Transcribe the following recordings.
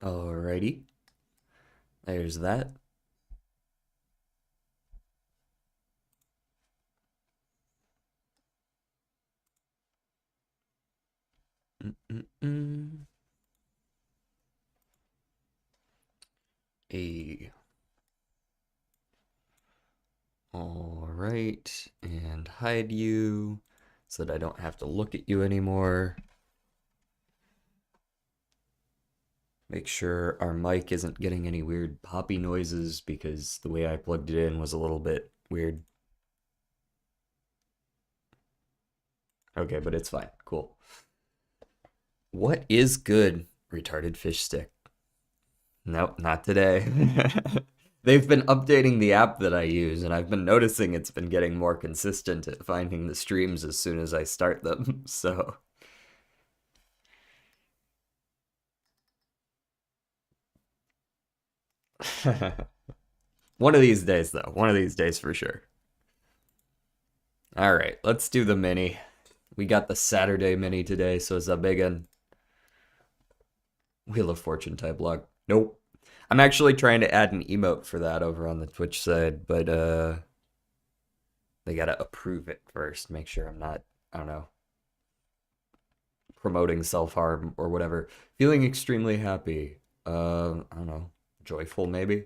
Alrighty. There's that. Mm-mm-mm. A. Alright. And hide you so that I don't have to look at you anymore. Make sure our mic isn't getting any weird poppy noises because the way I plugged it in was a little bit weird. Okay, but it's fine. Cool. What is good? Retarded fish stick. Nope, not today. They've been updating the app that I use, and I've been noticing it's been getting more consistent at finding the streams as soon as I start them. So, one of these days, though. One of these days for sure. All right, let's do the mini. We got the Saturday mini today, so it's a big one. Wheel of Fortune type luck. Nope. I'm actually trying to add an emote for that over on the Twitch side, but they gotta approve it first. Make sure I'm not, I don't know, promoting self-harm or whatever. Feeling extremely happy. I don't know, joyful maybe.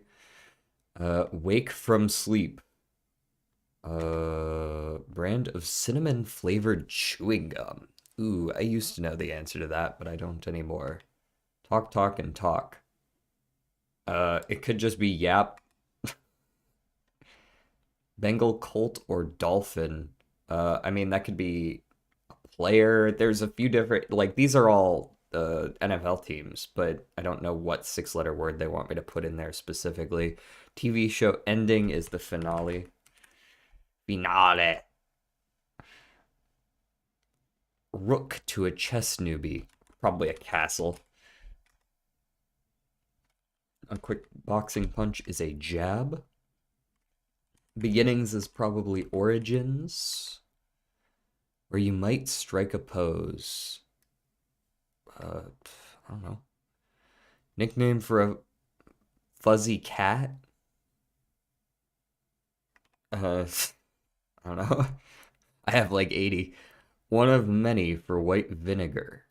Wake from sleep. Brand of cinnamon flavored chewing gum. Ooh, I used to know the answer to that, but I don't anymore. Talk, talk, and talk. It could just be yap. Bengal, Colt, or Dolphin. I mean, that could be a player. There's a few different, like, these are all NFL teams, but I don't know what six-letter word they want me to put in there specifically. TV show ending is the finale. Finale. Rook to a chess newbie. Probably a castle. A quick boxing punch is a jab. Beginnings is probably origins. Or you might strike a pose. I don't know. Nickname for a fuzzy cat? I don't know. I have like 80. One of many for white vinegar.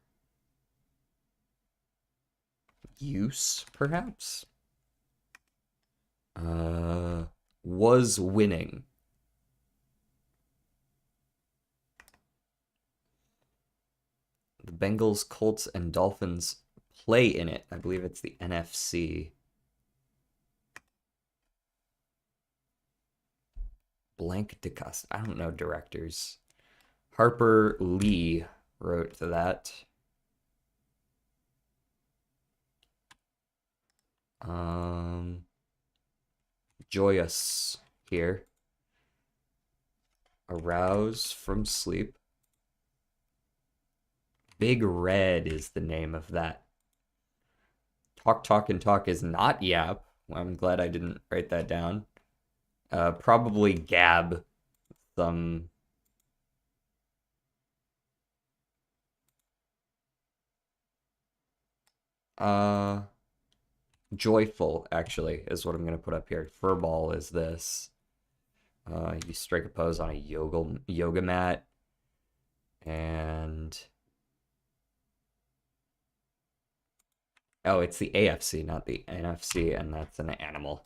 Use, perhaps? Uh, was winning. The Bengals, Colts, and Dolphins play in it. I believe it's the NFC. Blank DeCosta. I don't know directors. Harper Lee wrote that. Joyous here. Arouse from sleep. Big Red is the name of that. Talk, talk, and talk is not yap. I'm glad I didn't write that down. Probably gab. Some. Uh, joyful, actually, is what I'm going to put up here. Furball is this. You strike a pose on a yoga mat. And oh, it's the AFC, not the NFC, and that's an animal.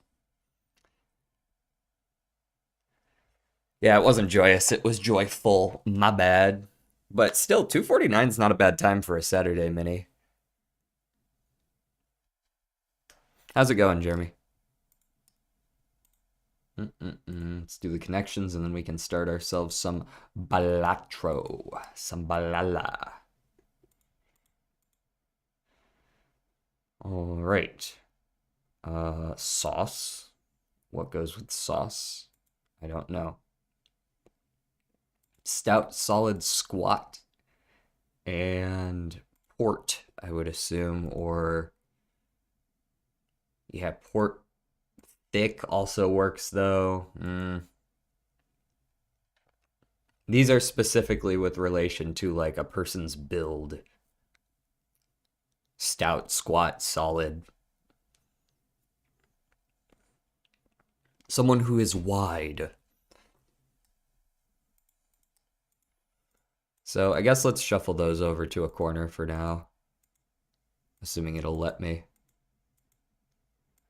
Yeah, it wasn't joyous, it was joyful. My bad. But still, 249 is not a bad time for a Saturday mini. How's it going, Jeremy? Let's do the connections and then we can start ourselves some Balatro. Some Balala. All right. Sauce. What goes with sauce? I don't know. Stout, solid, squat. And port, I would assume. Or, yeah, port thick also works, though. These are specifically with relation to, like, a person's build. Stout, squat, solid. Someone who is wide. So I guess let's shuffle those over to a corner for now. Assuming it'll let me.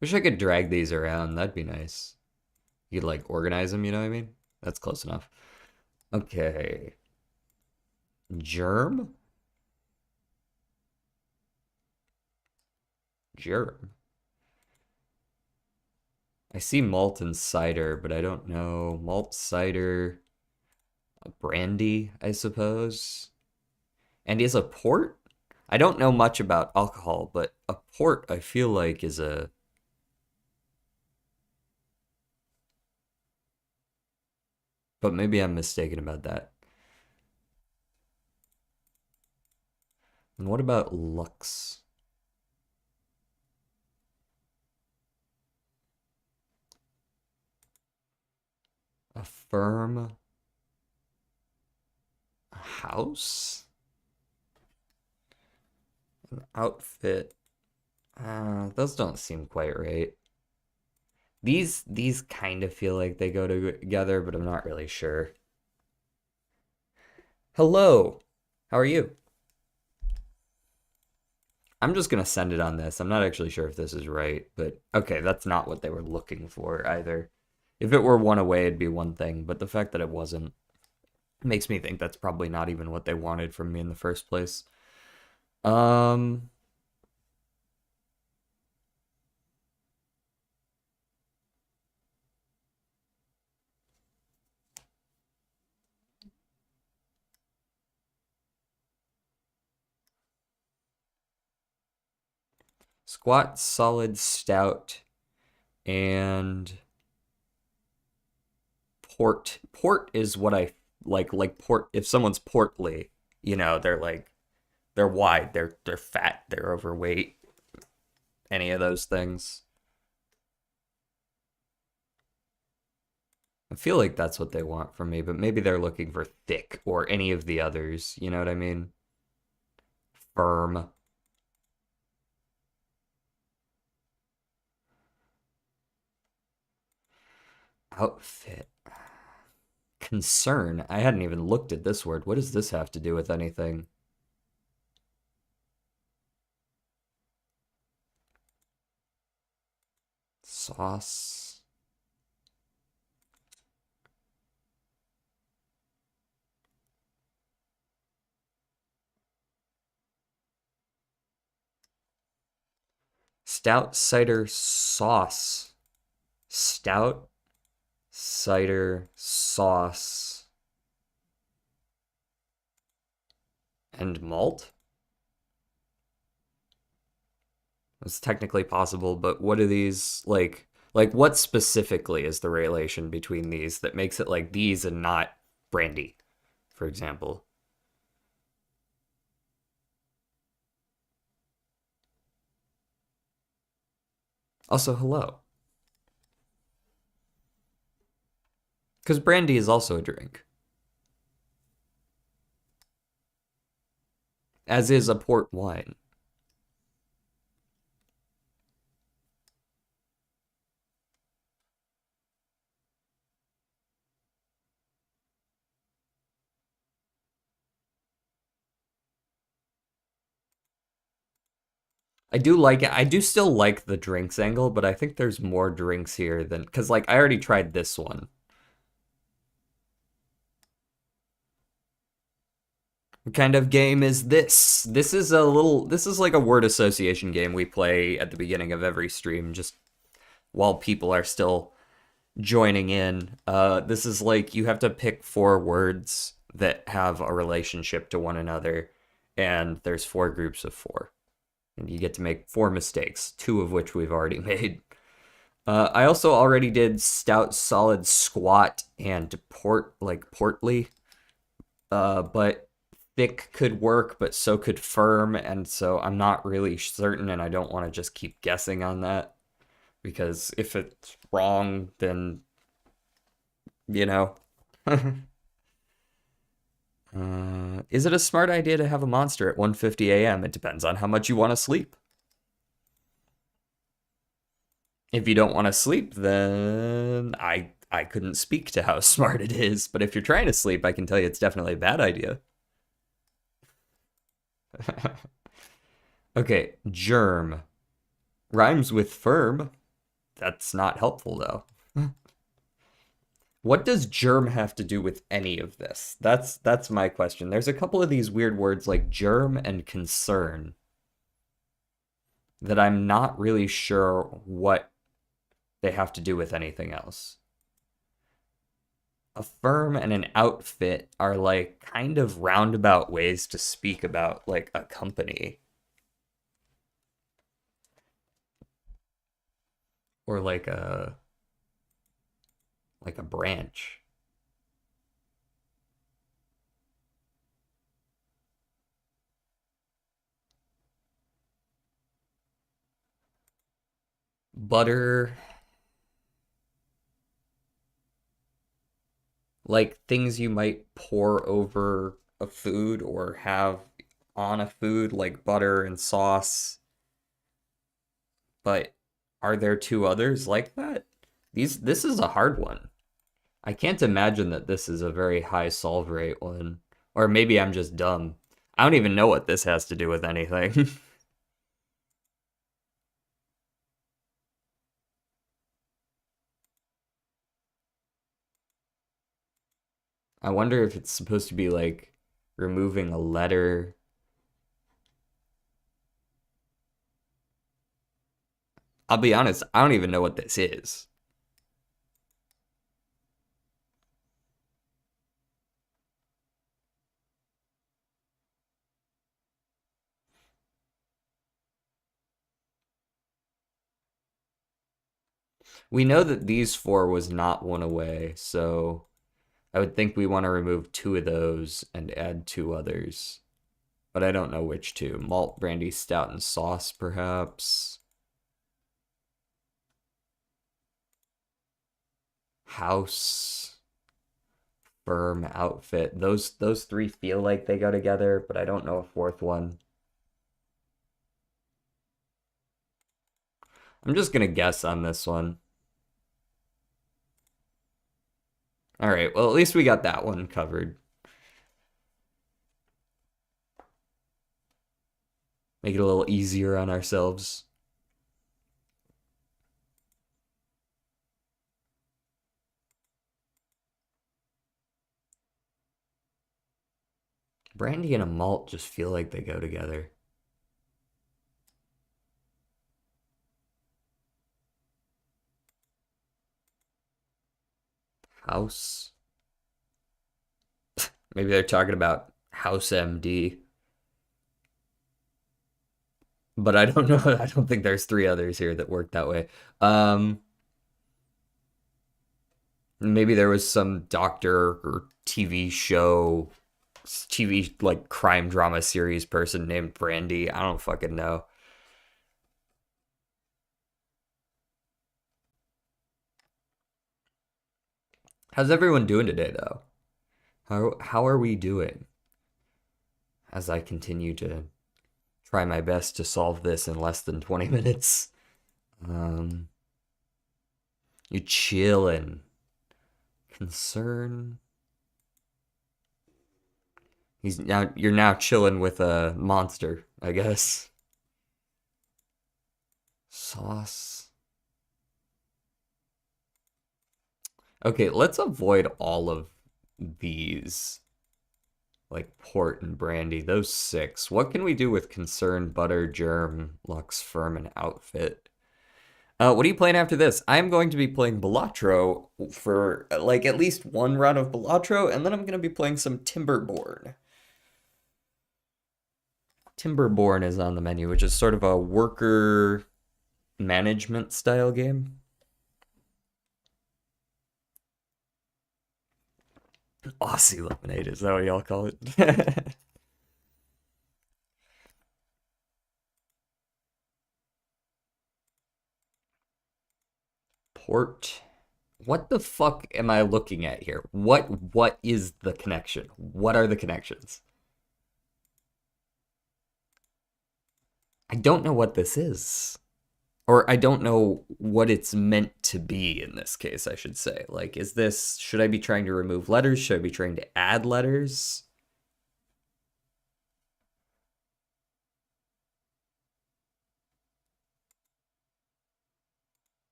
Wish I could drag these around. That'd be nice. You could like organize them, you know what I mean? That's close enough. Okay. Germ? Germ. I see malt and cider, but I don't know. Malt, cider, brandy, I suppose. And is a port? I don't know much about alcohol, but a port I feel like is a... But maybe I'm mistaken about that. And what about Lux? A firm house? An outfit? Those don't seem quite right. These kind of feel like they go together, but I'm not really sure. Hello. How are you? I'm just gonna send it on this. I'm not actually sure if this is right, but okay, that's not what they were looking for either. If it were one away, it'd be one thing, but the fact that it wasn't makes me think that's probably not even what they wanted from me in the first place. Um, Squat, solid, stout, and port. Port is what I like port if someone's portly, they're like they're wide, they're fat, they're overweight, any of those things. I feel like that's what they want from me, but maybe they're looking for thick or any of the others, you know what I mean? Firm. Outfit. Concern. I hadn't even looked at this word. What does this have to do with anything? Sauce. Stout cider sauce. Stout cider sauce and malt? It's technically possible, but what are these like what specifically is the relation between these that makes it like these and not brandy, for example? Also, hello. Because brandy is also a drink, as is a port wine. I do like it. I do still like the drinks angle, but I think there's more drinks here than because like I already tried this one. What kind of game is this? This is like a word association game we play at the beginning of every stream, just while people are still joining in. This is like you have to pick four words that have a relationship to one another, and there's four groups of four. And you get to make four mistakes, two of which we've already made. I also already did stout, solid, squat, and portly. But thick could work, but so could firm, and so I'm not really certain, and I don't want to just keep guessing on that because if it's wrong, then you know. Is it a smart idea to have a monster at 1:50 a.m.? It depends on how much you want to sleep. If you don't want to sleep, then I couldn't speak to how smart it is. But if you're trying to sleep, I can tell you it's definitely a bad idea. Okay, germ. Rhymes with firm. That's not helpful though. What does germ have to do with any of this? That's my question. There's a couple of these weird words like germ and concern that I'm not really sure what they have to do with anything else. A firm and an outfit are like kind of roundabout ways to speak about like a company or like a branch. Butter, like things you might pour over a food or have on a food like butter and sauce. But are there two others like that? This is a hard one. I can't imagine that this is a very high solve rate one. Or maybe I'm just dumb. I don't even know what this has to do with anything. I wonder if it's supposed to be like removing a letter. I'll be honest, I don't even know what this is. We know that these four was not one away, so I would think we want to remove two of those and add two others. But I don't know which two. Malt, brandy, stout, and sauce, perhaps. House, firm, outfit. Those three feel like they go together, but I don't know a fourth one. I'm just gonna guess on this one. All right, well, at least we got that one covered. Make it a little easier on ourselves. Brandy and a malt just feel like they go together. House. Maybe they're talking about House MD. But I don't know. I don't think there's three others here that work that way. Um, Maybe there was some doctor or TV show, TV like crime drama series person named Brandy. I don't fucking know. How's everyone doing today, though? How are we doing? As I continue to try my best to solve this in less than 20 minutes. Um, you chillin'. Concern. You're now chilling with a monster, I guess. Sauce. Okay, let's avoid all of these. Like port and brandy, those six. What can we do with concern, butter, germ, lux, firm, and outfit? What are you playing after this? I'm going to be playing Balatro for like at least one run of Balatro, and then I'm going to be playing some Timberborn. Timberborn is on the menu, which is sort of a worker management style game. Aussie lemonade, is that what y'all call it? Port, What the fuck am I looking at here? What is the connection? What are the connections? I don't know what this is. Or I don't know what it's meant to be in this case, I should say. Like, is this, should I be trying to remove letters? Should I be trying to add letters?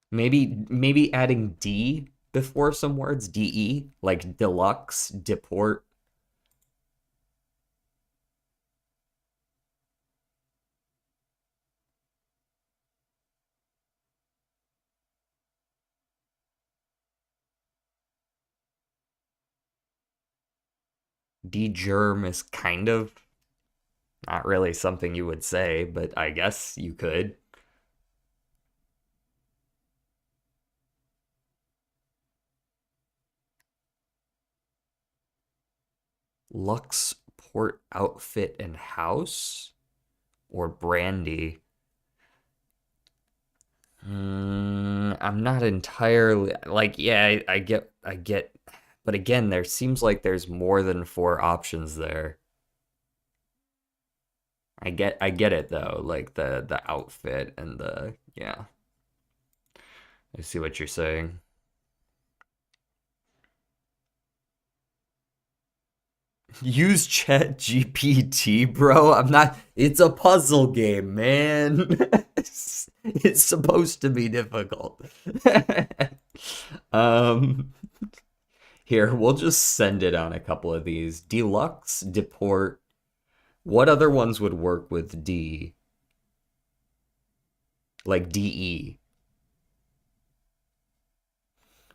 Maybe adding D before some words, DE, like deluxe, deport. De-germ is kind of not really something you would say, but I guess you could. Lux Port outfit and house or brandy. I'm not entirely like, yeah, I get, but again, there seems like there's more than four options there. I get it though, like the outfit and the yeah. I see what you're saying. Use Chat GPT, bro. I'm not. It's a puzzle game, man. It's supposed to be difficult. um, Here, we'll just send it on a couple of these. Deluxe, deport. What other ones would work with D? Like DE.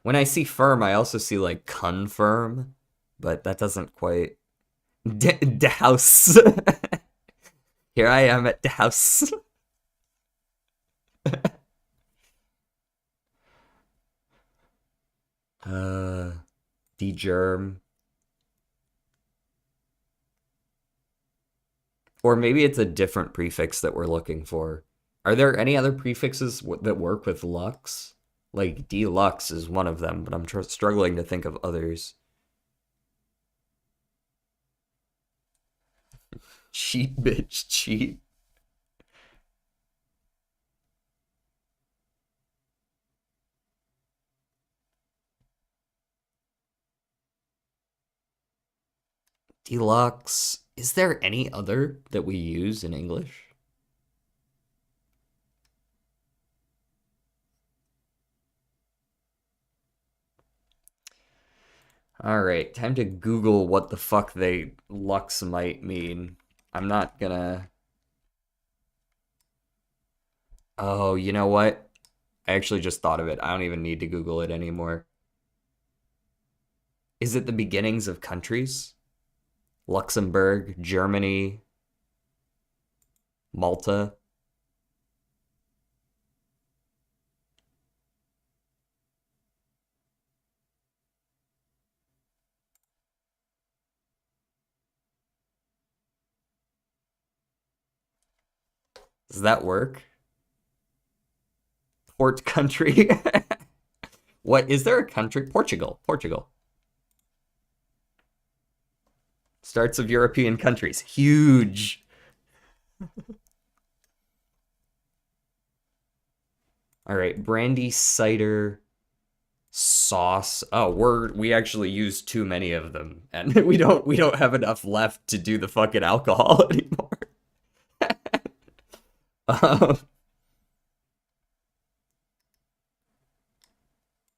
When I see firm, I also see like confirm, but that doesn't quite. The house. Here I am at the house. uh, Degerm. Or maybe it's a different prefix that we're looking for. Are there any other prefixes that work with lux? Like deluxe is one of them, but I'm struggling to think of others. Cheat, bitch, cheat. Deluxe. Is there any other that we use in English? All right, time to Google what the fuck they lux might mean. I'm not gonna. Oh, you know what? I actually just thought of it. I don't even need to Google it anymore. Is it the beginnings of countries? Luxembourg, Germany, Malta? Does that work? Port country? What is there a country? Portugal. Portugal. Starts of European countries. Huge. All right, brandy, cider, sauce. Oh, we actually use too many of them, and we don't have enough left to do the fucking alcohol anymore. Um,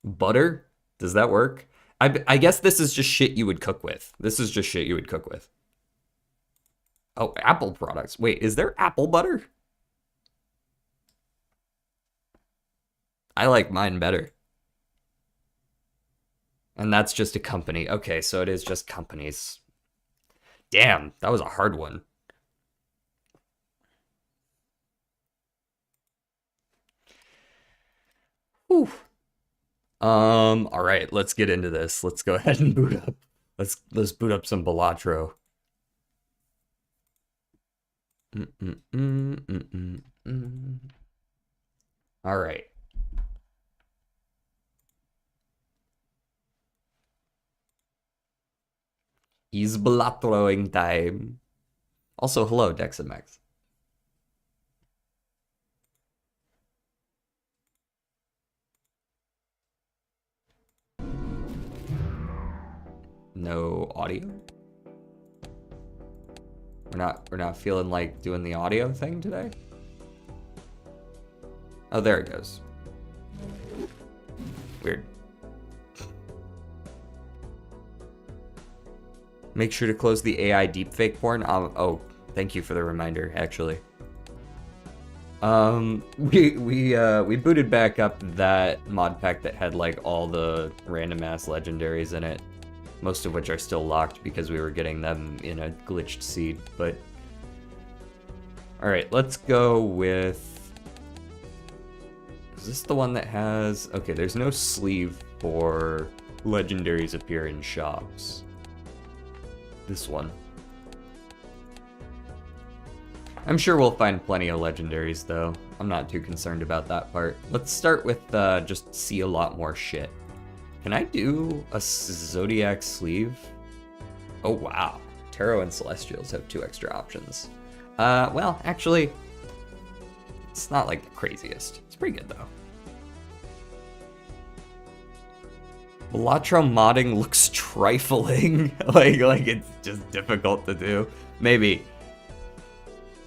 Butter? Does that work? I guess this is just shit you would cook with. This is just shit you would cook with. Oh, apple products. Wait, is there apple butter? I like mine better. And that's just a company. Okay, so it is just companies. Damn, that was a hard one. Whew. All right, let's get into this. Let's go ahead and boot up. Let's boot up some Balatro. Mm -mm -mm -mm -mm -mm. All right. He's Balatroing time. Also, hello, Deximax. No audio? We're not feeling like doing the audio thing today? Oh, there it goes. Weird. Make sure to close the AI deepfake porn. Oh, thank you for the reminder, actually. We booted back up that mod pack that had like all the random ass legendaries in it, most of which are still locked because we were getting them in a glitched seed. But all right, let's go with. Is this the one that has? Okay, there's no sleeve for legendaries appear in shops. This one. I'm sure we'll find plenty of legendaries, though. I'm not too concerned about that part. Let's start with just see a lot more shit. Can I do a Zodiac sleeve? Oh, wow. Tarot and Celestials have 2 extra options. Well, actually, it's not like the craziest. It's pretty good, though. Balatro modding looks trifling. like it's just difficult to do. Maybe.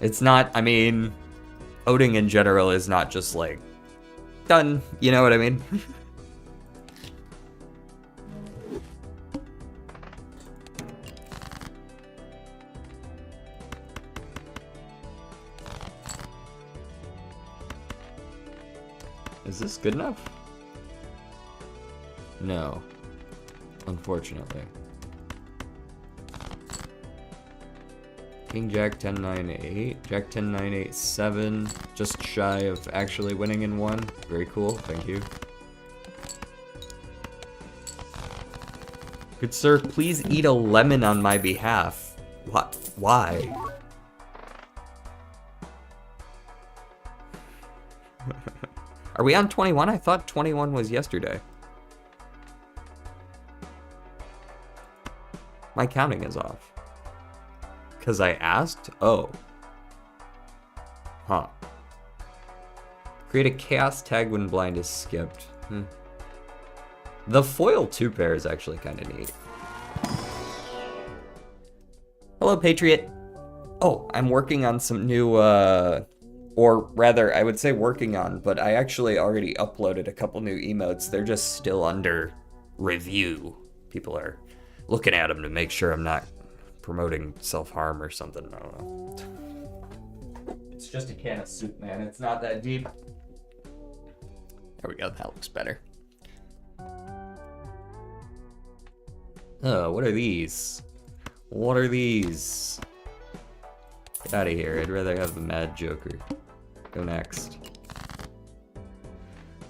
It's not, I mean, coding in general is not just like, done, you know what I mean? Is this good enough? No, unfortunately. King Jack 10 9 8, Jack 10 9 8 7, just shy of actually winning in 1. Very cool, thank you. Good sir, please eat a lemon on my behalf. What? Why? Are we on 21? I thought 21 was yesterday. My counting is off. Because I asked? Oh. Huh. Create a chaos tag when blind is skipped. The foil 2-pair is actually kind of neat. Hello, Patriot. Oh, I'm working on some new, or rather, I would say working on, but I actually already uploaded a couple new emotes. They're just still under review. People are looking at them to make sure I'm not promoting self-harm or something. I don't know. It's just a can of soup, man. It's not that deep. There we go. That looks better. Oh, what are these? What are these? Get out of here. I'd rather have the Mad Joker. Go next.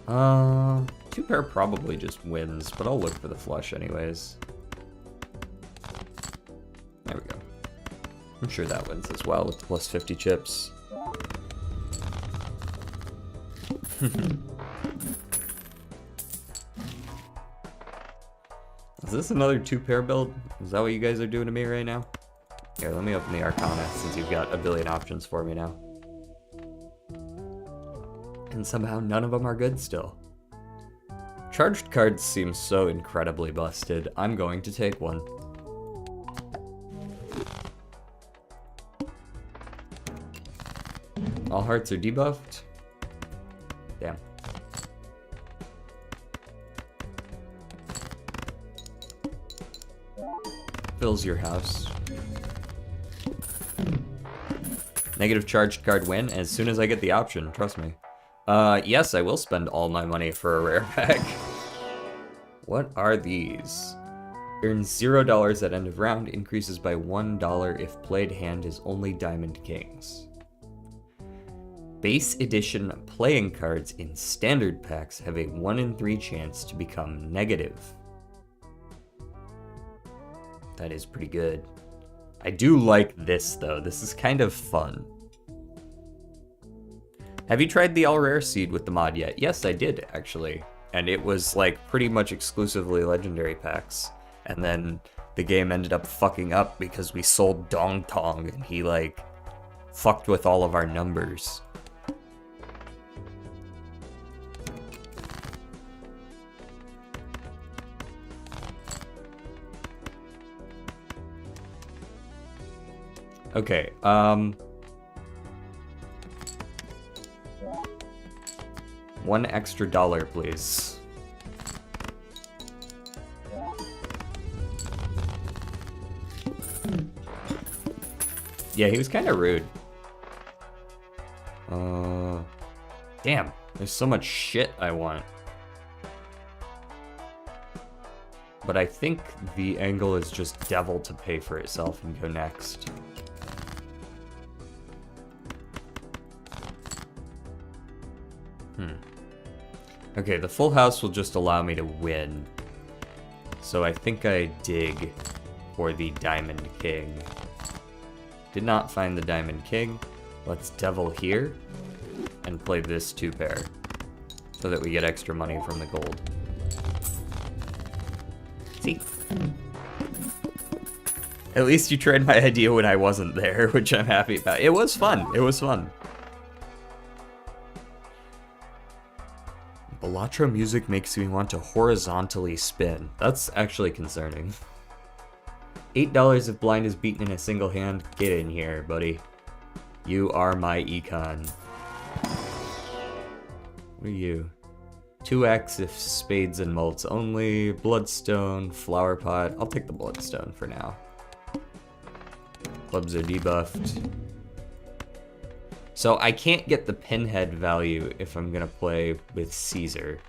2-pair probably just wins, but I'll look for the flush anyways. There we go. I'm sure that wins as well with plus 50 chips. Is this another 2-pair build? Is that what you guys are doing to me right now? Here, let me open the Arcana since you've got a billion options for me now. And somehow none of them are good still. Charged cards seem so incredibly busted. I'm going to take one. All hearts are debuffed. Damn. Fills your house. Negative charged card win as soon as I get the option, trust me. Yes, I will spend all my money for a rare pack. What are these? Earn $0 at end of round, increases by $1 if played hand is only Diamond Kings. Base edition playing cards in standard packs have a 1 in 3 chance to become negative. That is pretty good. I do like this though. This is kind of fun. Have you tried the all rare seed with the mod yet? Yes, I did actually. And it was like pretty much exclusively legendary packs. And then the game ended up fucking up because we sold Dong Tong and he like fucked with all of our numbers. Okay, $1 extra, please. Yeah, he was kind of rude. Damn, there's so much shit I want. But I think the angle is just devil to pay for itself and go next. Okay, the full house will just allow me to win. So I think I dig for the Diamond King. Did not find the Diamond King. Let's devil here and play this 2-pair so that we get extra money from the gold. See? At least you tried my idea when I wasn't there, which I'm happy about. It was fun. It was fun. Balatro music makes me want to horizontally spin. That's actually concerning. $8 if blind is beaten in a single hand. Get in here, buddy. You are my econ. What are you? 2x if spades and mults only. Bloodstone, flower pot. I'll take the bloodstone for now. Clubs are debuffed. So I can't get the pinhead value if I'm gonna play with Caesar.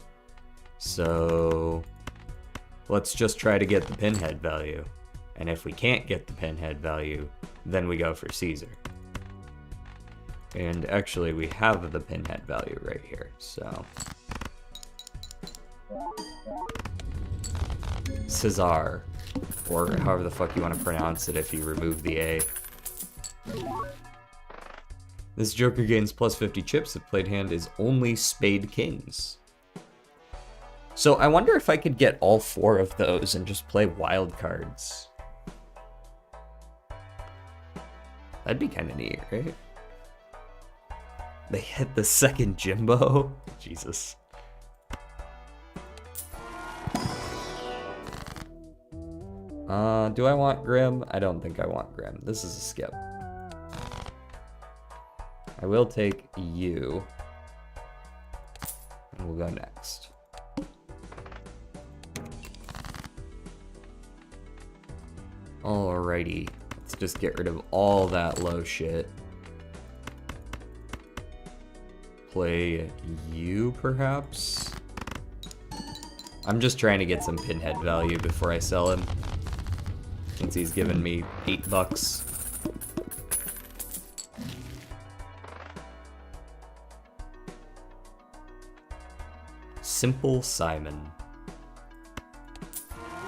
So let's just try to get the pinhead value. And if we can't get the pinhead value, then we go for Caesar. And actually we have the pinhead value right here, so. Caesar, or however the fuck you want to pronounce it if you remove the A. This Joker gains plus 50 chips. The played hand is only spade kings. So I wonder if I could get all 4 of those and just play wild cards. That'd be kind of neat, right? They hit the second Jimbo? Jesus. Do I want Grim? I don't think I want Grim. This is a skip. I will take you. And we'll go next. Alrighty. Let's just get rid of all that low shit. Play you, perhaps? I'm just trying to get some pinhead value before I sell him. Since he's given me $8. Simple Simon.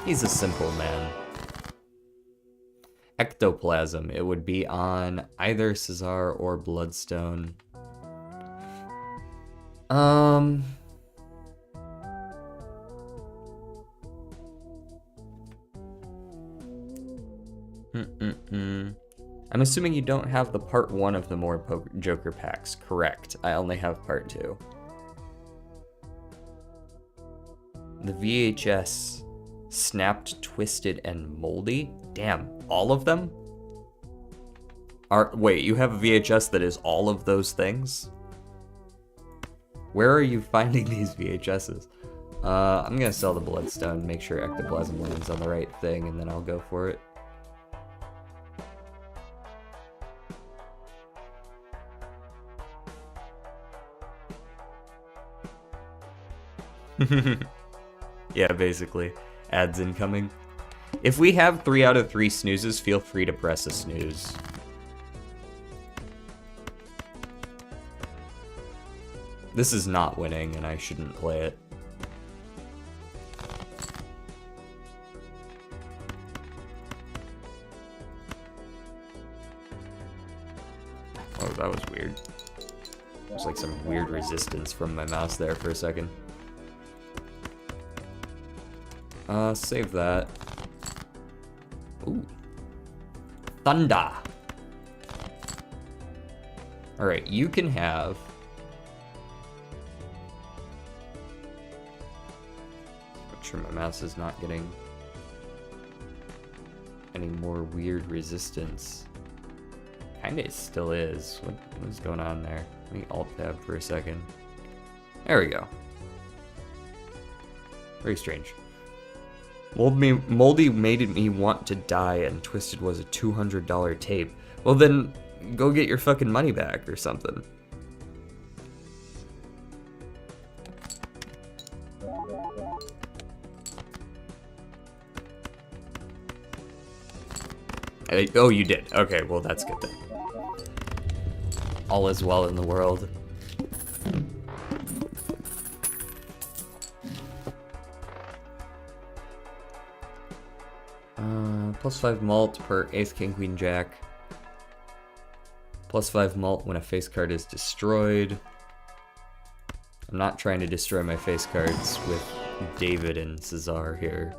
He's a simple man. Ectoplasm. It would be on either Caesar or Bloodstone. I'm assuming you don't have the part 1 of the more Joker packs. Correct. I only have part 2. The VHS snapped, twisted, and moldy. Damn, all of them? Wait, you have a VHS that is all of those things? Where are you finding these VHSs? I'm gonna sell the Bloodstone, make sure Ectoplasm lands on the right thing, and then I'll go for it. Yeah, basically. Ads incoming. If we have 3 out of 3 snoozes, feel free to press a snooze. This is not winning, and I shouldn't play it. Oh, that was weird. There's like some weird resistance from my mouse there for a second. Save that. Ooh. Thunder. Alright, you can have... I'm sure my mouse is not getting any more weird resistance. Kinda still is. What is going on there? Let me alt-tab for a second. There we go. Very strange. Moldy made me want to die, and Twisted was a $200 tape. Well then, go get your fucking money back or something. Oh, you did. Okay, well that's good then. All is well in the world. +5 malt per ace, king, queen, jack. +5 malt when a face card is destroyed. I'm not trying to destroy my face cards with David and Cesar here.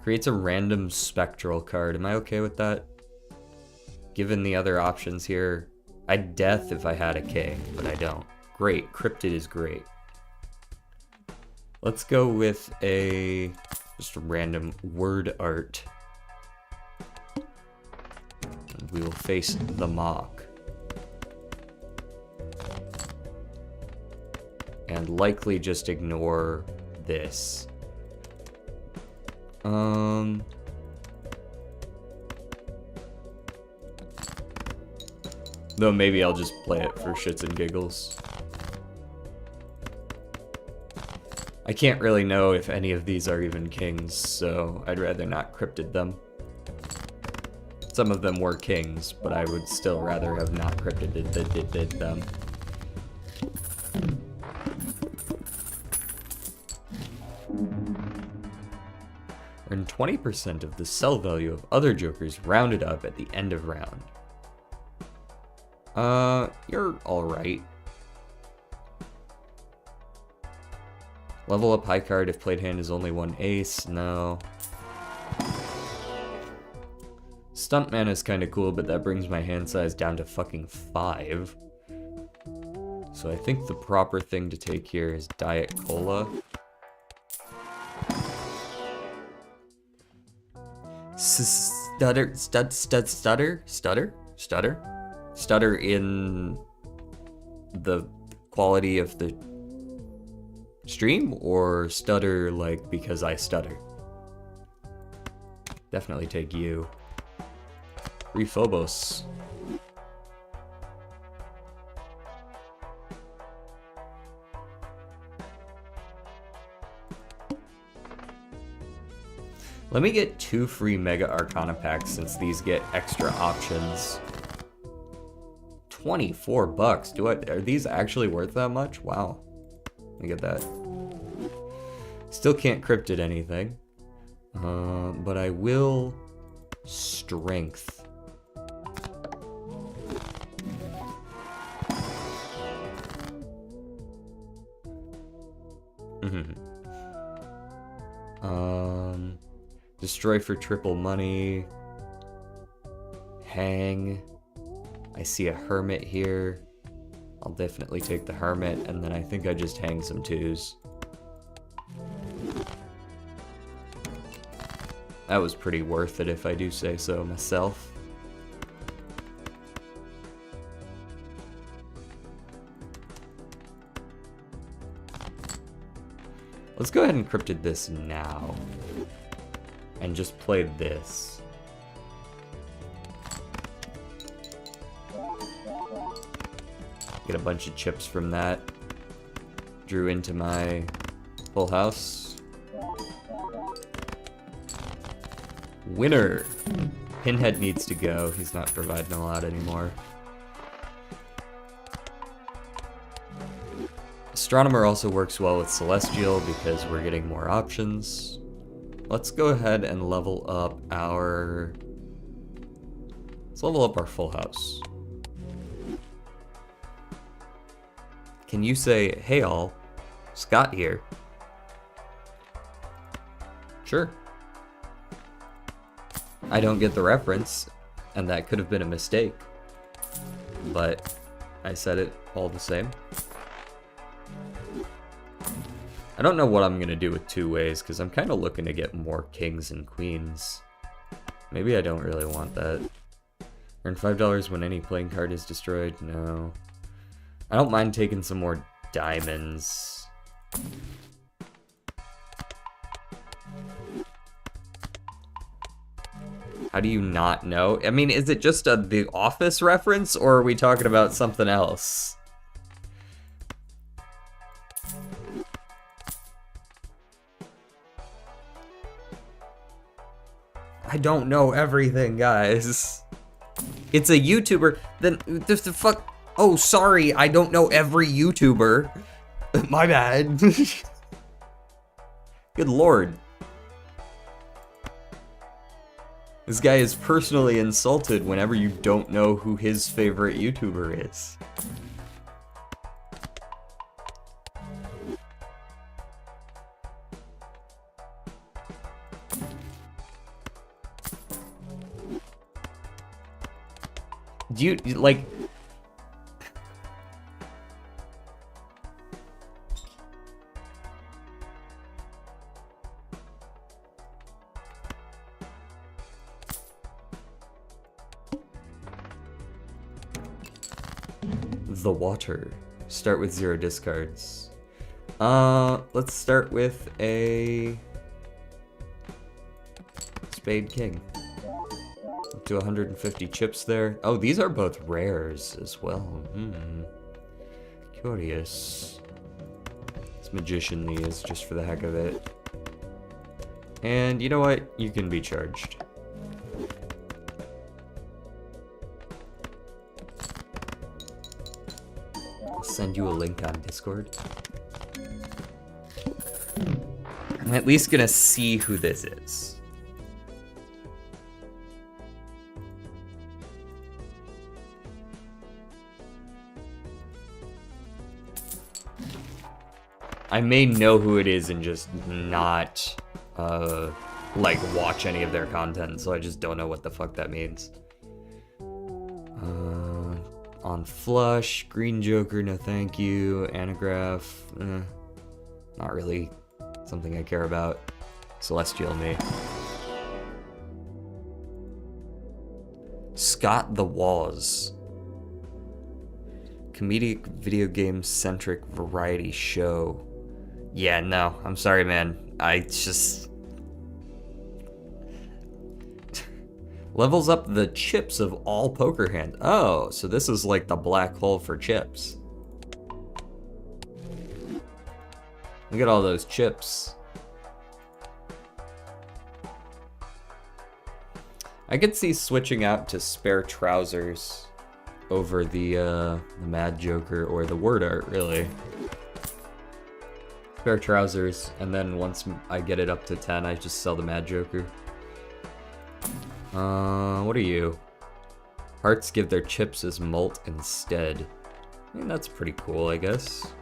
Creates a random spectral card. Am I okay with that? Given the other options here, I'd death if I had a king, but I don't. Great, cryptid is great. Let's go with just a random word art. And we will face the mock. And likely just ignore this. Though maybe I'll just play it for shits and giggles. I can't really know if any of these are even kings, so I'd rather not cryptid them. Some of them were kings, but I would still rather have not cryptided them. Earn 20% of the sell value of other jokers rounded up at the end of round. You're alright. Level up high card if played hand is only one ace. No. Stuntman is kind of cool, but that brings my hand size down to fucking 5. So I think the proper thing to take here is Diet Cola. Stutter in the quality of the stream, or stutter like because I stutter? Definitely take you. Rephobos. Let me get 2 free Mega Arcana packs since these get extra options. 24 bucks. Are these actually worth that much? Wow. Let me get that. Still can't cryptid anything. But I will strength. Destroy for triple money. Hang. I see a hermit here. I'll definitely take the hermit, and then I think I just hang some 2s. That was pretty worth it if I do say so myself. Let's go ahead and cryptid this now. And just play this. Get a bunch of chips from that. Drew into my full house. Winner! Pinhead needs to go. He's not providing a lot anymore. Astronomer also works well with Celestial because we're getting more options. Let's go ahead and level up our... Let's level up our full house. Can you say, hey all, Scott here? I don't get the reference, and that could have been a mistake. But I said it all the same. I don't know what I'm gonna do with two ways, because I'm kind of looking to get more kings and queens. Maybe I don't really want that. Earn $5 when any playing card is destroyed. No. I don't mind taking some more diamonds. How do you not know? I mean, is it just a The Office reference, or are we talking about something else? I don't know everything, guys. It's a YouTuber. Then the fuck. Oh, sorry. I don't know every YouTuber. My bad. Good lord. This guy is personally insulted whenever you don't know who his favorite YouTuber is. Do you, like... The water. Start with 0 discards. Let's start with a... Spade King. Up to 150 chips there. Oh, these are both rares as well. Curious. Let's Magician these just for the heck of it. And you know what? You can be charged. I'll send you a link on Discord. I'm at least gonna see who this is. I may know who it is and just not, like, watch any of their content, so I just don't know what the fuck that means. On Flush, Green Joker, no thank you, Anagraph, not really something I care about. Celestial me. Scott the Waz. Comedic video game centric variety show. Yeah, no, I'm sorry, man. I just... Levels up the chips of all poker hands. Oh, so this is like the black hole for chips. Look at all those chips. I could see switching out to Spare Trousers over the Mad Joker or the Word Art, really. Spare Trousers, and then once I get it up to 10, I just sell the Mad Joker. What are you? Hearts give their chips as malt instead. I mean, that's pretty cool, I guess.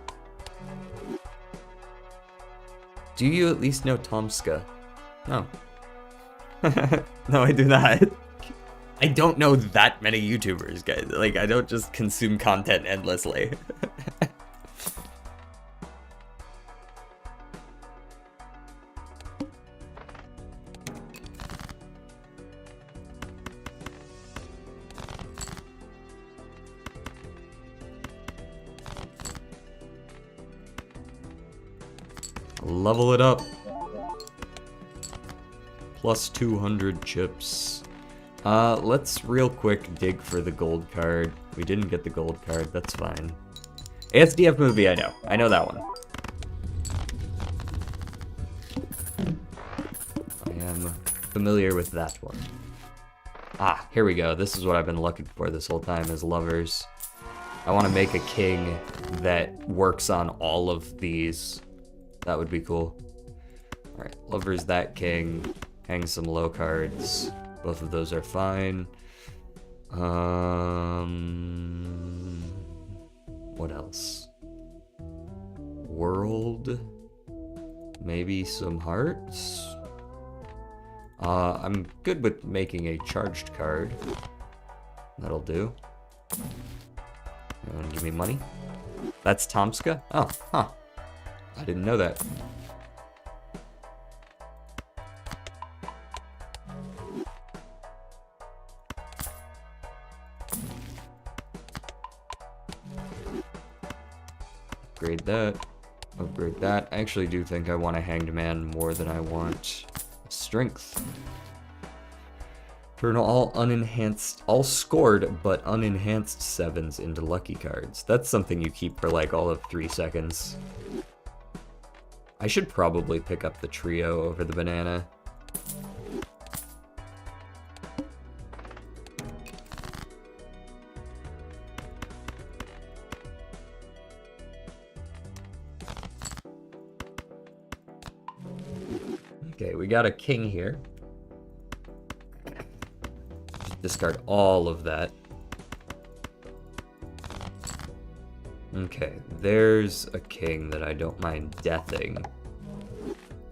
Do you at least know Tomska? No. No, I do not. I don't know that many YouTubers, guys. Like, I don't just consume content endlessly. Level it up. Plus 200 chips. Let's real quick dig for the gold card. We didn't get the gold card, that's fine. ASDF movie, I know. I know that one. I am familiar with that one. Ah, here we go. This is what I've been looking for this whole time, is lovers. I want to make a king that works on all of these. That would be cool. Alright, lovers that king. Hang some low cards. Both of those are fine. What else? World. Maybe some hearts. I'm good with making a charged card. That'll do. You wanna give me money? That's Tomska? Oh, huh. I didn't know that. Upgrade that. Upgrade that. I actually do think I want a Hanged Man more than I want Strength. Turn all unenhanced, all scored but unenhanced 7s into lucky cards. That's something you keep for like all of 3 seconds. I should probably pick up the trio over the banana. Okay, we got a king here. Discard all of that. Okay, there's a king that I don't mind deathing.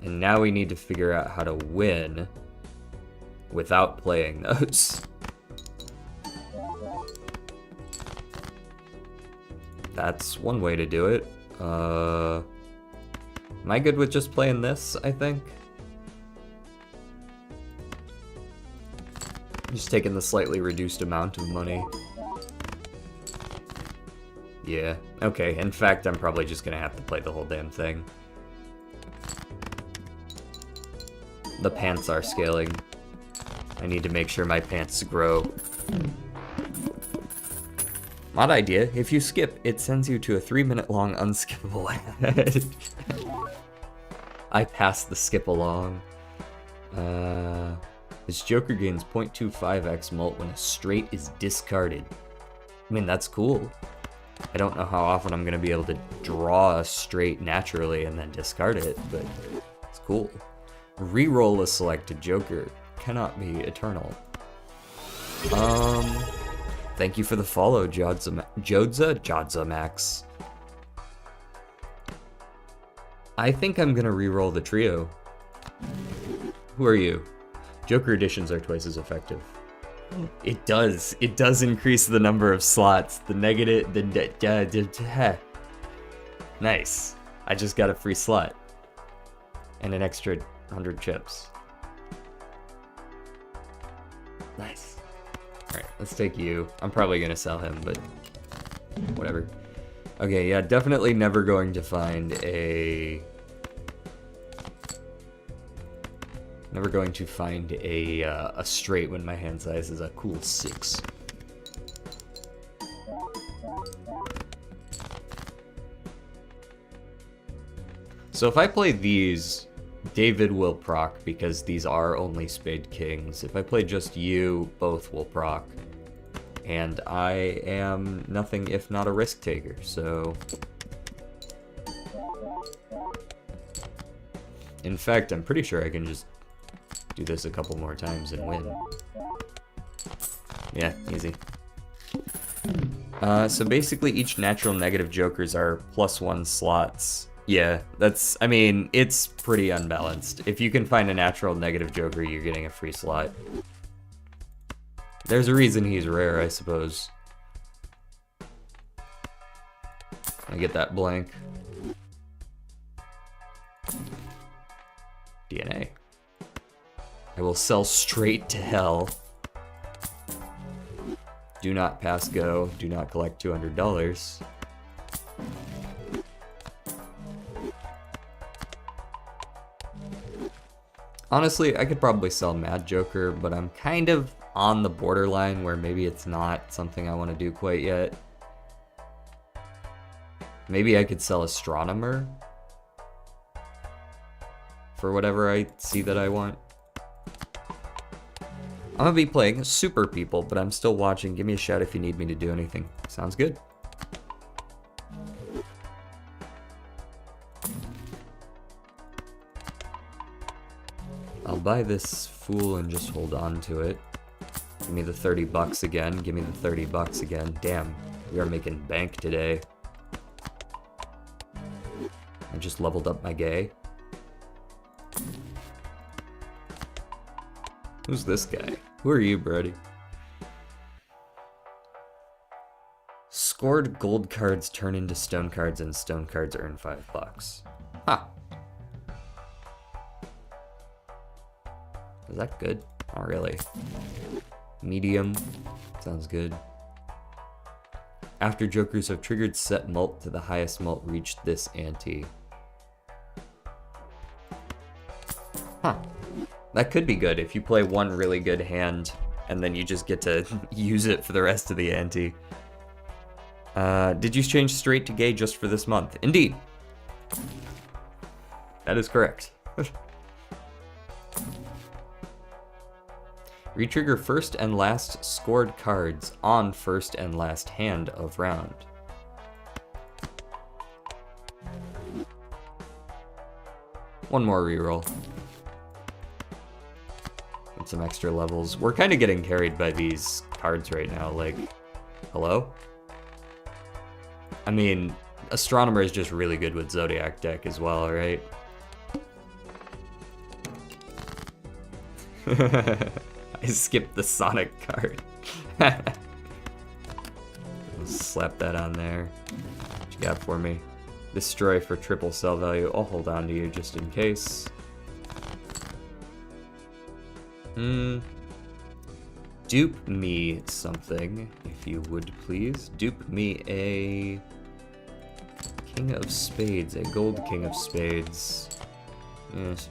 And now we need to figure out how to win without playing those. That's one way to do it. Am I good with just playing this, I think? Just taking the slightly reduced amount of money. Yeah, okay, in fact, I'm probably just gonna have to play the whole damn thing. The pants are scaling. I need to make sure my pants grow. Odd idea, if you skip, it sends you to a 3-minute long unskippable ad. I passed the skip along. This Joker gains 0.25x mult when a straight is discarded. I mean, that's cool. I don't know how often I'm gonna be able to draw a straight naturally and then discard it, but it's cool. Reroll a selected Joker. Cannot be eternal. Thank you for the follow, Jodza Max. I think I'm gonna reroll the trio. Who are you? Joker editions are twice as effective. It does increase the number of slots. The negative, nice. I just got a free slot. And an extra 100 chips. Nice. Alright, let's take you. I'm probably gonna sell him, but whatever. Okay, yeah, definitely never going to find a... Never going to find a straight when my hand size is a cool 6. So if I play these, David will proc because these are only spade kings. If I play just you, both will proc. And I am nothing if not a risk taker, so... In fact, I'm pretty sure I can just do this a couple more times and win. Yeah, easy. So basically each natural negative jokers are +1 slots. Yeah, that's, I mean, it's pretty unbalanced. If you can find a natural negative joker, you're getting a free slot. There's a reason he's rare, I suppose. I get that blank. DNA. I will sell straight to hell. Do not pass go. Do not collect $200. Honestly, I could probably sell Mad Joker, but I'm kind of on the borderline where maybe it's not something I want to do quite yet. Maybe I could sell Astronomer for whatever I see that I want. I'm gonna be playing Super People, but I'm still watching. Give me a shout if you need me to do anything. Sounds good. I'll buy this fool and just hold on to it. Give me the 30 bucks again. Give me the 30 bucks again. Damn, we are making bank today. I just leveled up my gay. Who's this guy? Who are you, Brody? Scored gold cards turn into stone cards and stone cards earn $5. Huh. Is that good? Not really. Medium. Sounds good. After jokers have triggered, set mult to the highest mult reached this ante. Huh. That could be good if you play one really good hand and then you just get to use it for the rest of the ante. Did you change straight to gay just for this month? Indeed. That is correct. Retrigger first and last scored cards on first and last hand of round. One more reroll. Get some extra levels. We're kind of getting carried by these cards right now, like, hello? I mean, Astronomer is just really good with Zodiac deck as well, right? I skipped the Sonic card. Slap that on there. What you got for me? Destroy for triple sell value. I'll hold on to you just in case. Dupe me something, if you would please. Dupe me a King of Spades, a gold King of Spades. Yes.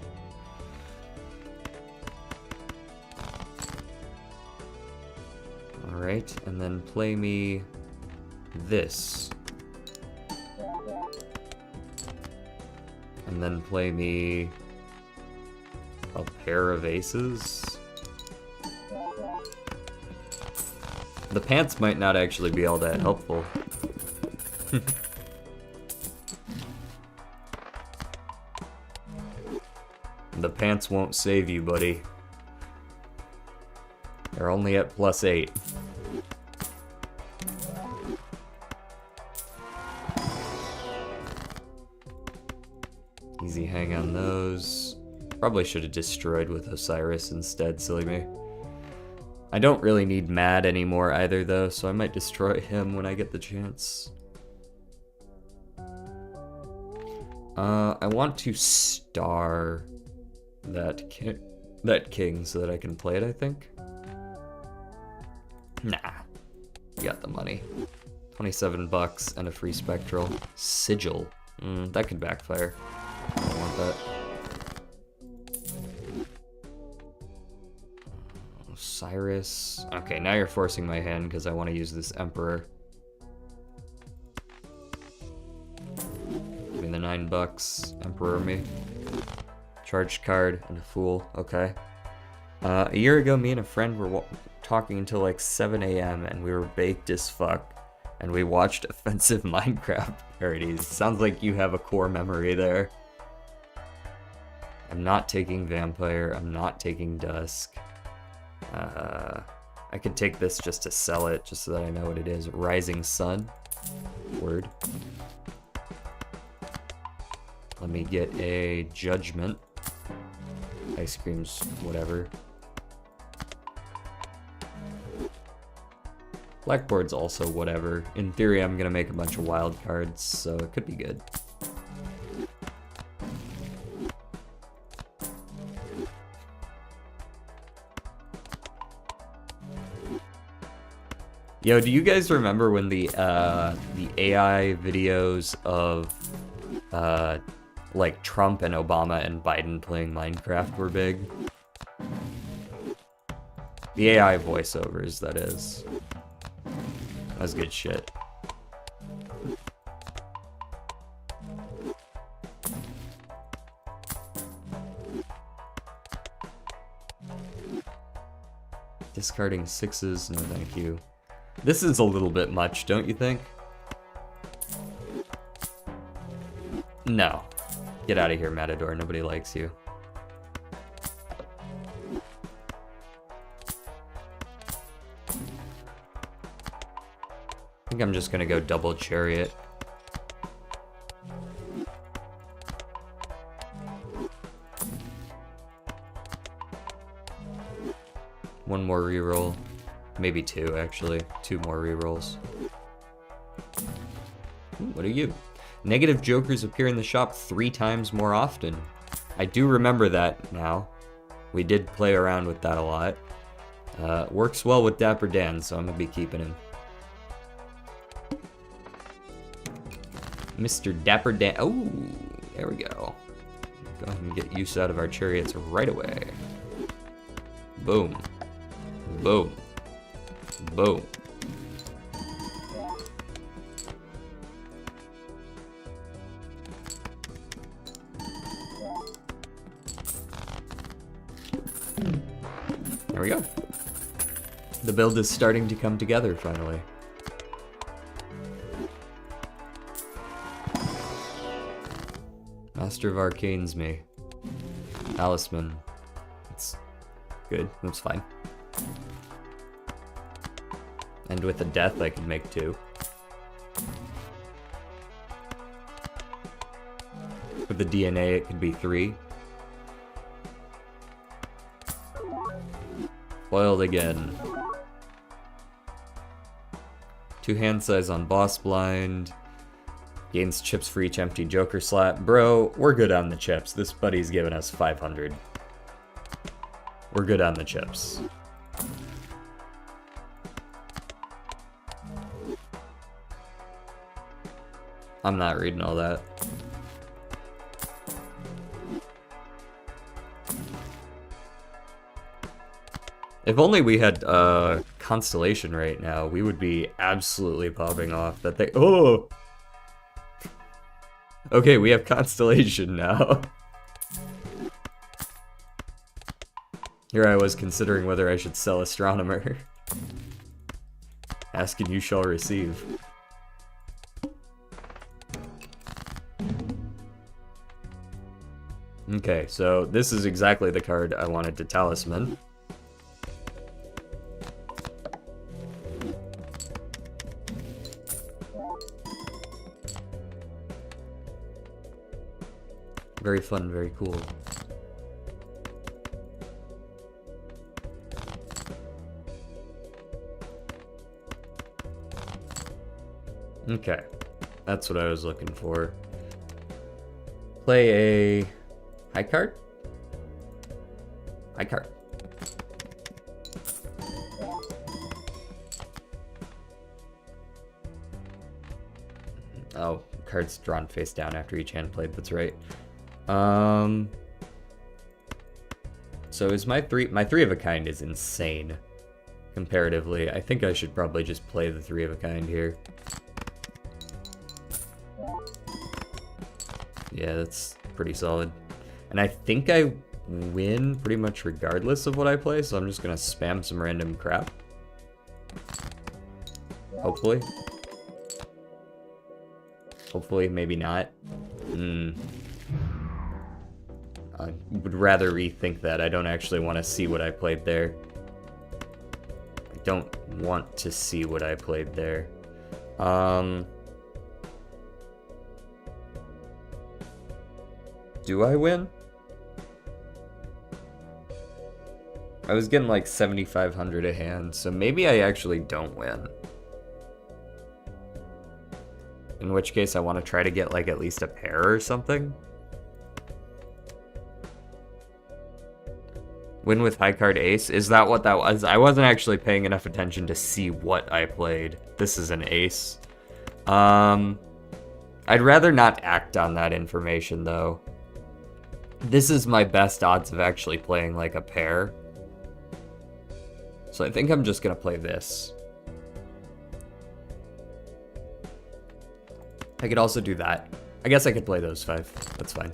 Alright, and then play me this. And then play me a pair of aces. The pants might not actually be all that helpful. The pants won't save you, buddy. They're only at +8. Easy hang on those. Probably should have destroyed with Osiris instead, silly me. I don't really need Mad anymore either though, so I might destroy him when I get the chance. I want to star that king so that I can play it, I think. Nah, you got the money. 27 bucks and a free spectral. Sigil. That could backfire. I don't want that. Osiris. Okay, now you're forcing my hand because I want to use this Emperor. Give me the 9 bucks. Emperor me. Charged card and a Fool. Okay. A year ago, me and a friend were talking until like 7 a.m. and we were baked as fuck. And we watched offensive Minecraft parodies. Sounds like you have a core memory there. I'm not taking Vampire. I'm not taking Dusk. I could take this just to sell it, just so that I know what it is. Rising Sun. Word. Let me get a Judgment. Ice creams, whatever. Blackboard's also whatever. In theory, I'm gonna make a bunch of wild cards, so it could be good. Yo, do you guys remember when the AI videos of like Trump and Obama and Biden playing Minecraft were big? The AI voiceovers, that is. That's good shit. Discarding 6s, no thank you. This is a little bit much, don't you think? No. Get out of here, Matador. Nobody likes you. I think I'm just gonna go double Chariot. One more reroll. Maybe two, actually. Two more rerolls. Ooh, what are you? Negative jokers appear in the shop 3 times more often. I do remember that now. We did play around with that a lot. Works well with Dapper Dan, so I'm gonna be keeping him. Mr. Dapper Dan. Oh, there we go. Go ahead and get use out of our chariots right away. Boom. Boom. Boom. There we go. The build is starting to come together finally. Master of Arcane's me. Talisman. It's good. That's fine. And with a death, I can make 2. With the DNA, it could be 3. Foiled again. 2 hand size on boss blind. Gains chips for each empty joker slot. Bro, we're good on the chips. This buddy's giving us 500. We're good on the chips. I'm not reading all that. If only we had Constellation right now, we would be absolutely popping off that they— oh! Okay, we have Constellation now. Here I was considering whether I should sell Astronomer. Ask and you shall receive. Okay, so this is exactly the card I wanted to Talisman. Very fun, very cool. Okay, that's what I was looking for. Play a high card? High card. Oh, cards drawn face down after each hand played, that's right. So is my three of a kind is insane comparatively. I think I should probably just play the 3 of a kind here. Yeah, that's pretty solid. And I think I win pretty much regardless of what I play, so I'm just gonna spam some random crap. Hopefully. Hopefully, maybe not. I would rather rethink that. I don't actually want to see what I played there. I don't want to see what I played there. Do I win? I was getting like 7,500 a hand, so maybe I actually don't win. In which case I want to try to get like at least a pair or something. Win with high card ace? Is that what that was? I wasn't actually paying enough attention to see what I played. This is an ace. I'd rather not act on that information though. This is my best odds of actually playing like a pair. So I think I'm just gonna play this. I could also do that. I guess I could play those 5. That's fine.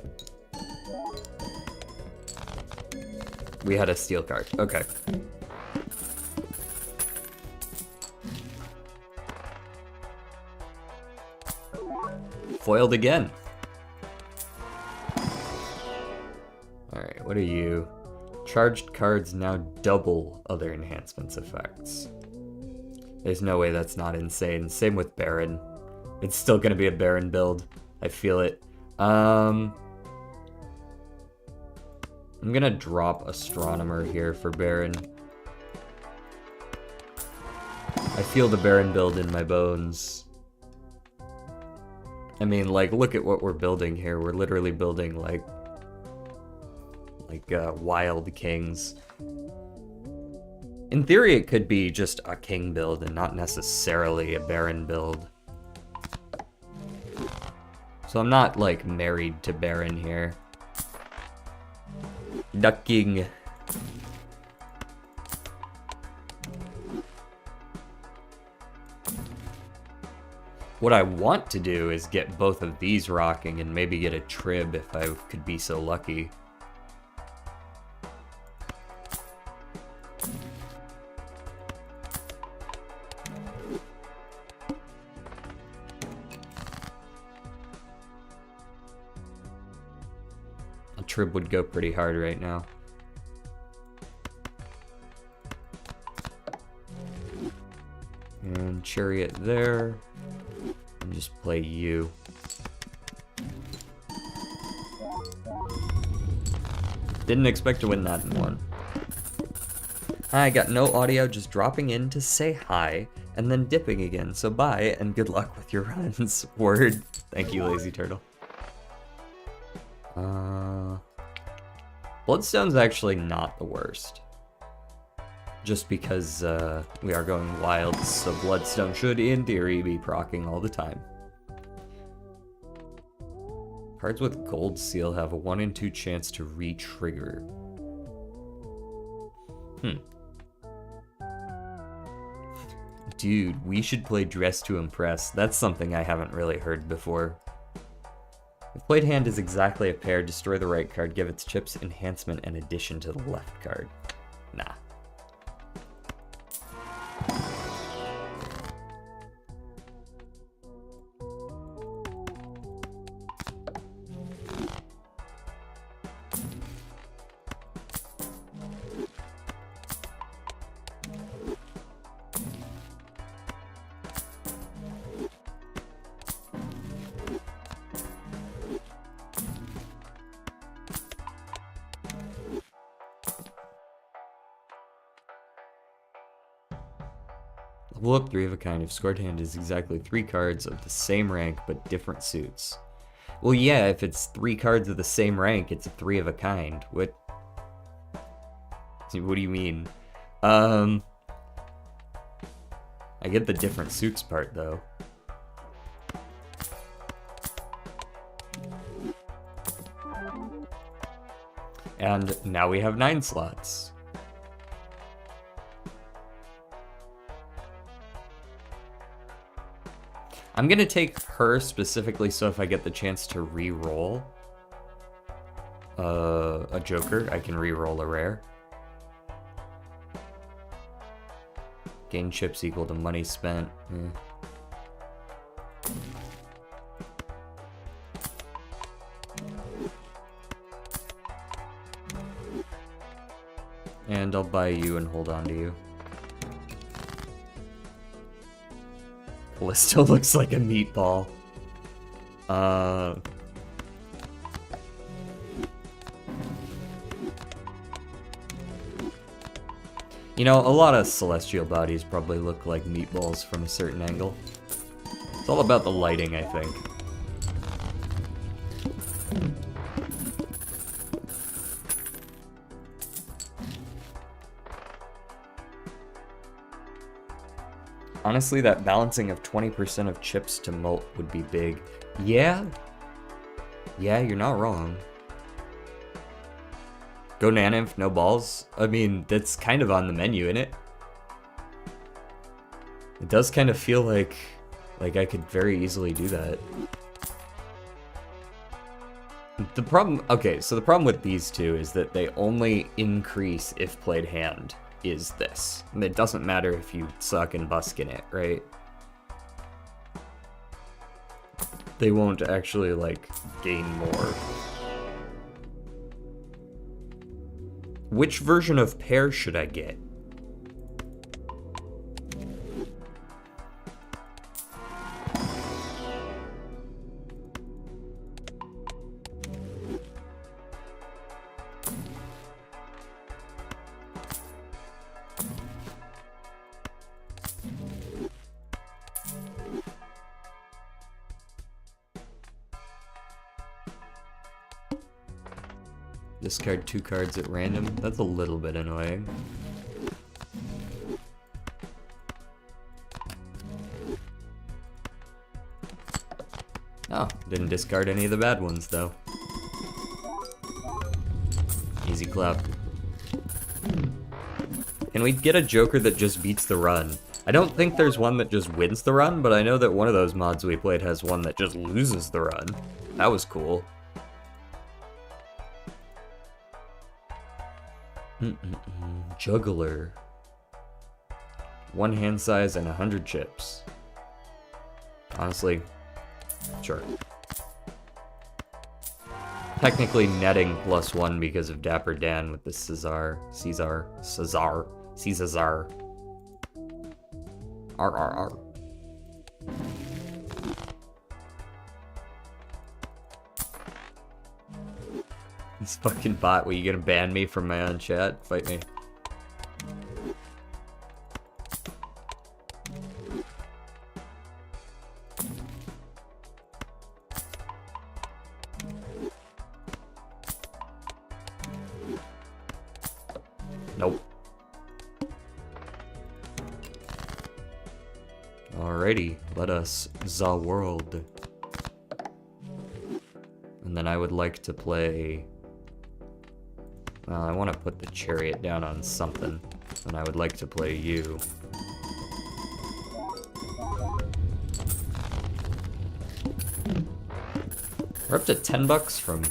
We had a steel card. Okay. Foiled again. Alright, what are you? Charged cards now double other enhancements effects. There's no way that's not insane. Same with Baron. It's still gonna be a Baron build. I feel it. I'm gonna drop Astronomer here for Baron. I feel the Baron build in my bones. I mean, like, look at what we're building here. We're literally building, like wild kings. In theory, it could be just a king build and not necessarily a Baron build. So I'm not, like, married to Baron here. Ducking. What I want to do is get both of these rocking and maybe get a trib if I could be so lucky. A trib would go pretty hard right now. And chariot there. And just play you. Didn't expect to win that in one. I got no audio, just dropping in to say hi and then dipping again. So bye and good luck with your runs. Word. Thank you, Lazy Turtle. Bloodstone's actually not the worst. Just because we are going wild, so Bloodstone should, in theory, be proccing all the time. Cards with Gold Seal have a 1 in 2 chance to re-trigger. Dude, we should play Dress to Impress. That's something I haven't really heard before. If played hand is exactly a pair, destroy the right card, give its chips enhancement and addition to the left card. Nah. Level up 3 of a kind if scored hand is exactly 3 cards of the same rank but different suits. Well, yeah, if it's 3 cards of the same rank, it's a 3 of a kind. What do you mean? I get the different suits part, though. And now we have 9 slots. I'm gonna take her specifically so if I get the chance to re-roll a Joker, I can re-roll a rare. Gain chips equal to money spent. And I'll buy you and hold on to you. Callisto looks like a meatball. You know, a lot of celestial bodies probably look like meatballs from a certain angle. It's all about the lighting, I think. Honestly, that balancing of 20% of chips to molt would be big. Yeah? Yeah, you're not wrong. Go Naninf, no balls? I mean, that's kind of on the menu, innit? It does kind of feel like I could very easily do that. The problem, okay, so the problem with these two is that they only increase if played hand. Is this. And it doesn't matter if you suck and busk in it, right? They won't actually, like, gain more. Which version of pair should I get? Discard 2 cards at random. That's a little bit annoying. Oh, didn't discard any of the bad ones, though. Easy clap. Can we get a Joker that just beats the run? I don't think there's one that just wins the run, but I know that one of those mods we played has one that just loses the run. That was cool. Juggler. 1 hand size and 100 chips. Honestly, sure. Technically netting +1 because of Dapper Dan with the Caesar. RRR. This fucking bot, were you gonna ban me from my own chat? Fight me. Nope. Alrighty, let us the world. And then I would like to play... Well, I want to put the chariot down on something. And I would like to play you. We're up to $10 from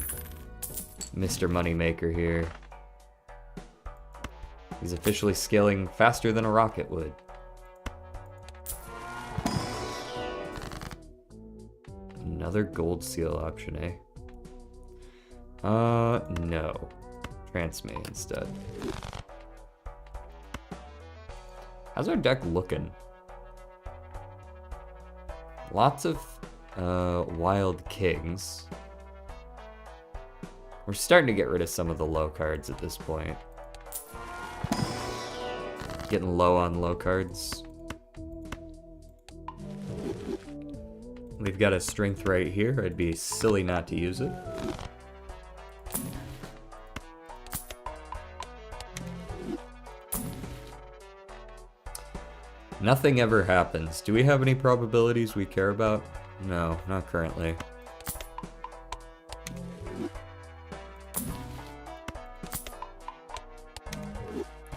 Mr. Moneymaker here. He's officially scaling faster than a rocket would. Another gold seal option, eh? No. Transmate instead. How's our deck looking? Lots of wild kings. We're starting to get rid of some of the low cards at this point. Getting low on low cards. We've got a strength right here. I'd be silly not to use it. Nothing ever happens. Do we have any probabilities we care about? No, not currently.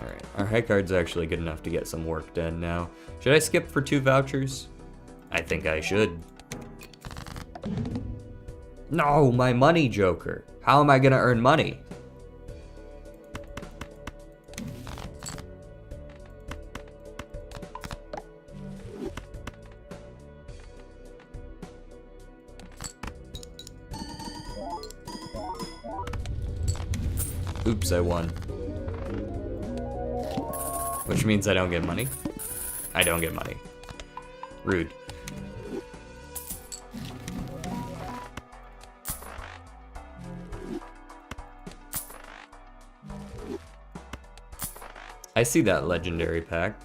Alright, our high card's actually good enough to get some work done now. Should I skip for 2 vouchers? I think I should. No, my money Joker. How am I gonna earn money? Oops, I won. Which means I don't get money. I don't get money. Rude. I see that legendary pack.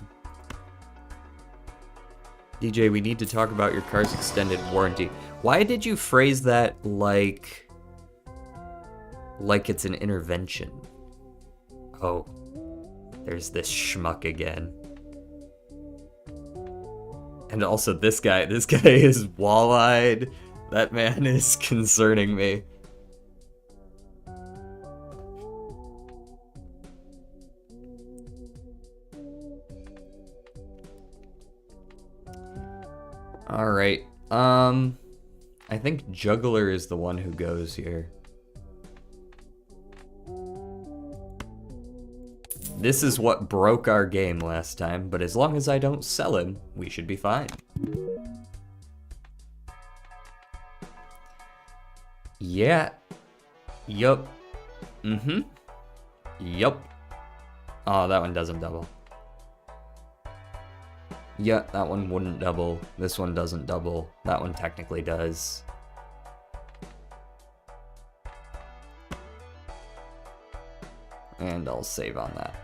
DJ, we need to talk about your car's extended warranty. Why did you phrase that like it's an intervention? Oh, there's this schmuck again. And also this guy is wall-eyed. That man is concerning me. All right. I think Juggler is the one who goes here. This is what broke our game last time, but as long as I don't sell him, we should be fine. Yeah. Yup. Mm-hmm. Yup. Oh, that one doesn't double. Yeah, that one wouldn't double. This one doesn't double. That one technically does. And I'll save on that.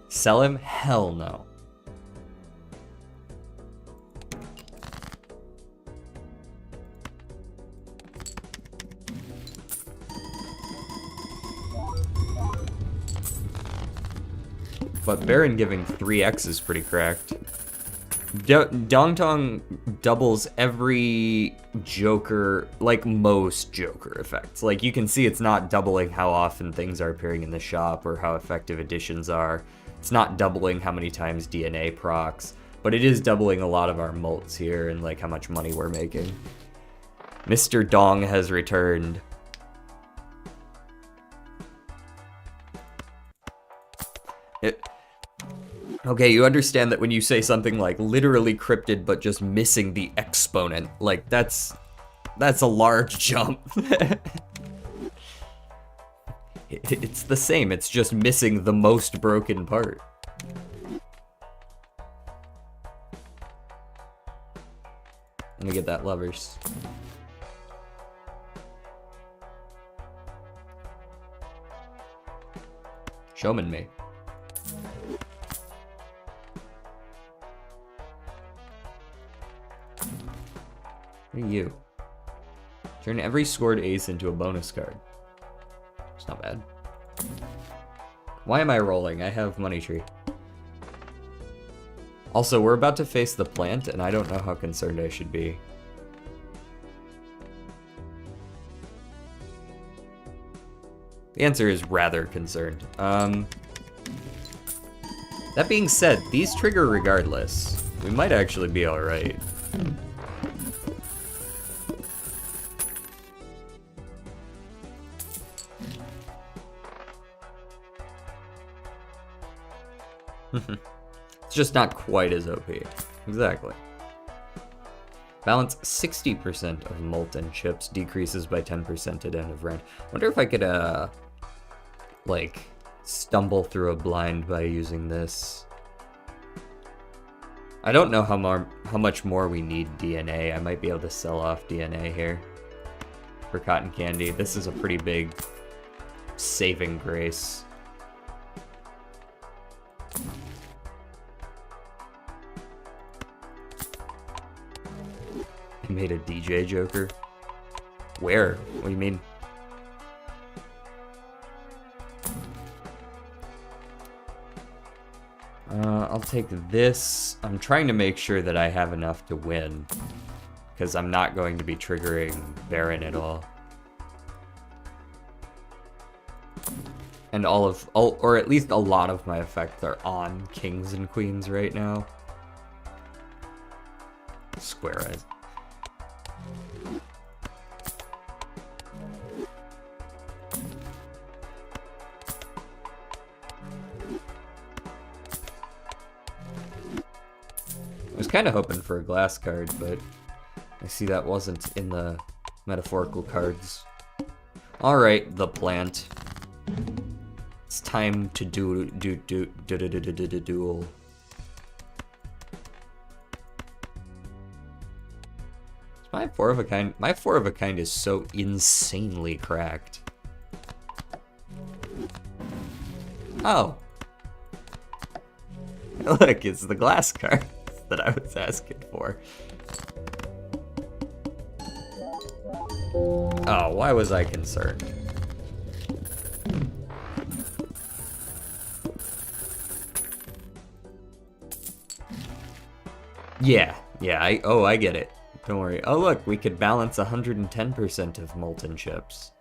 Sell him? Hell no. But Baron giving 3x is pretty cracked. Dong Tong doubles every Joker, like most Joker effects. Like, you can see it's not doubling how often things are appearing in the shop or how effective additions are. It's not doubling how many times DNA procs, but it is doubling a lot of our mults here and like how much money we're making. Mr. Dong has returned. Okay, you understand that when you say something like literally cryptid but just missing the exponent, like that's a large jump. It's the same, it's just missing the most broken part. Let me get that, lovers. Showman me. What are you? Turn every scored ace into a bonus card. It's not bad. Why am I rolling? I have money tree. Also, we're about to face the plant, and I don't know how concerned I should be. The answer is rather concerned. That being said, these trigger regardless. We might actually be alright. It's just not quite as OP. Exactly. Balance 60% of molten chips decreases by 10% at end of round. Wonder if I could, like, stumble through a blind by using this. I don't know how much more we need DNA. I might be able to sell off DNA here for cotton candy. This is a pretty big saving grace. I made a DJ Joker. Where? What do you mean? I'll take this. I'm trying to make sure that I have enough to win, because I'm not going to be triggering Baron at all. And or at least a lot of my effects are on kings and queens right now. Square eyes. I was kind of hoping for a glass card, but I see that wasn't in the metaphorical cards. Alright, the plant. It's time to duel. My four of a kind is so insanely cracked. Oh. Look, it's the glass card that I was asking for. Oh, why was I concerned? Yeah, I get it. Don't worry. Oh look, we could balance 110% of molten chips.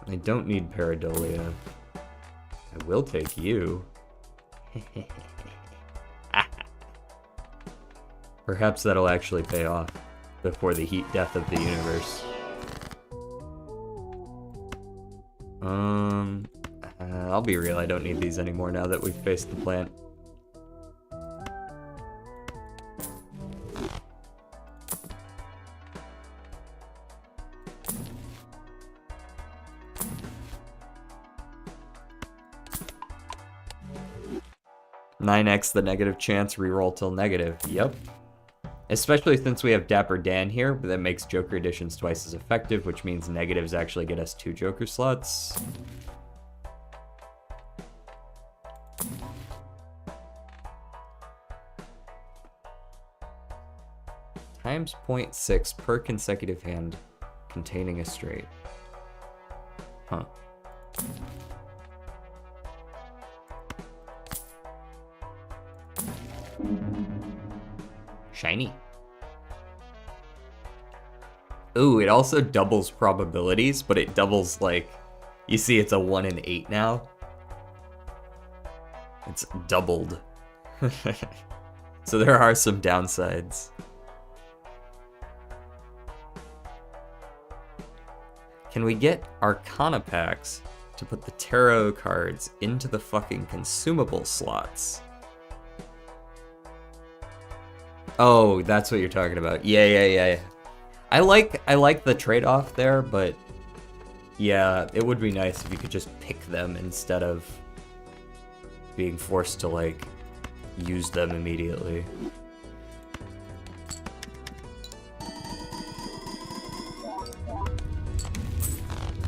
I don't need pareidolia. I will take you. Perhaps that'll actually pay off before the heat death of the universe. I'll be real, I don't need these anymore now that we've faced the plant. "9x the negative chance, reroll till negative." Yep. Especially since we have Dapper Dan here, but that makes Joker additions twice as effective, which means negatives actually get us 2 Joker slots. Times 0.6 per consecutive hand. containing a straight. Huh. Shiny. Ooh, it also doubles probabilities, but it doubles, like, you see it's a 1 in 8 now. It's doubled. So there are some downsides. Can we get Arcana packs to put the tarot cards into the fucking consumable slots? Oh, that's what you're talking about. Yeah. I like the trade-off there, but yeah, it would be nice if you could just pick them instead of being forced to, like, use them immediately.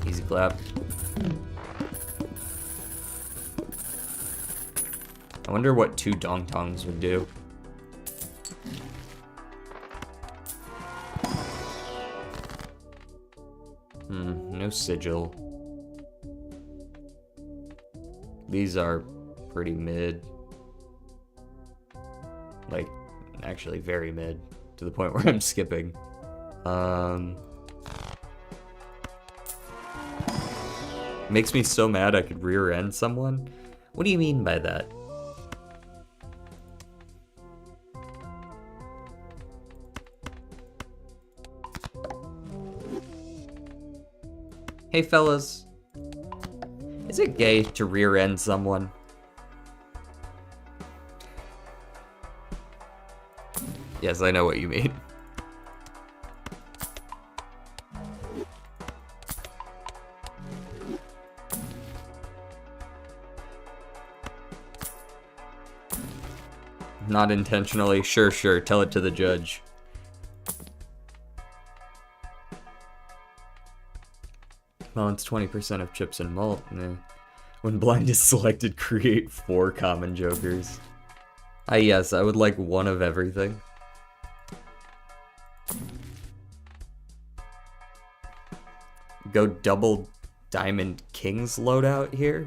Easy clap. I wonder what 2 dong dongs would do. No sigil. These are pretty mid. Like, actually very mid, to the point where I'm skipping. Makes me so mad I could rear end someone. What do you mean by that? Hey fellas, is it gay to rear end someone? Yes, I know what you mean. Not intentionally. Sure, tell it to the judge. Balance 20% of chips and malt. Nah. When blind is selected, create 4 common jokers. Yes, I would like 1 of everything. Go double Diamond Kings loadout here.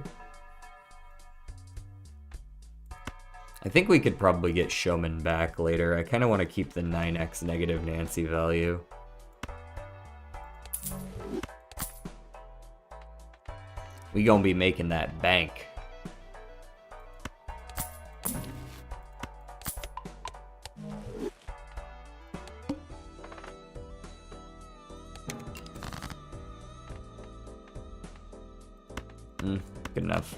I think we could probably get Showman back later. I kind of want to keep the 9x negative Nancy value. We gonna be making that bank. Good enough.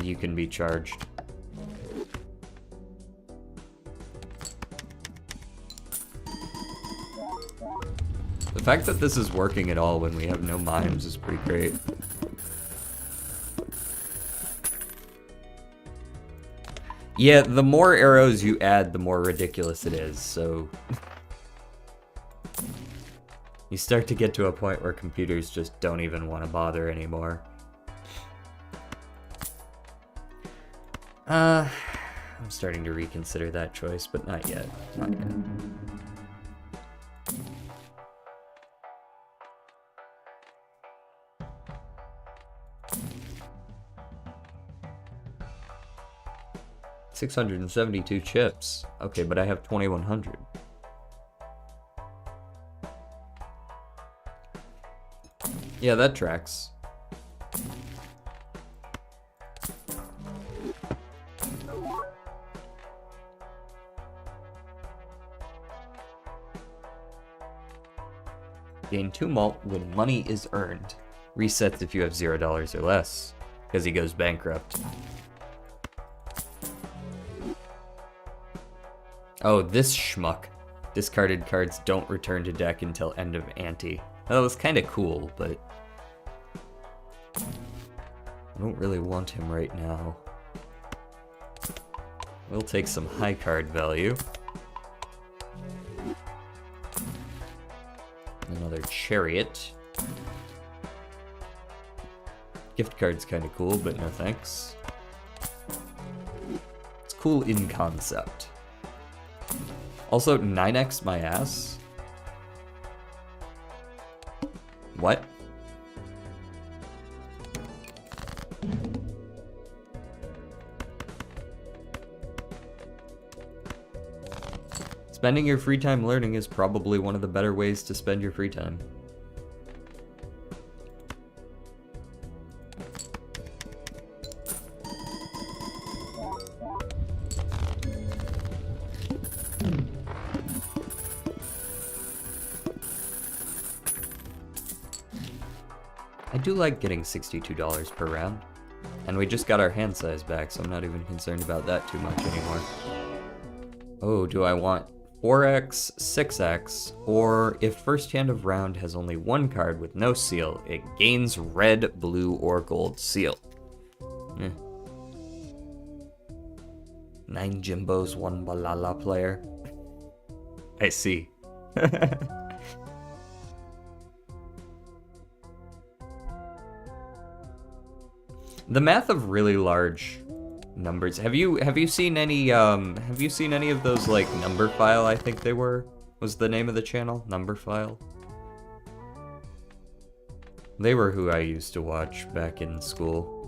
You can be charged. The fact that this is working at all when we have no mimes is pretty great. Yeah, the more arrows you add, the more ridiculous it is, so... You start to get to a point where computers just don't even want to bother anymore. I'm starting to reconsider that choice, but not yet. Not yet. $672 chips. Okay, but I have 2,100. Yeah, that tracks. Gain 2 malt when money is earned. Resets if you have $0 or less, because he goes bankrupt. Oh, this schmuck. Discarded cards don't return to deck until end of ante. That was kind of cool, but I don't really want him right now. We'll take some high card value. Another chariot. Gift card's kind of cool, but no thanks. It's cool in concept. Also, 9x my ass. What? Spending your free time learning is probably one of the better ways to spend your free time. I do like getting $62 per round. And we just got our hand size back, so I'm not even concerned about that too much anymore. Oh, do I want 4x, 6x, or if first hand of round has only one card with no seal, it gains red, blue, or gold seal. 9 Jimbos, 1 Balala player. I see. The math of really large numbers. Have you seen any of those, like, Number File, I think they was the name of the channel? Number File? They were who I used to watch back in school.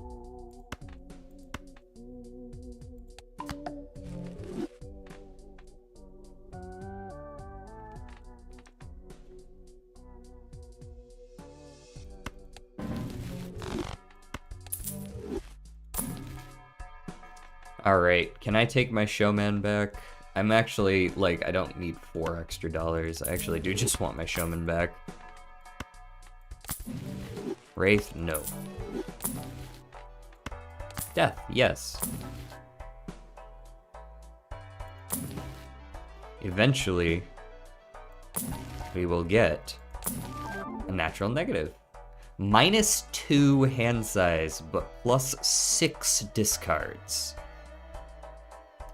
Alright, can I take my showman back? I'm actually, like, I don't need $4 extra. I actually do just want my showman back. Wraith, no. Death, yes. Eventually, we will get a natural negative. -2 hand size, but +6 discards.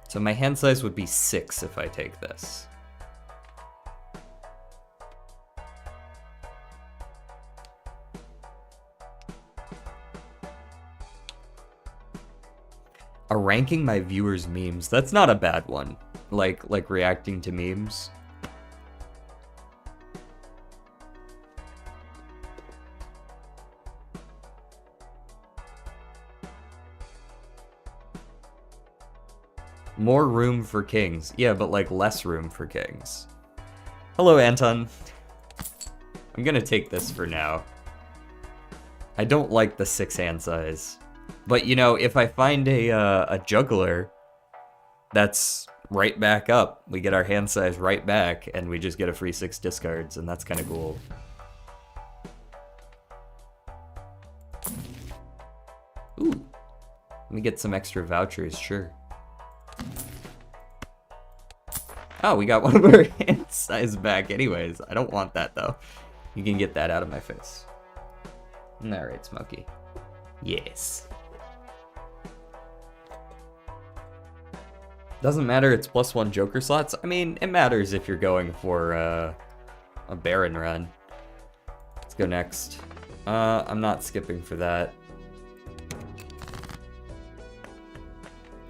So my hand size would be 6 if I take this. Ranking my viewers' memes, that's not a bad one. Like reacting to memes. More room for kings. Yeah, but like less room for kings. Hello, Anton. I'm gonna take this for now. I don't like the 6 hand size. But, you know, if I find a juggler, that's right back up. We get our hand size right back, and we just get a free 6 discards, and that's kind of cool. Ooh. Let me get some extra vouchers, sure. Oh, we got one of our hand size back anyways. I don't want that, though. You can get that out of my face. Alright, Smokey. Yes. Doesn't matter, it's +1 Joker slots. I mean, it matters if you're going for a Baron run. Let's go next. I'm not skipping for that.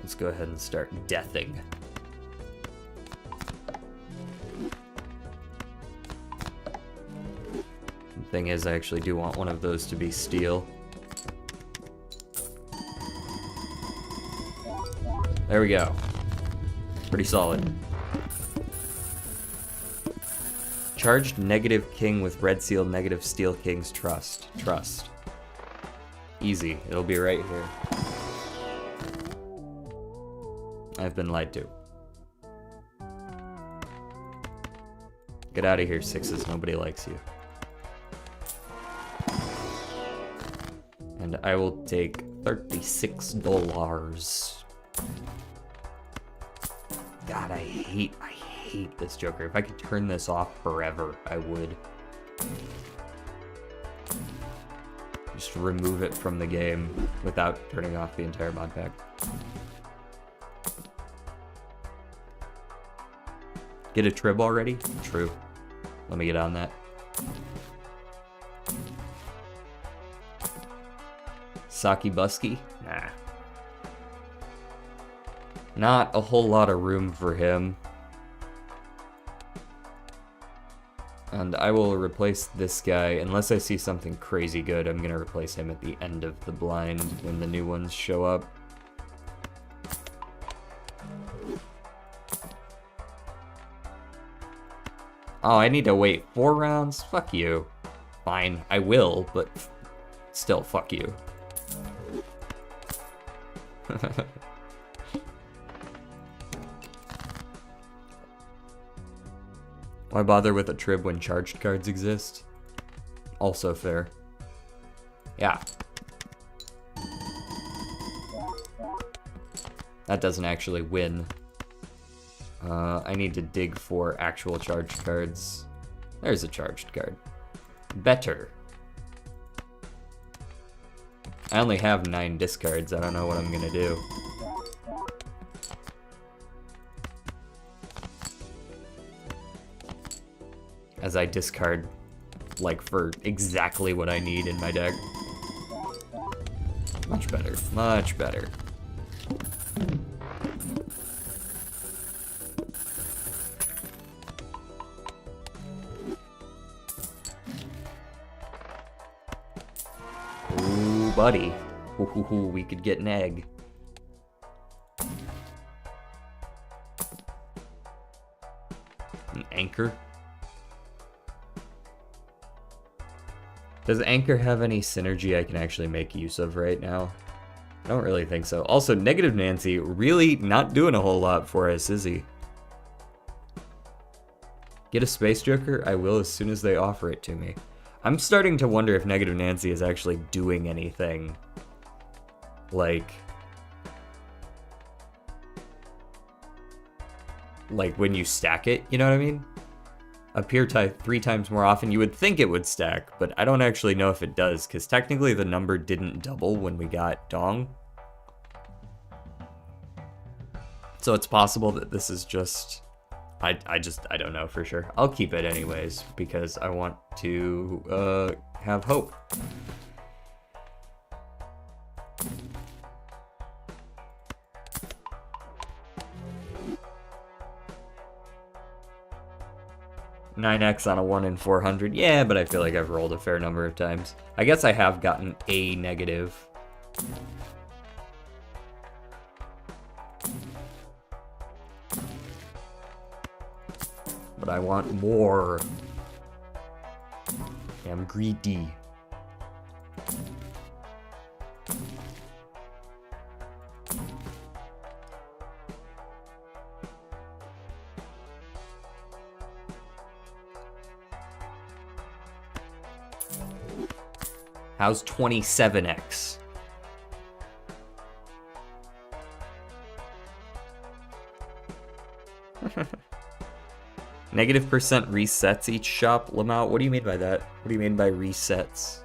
Let's go ahead and start deathing. The thing is, I actually do want one of those to be steel. There we go. Pretty solid. Charged negative king with red seal, negative steel kings, trust. Trust. Easy. It'll be right here. I've been lied to. Get out of here, 6s. Nobody likes you. And I will take $36. God, I hate this Joker. If I could turn this off forever, I would. Just remove it from the game without turning off the entire mod pack. Get a trib already? True. Let me get on that. Saki Busky? Nah. Not a whole lot of room for him. And I will replace this guy, unless I see something crazy good, I'm gonna replace him at the end of the blind when the new ones show up. Oh, I need to wait 4 rounds? Fuck you. Fine, I will, but still, fuck you. Why bother with a trib when charged cards exist? Also fair. Yeah. That doesn't actually win. I need to dig for actual charged cards. There's a charged card. Better. I only have 9 discards. I don't know what I'm gonna do. As I discard, like, for exactly what I need in my deck. Much better. Much better. Ooh, buddy. Ooh, we could get an egg. An anchor? Does Anchor have any synergy I can actually make use of right now? I don't really think so. Also, Negative Nancy really not doing a whole lot for us, is he? Get a Space Joker? I will as soon as they offer it to me. I'm starting to wonder if Negative Nancy is actually doing anything. Like when you stack it, you know what I mean? Appear type 3 times more often, you would think it would stack, but I don't actually know if it does, because technically the number didn't double when we got Dong. So it's possible that this is just... I don't know for sure. I'll keep it anyways, because I want to have hope. $9x on a 1 in 400. Yeah, but I feel like I've rolled a fair number of times. I guess I have gotten a negative. But I want more. I'm greedy. How's 27x? Negative % resets each shop. Lamau, what do you mean by that? What do you mean by resets?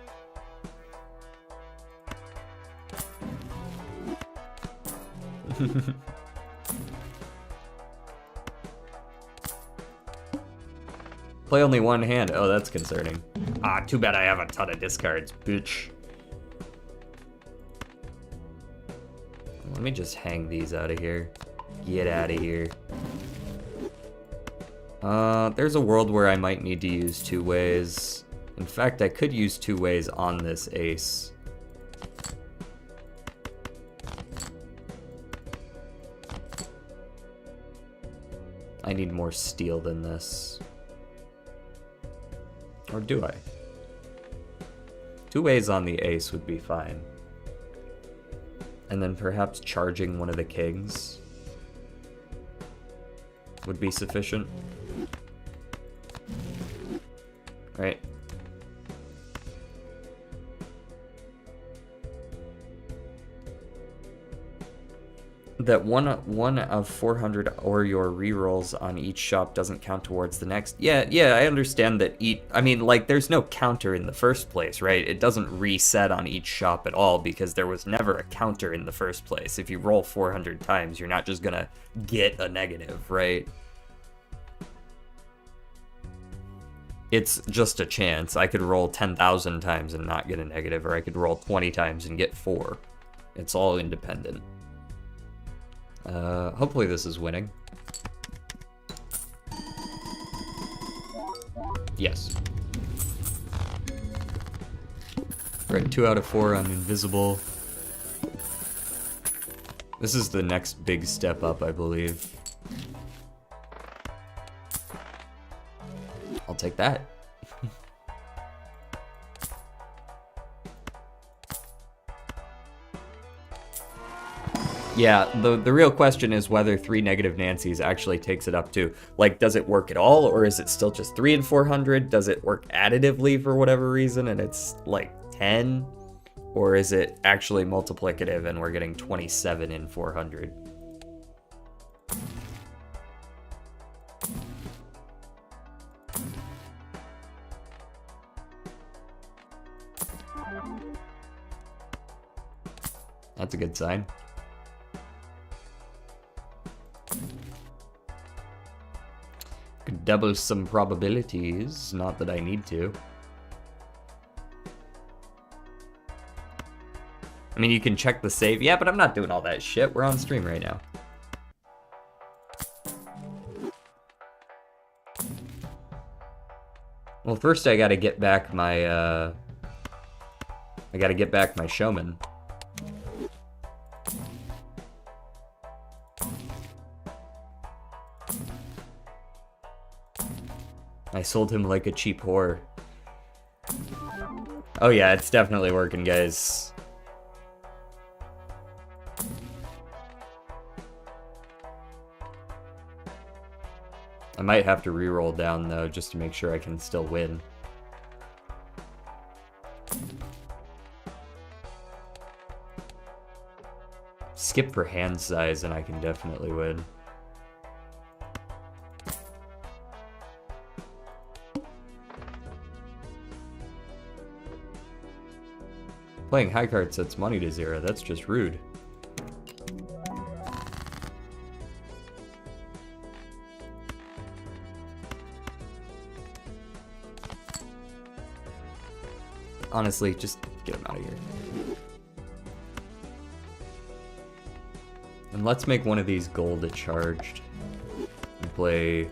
Play only one hand. Oh, that's concerning. Ah, too bad I have a ton of discards, bitch. Let me just hang these out of here. Get out of here. There's a world where I might need to use 2 ways. In fact, I could use 2 ways on this ace. I need more steel than this. Or do I? 2 ways on the ace would be fine. And then perhaps charging one of the kings would be sufficient. Right? That one of 400 or your rerolls on each shop doesn't count towards the next. Yeah, I understand that I mean, like, there's no counter in the first place, right? It doesn't reset on each shop at all because there was never a counter in the first place. If you roll 400 times, you're not just gonna get a negative, right? It's just a chance. I could roll 10,000 times and not get a negative, or I could roll 20 times and get 4. It's all independent. Hopefully this is winning. Yes. We're at 2 out of 4 on invisible. This is the next big step up, I believe. I'll take that. Yeah, the real question is whether 3 negative Nancy's actually takes it up to, like, does it work at all, or is it still just 3 and 400? Does it work additively for whatever reason, and it's, like, 10? Or is it actually multiplicative and we're getting 27 in 400? That's a good sign. Could double some probabilities, not that I need to. I mean, you can check the save. Yeah, but I'm not doing all that shit. We're on stream right now. Well, first I gotta get back my, showman. I sold him like a cheap whore. Oh yeah, it's definitely working, guys. I might have to re-roll down, though, just to make sure I can still win. Skip for hand size, and I can definitely win. Playing high card sets money to 0. That's just rude. Honestly, just get him out of here. And let's make one of these gold charged. And play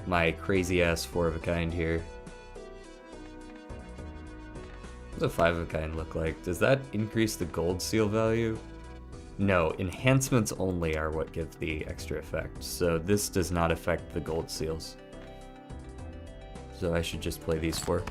my crazy ass 4 of a kind here. What does a 5 of a kind look like? Does that increase the gold seal value? No, enhancements only are what give the extra effect. So this does not affect the gold seals. So I should just play these 4.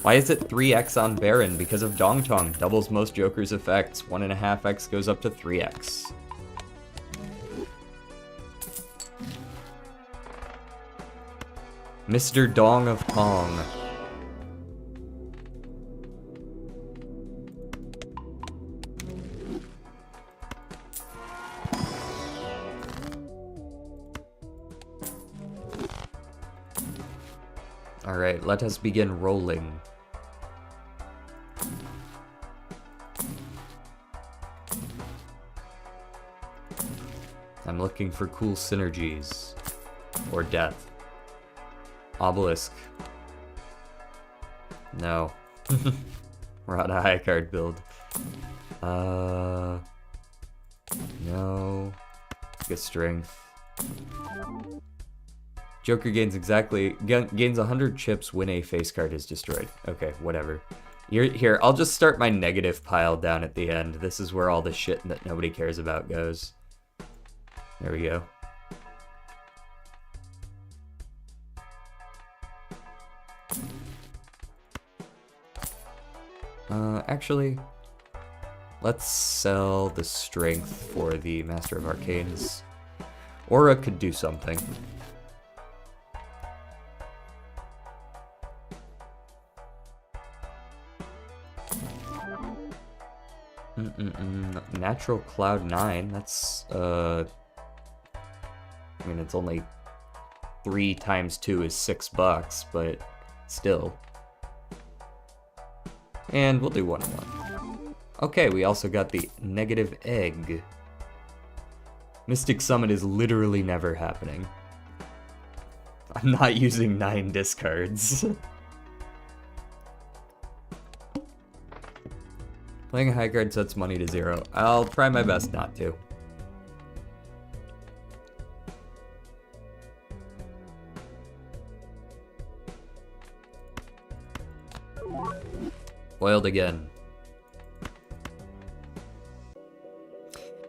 Why is it 3x on Baron? Because of Dong Tong. Doubles most Joker's effects. 1.5x goes up to 3x. Mr. Dong of Pong. Alright, let us begin rolling. I'm looking for cool synergies. Or death. Obelisk. No. We're on a high card build. No. Get strength. Joker gains 100 chips when a face card is destroyed. Okay, whatever. Here, I'll just start my negative pile down at the end. This is where all the shit that nobody cares about goes. There we go. Actually, let's sell the strength for the Master of Arcanes. Aura could do something. Natural Cloud 9, that's, I mean, it's only 3 times 2 is $6, but still. And we'll do 1-1. Okay, we also got the negative egg. Mystic Summon is literally never happening. I'm not using 9 discards. Playing a high card sets money to 0. I'll try my best not to. Foiled again.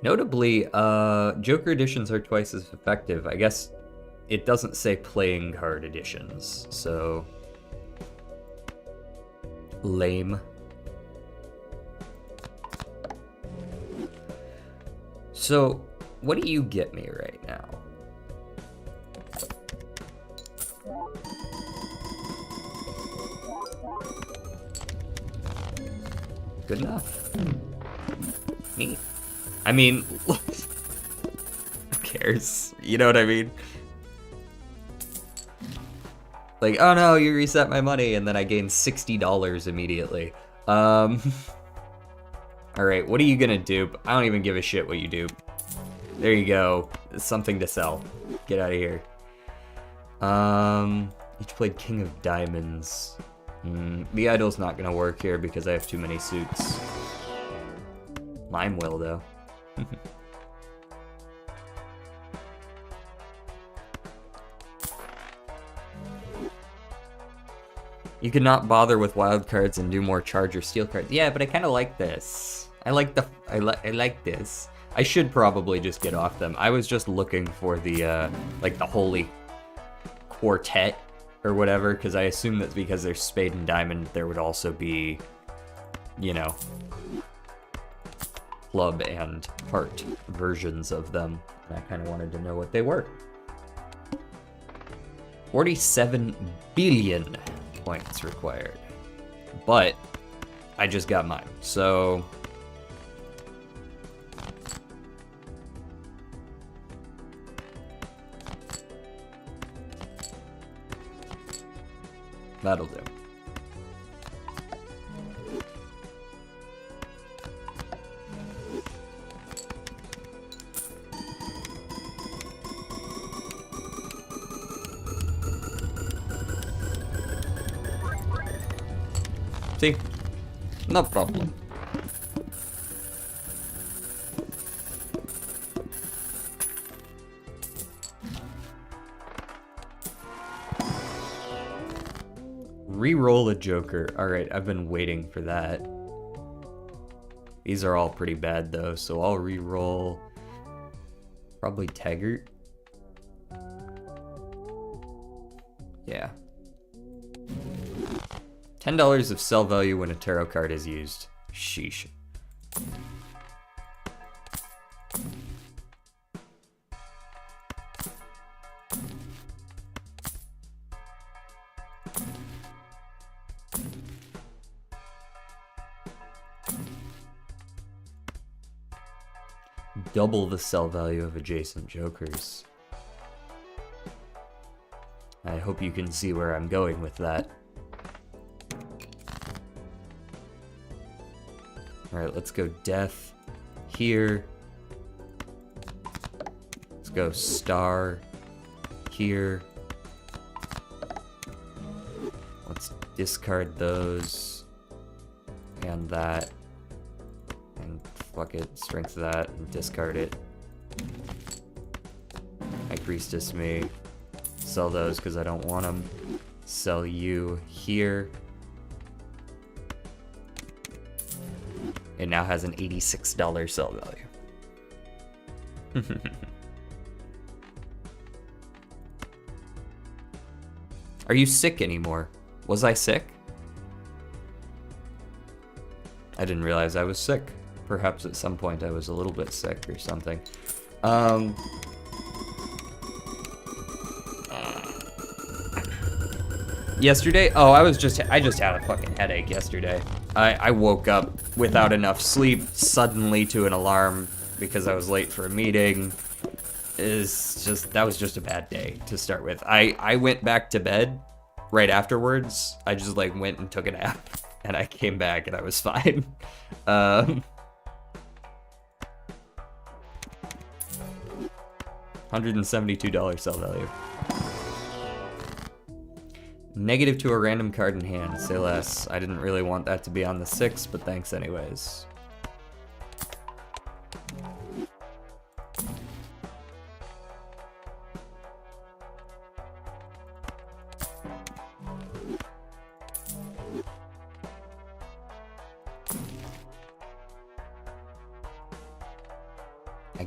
Notably, Joker editions are twice as effective. I guess it doesn't say playing card editions, so... lame. So, what do you get me right now? Good enough. Neat. I mean, who cares? You know what I mean? Like, oh no, you reset my money, and then I gained $60 immediately. Alright, what are you gonna dupe? I don't even give a shit what you dupe. There you go. It's something to sell. Get out of here. Each played King of Diamonds. The idol's not gonna work here because I have too many suits. Mine will, though. You could not bother with wild cards and do more charge or steal cards. Yeah, but I kind of like this. I like this. I should probably just get off them. I was just looking for the like the holy quartet or whatever, because I assume that's because there's spade and diamond. There would also be, you know, club and heart versions of them. And I kind of wanted to know what they were. 47 billion points required, but I just got mine, so that'll do. See? No problem. Re-roll a Joker. Alright, I've been waiting for that. These are all pretty bad though, so I'll re-roll probably Taggart. Yeah. $10 of sell value when a tarot card is used. Sheesh. Double the sell value of adjacent jokers. I hope you can see where I'm going with that. Alright, let's go death here. Let's go star here. Let's discard those and that. And fuck it, strength that and discard it. High Priestess me. Sell those because I don't want them. Sell you here. It now has an $86 sell value. Are you sick anymore? Was I sick? I didn't realize I was sick. Perhaps at some point I was a little bit sick or something. Yesterday? Oh, I just had a fucking headache yesterday. I woke up without enough sleep suddenly to an alarm because I was late for a meeting. That was just a bad day to start with. I went back to bed right afterwards. I just like went and took a nap and I came back and I was fine. $172 sell value. Negative to a random card in hand. Say less. I didn't really want that to be on the 6, but thanks anyways.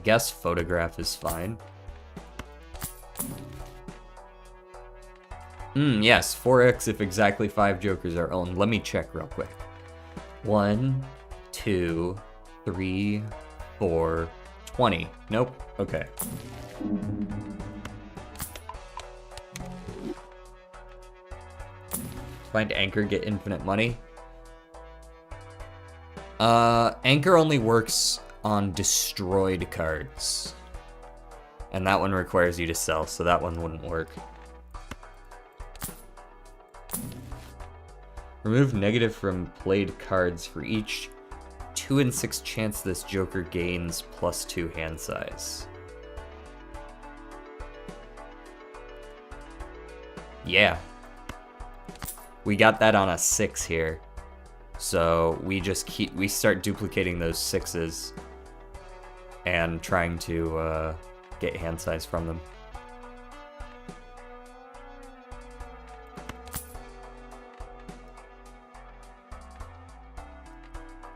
guess photograph is fine. Yes, 4x if exactly 5 jokers are owned. Let me check real quick. 1, 2, 3, 4, 20. Nope. Okay. Find Anchor, get infinite money. Anchor only works on destroyed cards. And that one requires you to sell, so that one wouldn't work. Remove negative from played cards for each 2 in 6 chance this joker gains +2 hand size. Yeah. We got that on a 6 here. So we start duplicating those 6s and trying to get hand size from them.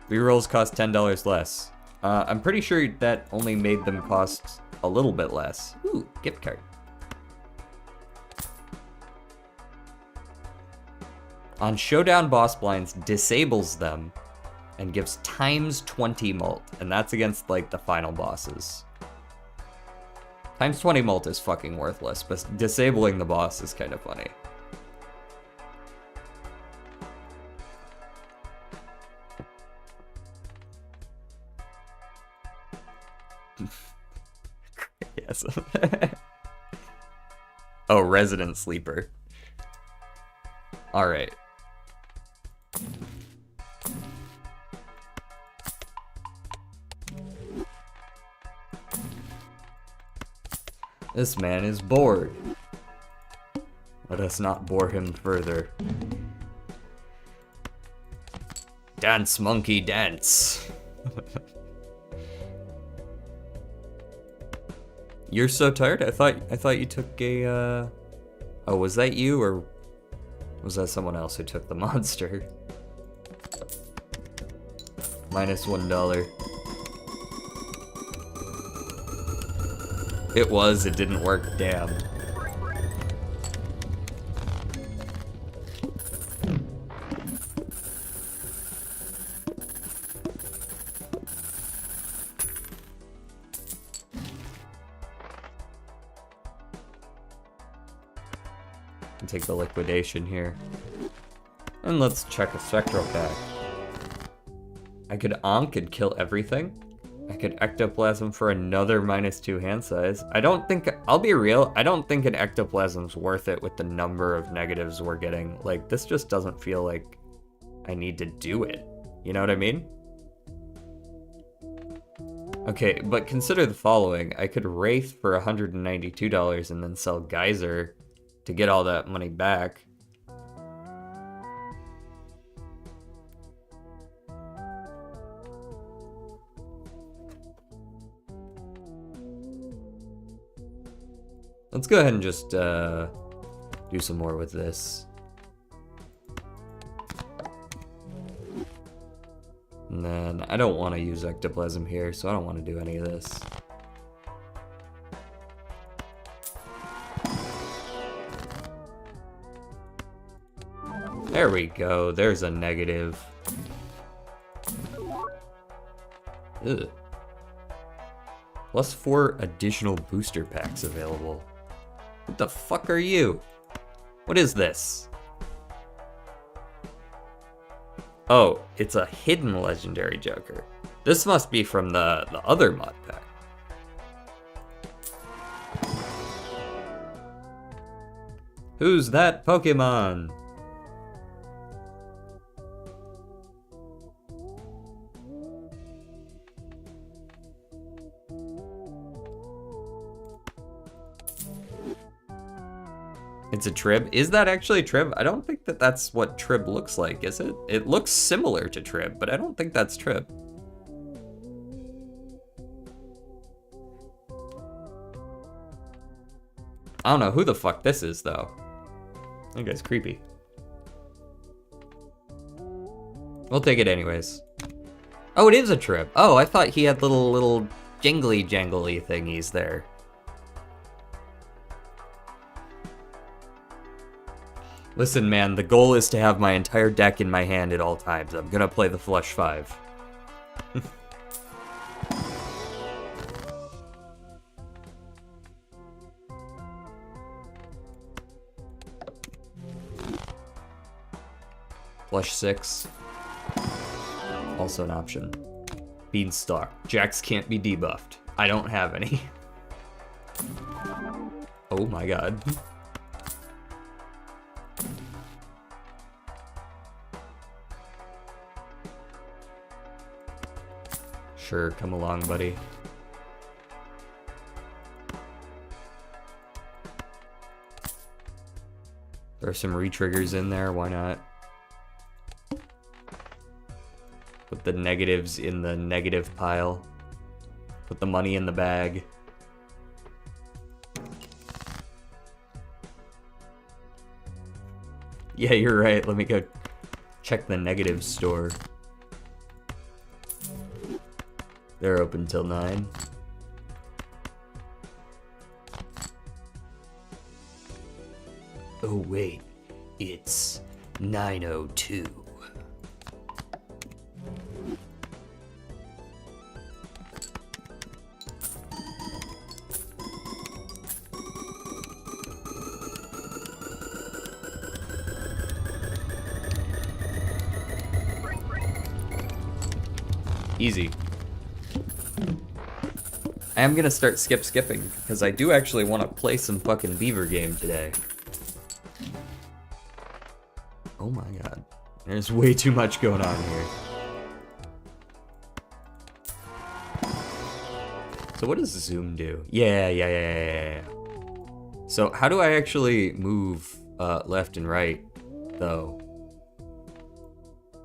Rerolls cost $10 less. I'm pretty sure that only made them cost a little bit less. Ooh, gift card. On Showdown boss blinds, disables them and gives ×20 mult, and that's against like the final bosses. ×20 mult is fucking worthless, but disabling the boss is kind of funny. Yes. Oh, Resident Sleeper. All right. This man is bored. Let us not bore him further. Dance, monkey, dance. You're so tired? I thought you took a Oh, was that you or was that someone else who took the monster? -$1. It was, it didn't work, damn. Take the liquidation here. And let's check a spectral pack. I could Ankh and kill everything. I could Ectoplasm for another -2 hand size. I'll be real, I don't think an Ectoplasm's worth it with the number of negatives we're getting. Like, this just doesn't feel like I need to do it. You know what I mean? Okay, but consider the following. I could Wraith for $192 and then sell Geyser to get all that money back. Let's go ahead and just do some more with this. And then I don't want to use Ectoplasm here, so I don't want to do any of this. There we go, there's a negative. Ugh. +4 additional booster packs available. What the fuck are you? What is this? Oh, it's a hidden legendary Joker. This must be from the other mod pack. Who's that Pokemon? It's a Trib. Is that actually Trib? I don't think that that's what Trib looks like, is it? It looks similar to Trib, but I don't think that's Trib. I don't know who the fuck this is, though. That guy's creepy. We'll take it anyways. Oh, it is a Trib. Oh, I thought he had little jingly jangly thingies there. Listen, man, the goal is to have my entire deck in my hand at all times. I'm gonna play the flush 5. Flush 6. Also an option. Beanstalk. Jacks can't be debuffed. I don't have any. Oh my god. Sure, come along, buddy. There are some re-triggers in there, why not? Put the negatives in the negative pile. Put the money in the bag. Yeah, you're right. Let me go check the negative store. They're open till 9. Oh wait, it's 9:02. Easy. I am gonna start skipping, because I do actually want to play some fucking Beaver game today. Oh my god. There's way too much going on here. So what does zoom do? Yeah. So how do I actually move left and right, though?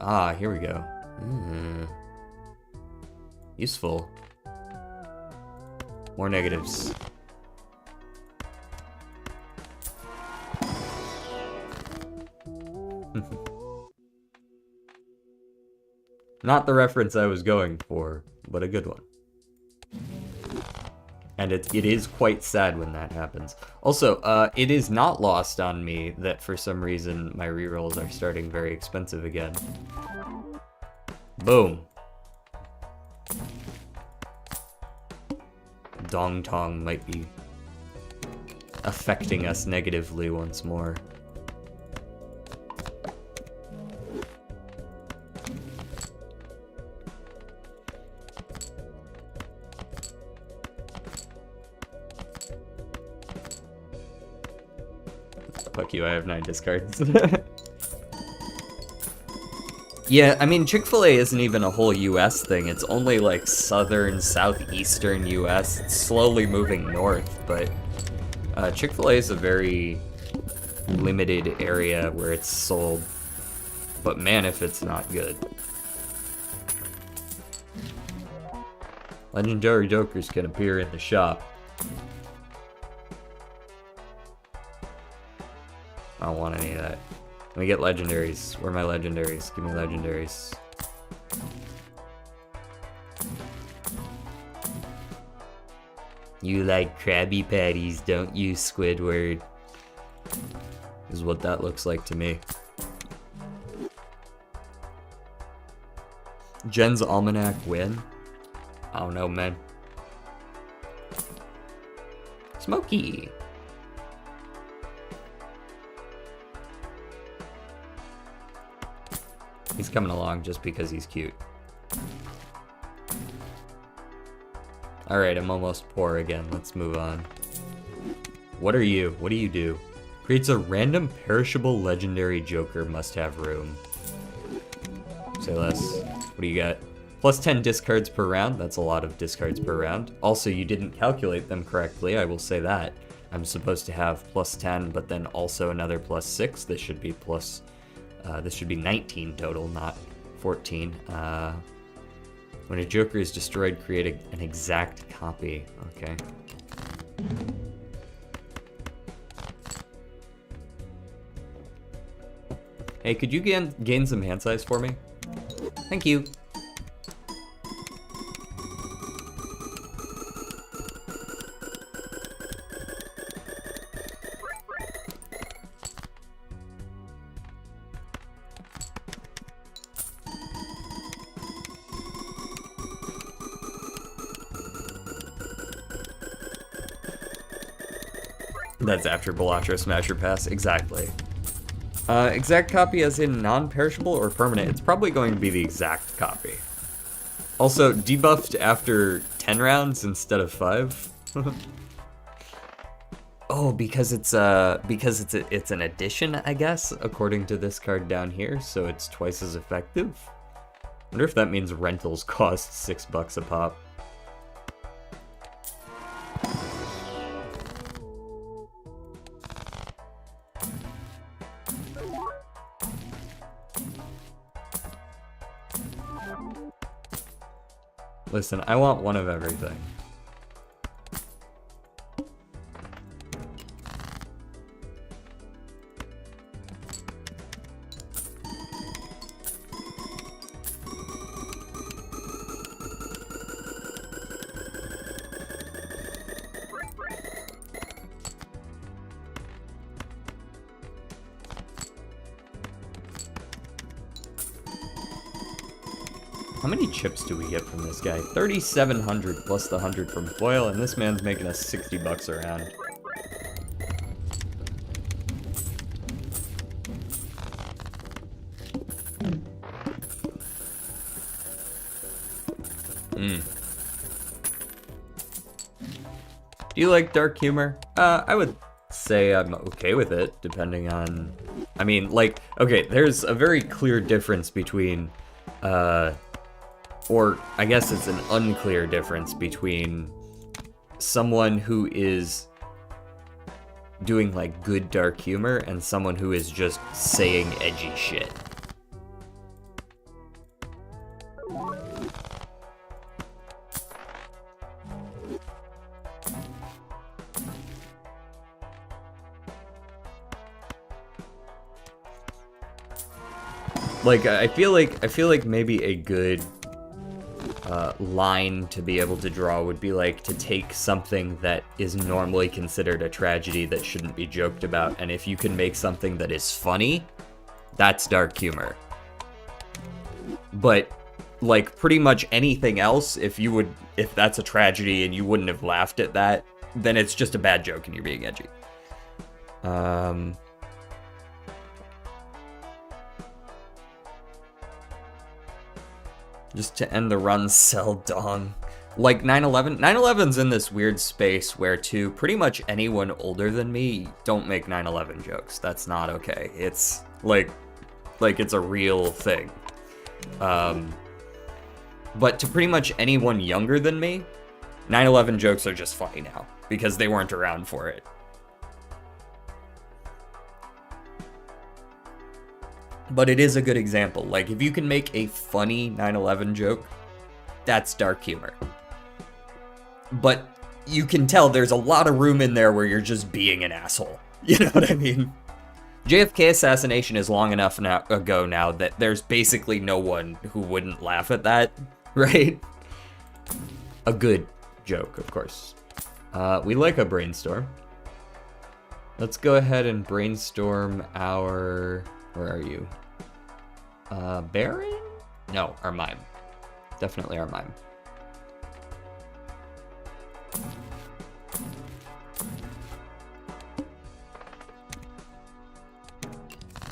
Ah, here we go. Useful. More negatives. Not the reference I was going for, but a good one. And it is quite sad when that happens. Also, it is not lost on me that for some reason my rerolls are starting very expensive again. Boom. Dong Tong might be affecting us negatively once more. Fuck you, I have 9 discards. Yeah, I mean, Chick-fil-A isn't even a whole US thing. It's only like southern, southeastern US. It's slowly moving north, but Chick-fil-A is a very limited area where it's sold. But man, if it's not good. Legendary Jokers can appear in the shop. I don't want any of that. Let me get legendaries. Where are my legendaries? Give me legendaries. You like Krabby Patties, don't you, Squidward? Is what that looks like to me. Jen's Almanac win? I don't know, man. Smokey! He's coming along just because he's cute. Alright, I'm almost poor again. Let's move on. What are you? What do you do? Creates a random perishable legendary joker must-have room. Say less. What do you got? Plus 10 discards per round. That's a lot of discards per round. Also, you didn't calculate them correctly. I will say that. I'm supposed to have plus 10, but then also another plus 6. This should be plus... this should be 19 total, not 14. When a joker is destroyed, create an exact copy. Okay. Hey, could you gain some hand size for me? Thank you. That's after Balatro Smasher Pass, exactly. Exact copy as in non-perishable or permanent? It's probably going to be the exact copy. Also, debuffed after 10 rounds instead of 5. Oh, because it's an addition, I guess, according to this card down here, so it's twice as effective. Wonder if that means rentals cost $6 a pop. Listen, I want one of everything. How many chips do we get from this guy? 3,700 plus the 100 from foil, and this man's making us $60 a round. Do you like dark humor? I would say I'm okay with it, depending on... I mean, like, okay, there's a very clear difference between, or I guess it's an unclear difference between someone who is doing, like, good dark humor and someone who is just saying edgy shit. Like, I feel like maybe a good line to be able to draw would be like to take something that is normally considered a tragedy that shouldn't be joked about, and if you can make something that is funny, that's dark humor. But like pretty much anything else, if that's a tragedy and you wouldn't have laughed at that, then it's just a bad joke and you're being edgy. Just to end the run, sell dong. Like 9/11? 9/11's in this weird space where to pretty much anyone older than me, don't make 9/11 jokes. That's not okay. It's like it's a real thing. But to pretty much anyone younger than me, 9/11 jokes are just funny now because they weren't around for it. But it is a good example. Like, if you can make a funny 9/11 joke, that's dark humor. But you can tell there's a lot of room in there where you're just being an asshole. You know what I mean? JFK assassination is long enough ago now that there's basically no one who wouldn't laugh at that, right? A good joke, of course. We like a brainstorm. Let's go ahead and brainstorm our... Where are you? Baron? No, our mime. Definitely our mime.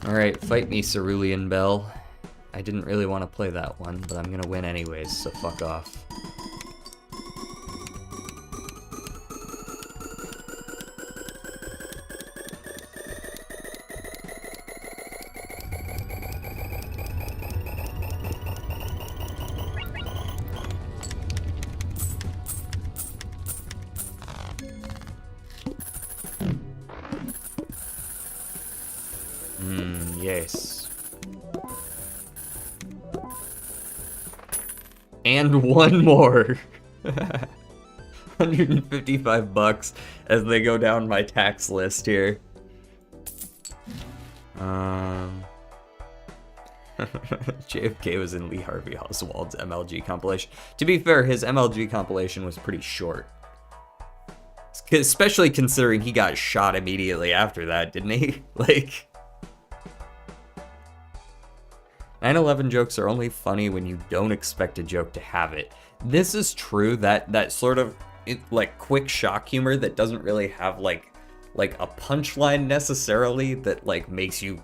Alright, fight me, Cerulean Bell. I didn't really want to play that one, but I'm gonna win anyways, so fuck off. Yes. And one more. $155 as they go down my tax list here. JFK was in Lee Harvey Oswald's MLG compilation. To be fair, his MLG compilation was pretty short. Especially considering he got shot immediately after that, didn't he? Like... 9/11 jokes are only funny when you don't expect a joke to have it. This is true, that sort of like quick shock humor that doesn't really have like like a punchline necessarily that like makes you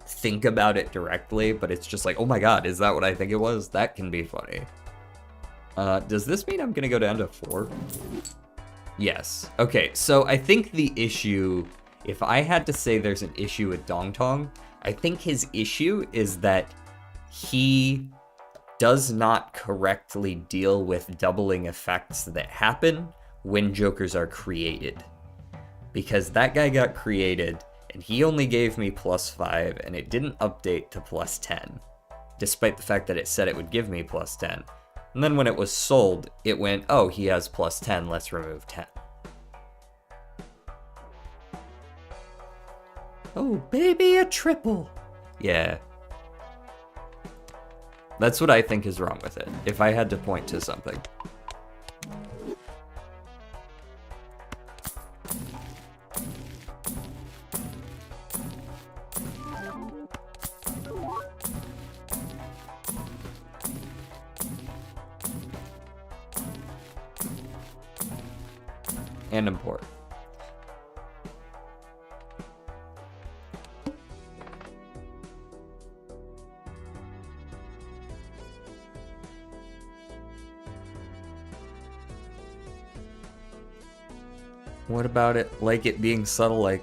think about it directly, but it's just like, oh my god, is that what I think it was? That can be funny. Does this mean I'm gonna go down to 4? Yes. Okay, so I think the issue, if I had to say there's an issue with Dong Tong, I think his issue is that he does not correctly deal with doubling effects that happen when jokers are created. Because that guy got created, and he only gave me +5, and it didn't update to +10, despite the fact that it said it would give me +10. And then when it was sold, it went, oh, he has +10, let's remove 10. Oh, baby, a triple. Yeah. That's what I think is wrong with it, if I had to point to something. And import. What about it? Like it being subtle, like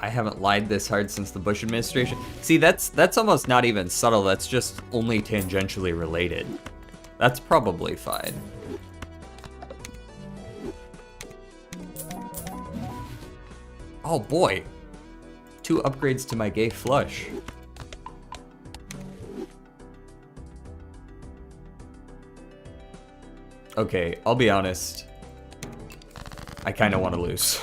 I haven't lied this hard since the Bush administration. See, that's almost not even subtle, that's just only tangentially related. That's probably fine. Oh boy. 2 upgrades to my gay flush. Okay, I'll be honest. I kind of want to lose.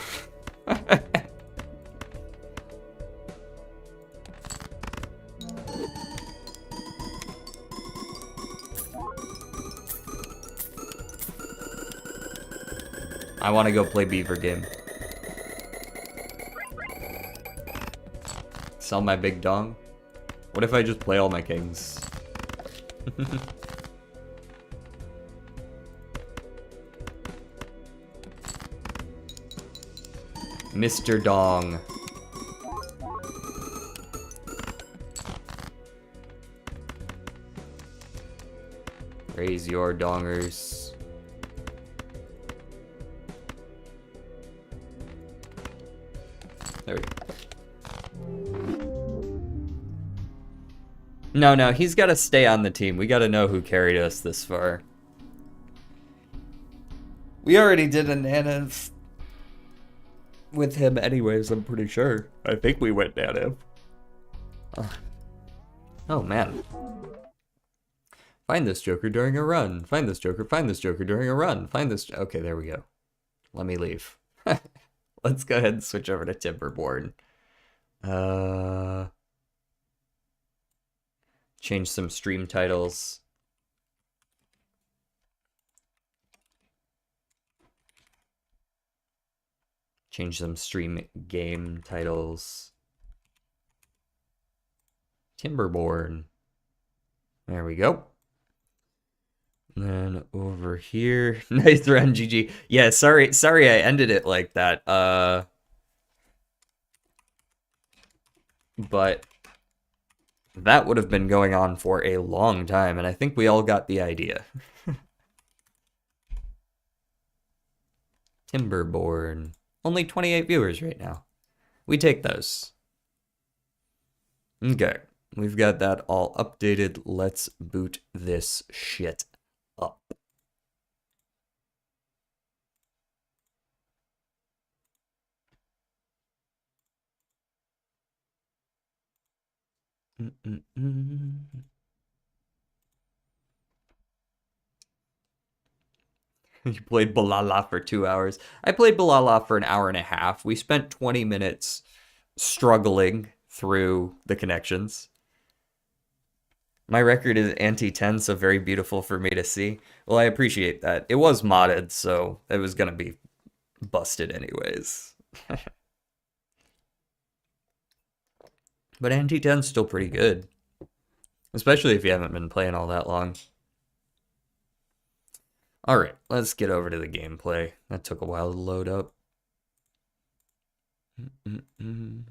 I want to go play Beaver game. Sell my big dong? What if I just play all my kings? Mr. Dong. Raise your dongers. There we go. No, he's got to stay on the team. We got to know who carried us this far. We already did a Nanav with him anyways, I'm pretty sure. I think we went Nanav. Oh, man. Find this joker during a run. Find this joker during a run. Find this... Okay, there we go. Let me leave. Let's go ahead and switch over to Timberborn. Change some stream titles. Change some stream game titles. Timberborn. There we go. And then over here. Nice run, GG. Yeah, sorry I ended it like that. But that would have been going on for a long time, and I think we all got the idea. Timberborn. Only 28 viewers right now. We take those. Okay, we've got that all updated. Let's boot this shit up. You played Balala for 2 hours. I played Balala for an hour and a half. We spent 20 minutes struggling through the connections. My record is anti-10, so very beautiful for me to see. Well, I appreciate that. It was modded, so it was going to be busted anyways. But anti-10's still pretty good. Especially if you haven't been playing all that long. Alright, let's get over to the gameplay. That took a while to load up. Mm-mm-mm.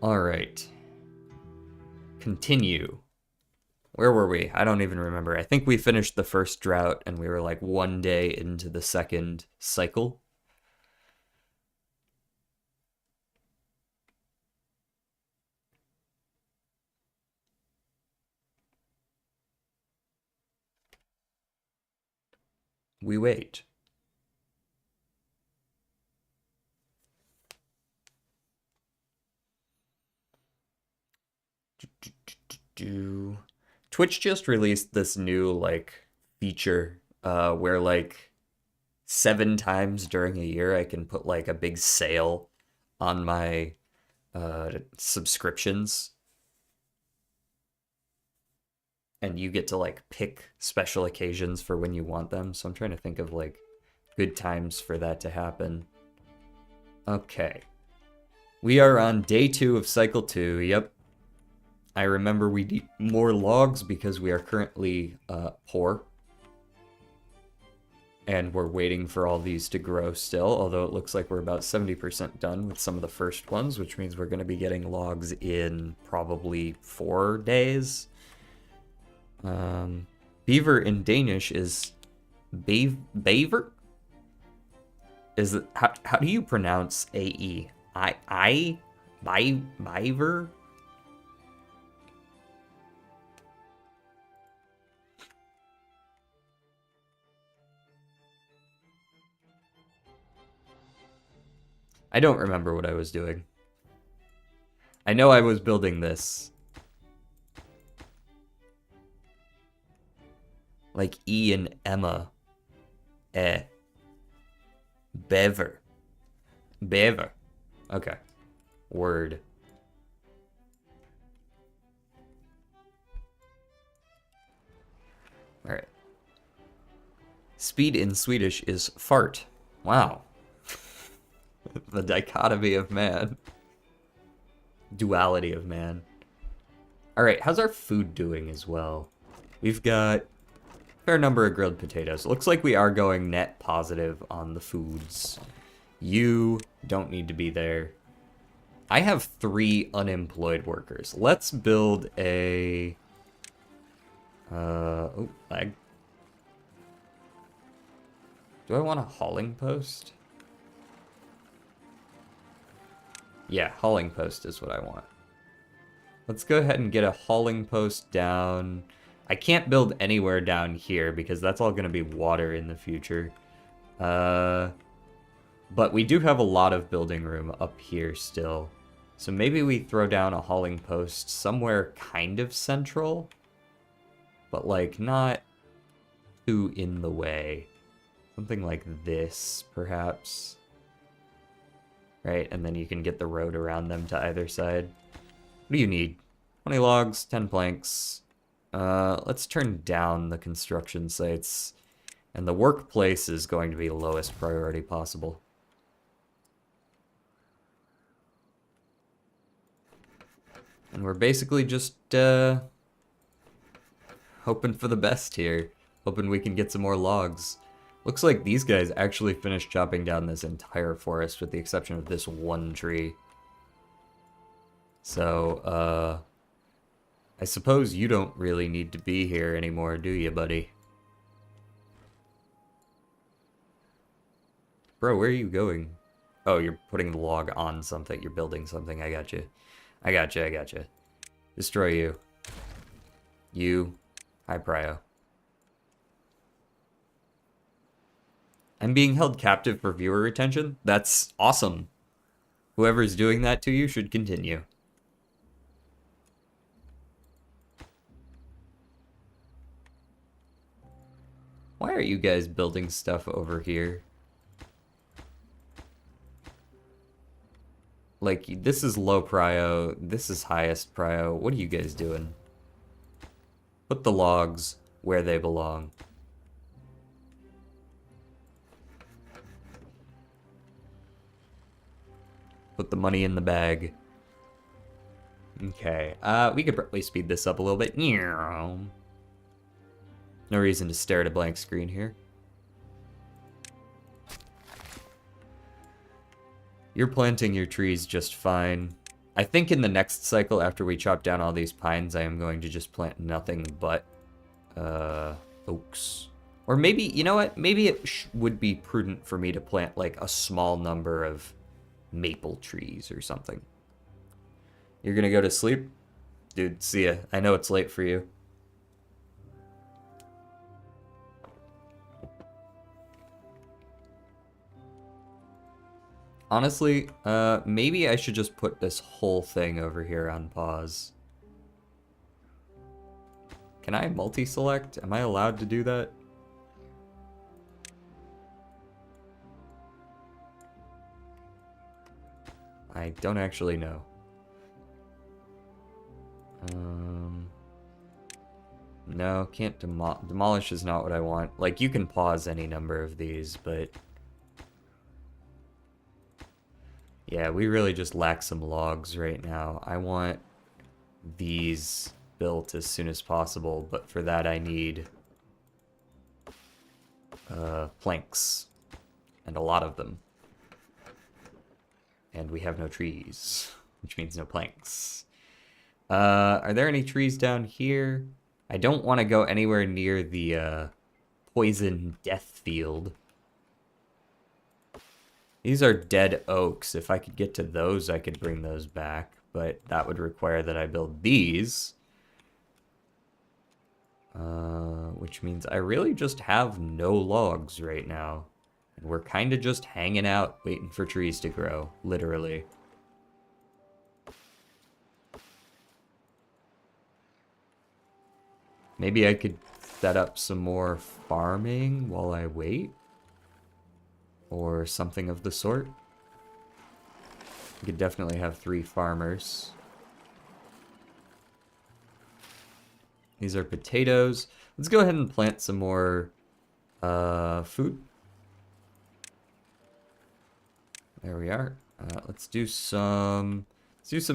All right. Continue. Where were we? I don't even remember. I think we finished the first drought and we were like 1 day into the second cycle. We wait. Do Twitch just released this new like feature where like 7 times during a year I can put like a big sale on my subscriptions, and you get to like pick special occasions for when you want them. So I'm trying to think of like good times for that to happen. Okay. We are on day 2 of cycle 2. Yep. I remember we need more logs because we are currently poor. And we're waiting for all these to grow still, although it looks like we're about 70% done with some of the first ones, which means we're going to be getting logs in probably 4 days. Beaver in Danish is Beaver? Is it, how do you pronounce AE? Beaver? I don't remember what I was doing. I know I was building this. Like E and Emma. Beaver. Beaver. Okay. Word. Alright. Speed in Swedish is fart. Wow. The dichotomy of man. Duality of man. Alright, how's our food doing as well? We've got a fair number of grilled potatoes. Looks like we are going net positive on the foods. You don't need to be there. I have 3 unemployed workers. Let's build a... oh, lag. Do I want a hauling post? Yeah, hauling post is what I want. Let's go ahead and get a hauling post down. I can't build anywhere down here because that's all going to be water in the future. But we do have a lot of building room up here still. So maybe we throw down a hauling post somewhere kind of central, but like not too in the way. Something like this, perhaps. Right, and then you can get the road around them to either side. What do you need? 20 logs, 10 planks. Let's turn down the construction sites. And the workplace is going to be lowest priority possible. And we're basically just hoping for the best here. Hoping we can get some more logs. Looks like these guys actually finished chopping down this entire forest with the exception of this one tree. So, I suppose you don't really need to be here anymore, do you, buddy? Bro, where are you going? Oh, you're putting the log on something. You're building something. I got you. I got you. I got you. Destroy you. You. High prio. I'm being held captive for viewer retention? That's awesome. Whoever's doing that to you should continue. Why are you guys building stuff over here? Like, this is low prio, this is highest prio. What are you guys doing? Put the logs where they belong. Put the money in the bag. Okay, we could probably speed this up a little bit. No reason to stare at a blank screen here. You're planting your trees just fine. I think in the next cycle, after we chop down all these pines, I am going to just plant nothing but oaks. Or maybe, you know what? Maybe it would be prudent for me to plant like a small number of maple trees or something. You're gonna go to sleep? Dude, see ya. I know it's late for you. Honestly, maybe I should just put this whole thing over here on pause. Can I multi-select? Am I allowed to do that? I don't actually know. No, can't demolish is not what I want. Like, you can pause any number of these, but... yeah, we really just lack some logs right now. I want these built as soon as possible, but for that I need planks, and a lot of them. And we have no trees, which means no planks. Are there any trees down here? I don't want to go anywhere near the poison death field. These are dead oaks. If I could get to those, I could bring those back, but that would require that I build these. Which means I really just have no logs right now. And we're kind of just hanging out, waiting for trees to grow, literally. Maybe I could set up some more farming while I wait? Or something of the sort. We could definitely have 3 farmers. These are potatoes. Let's go ahead and plant some more food. There we are. Let's do some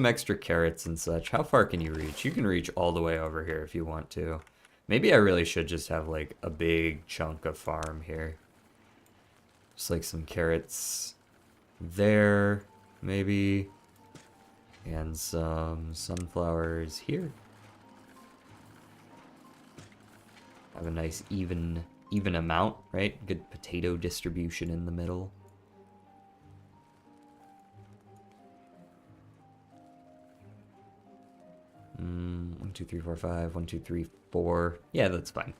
extra carrots and such. How far can you reach? You can reach all the way over here if you want to. Maybe I really should just have like a big chunk of farm here. Just like some carrots there, maybe. And some sunflowers here. Have a nice even amount, right? Good potato distribution in the middle. One, 2, 3, 4, 5. 1, 2, 3, 4. Yeah, that's fine.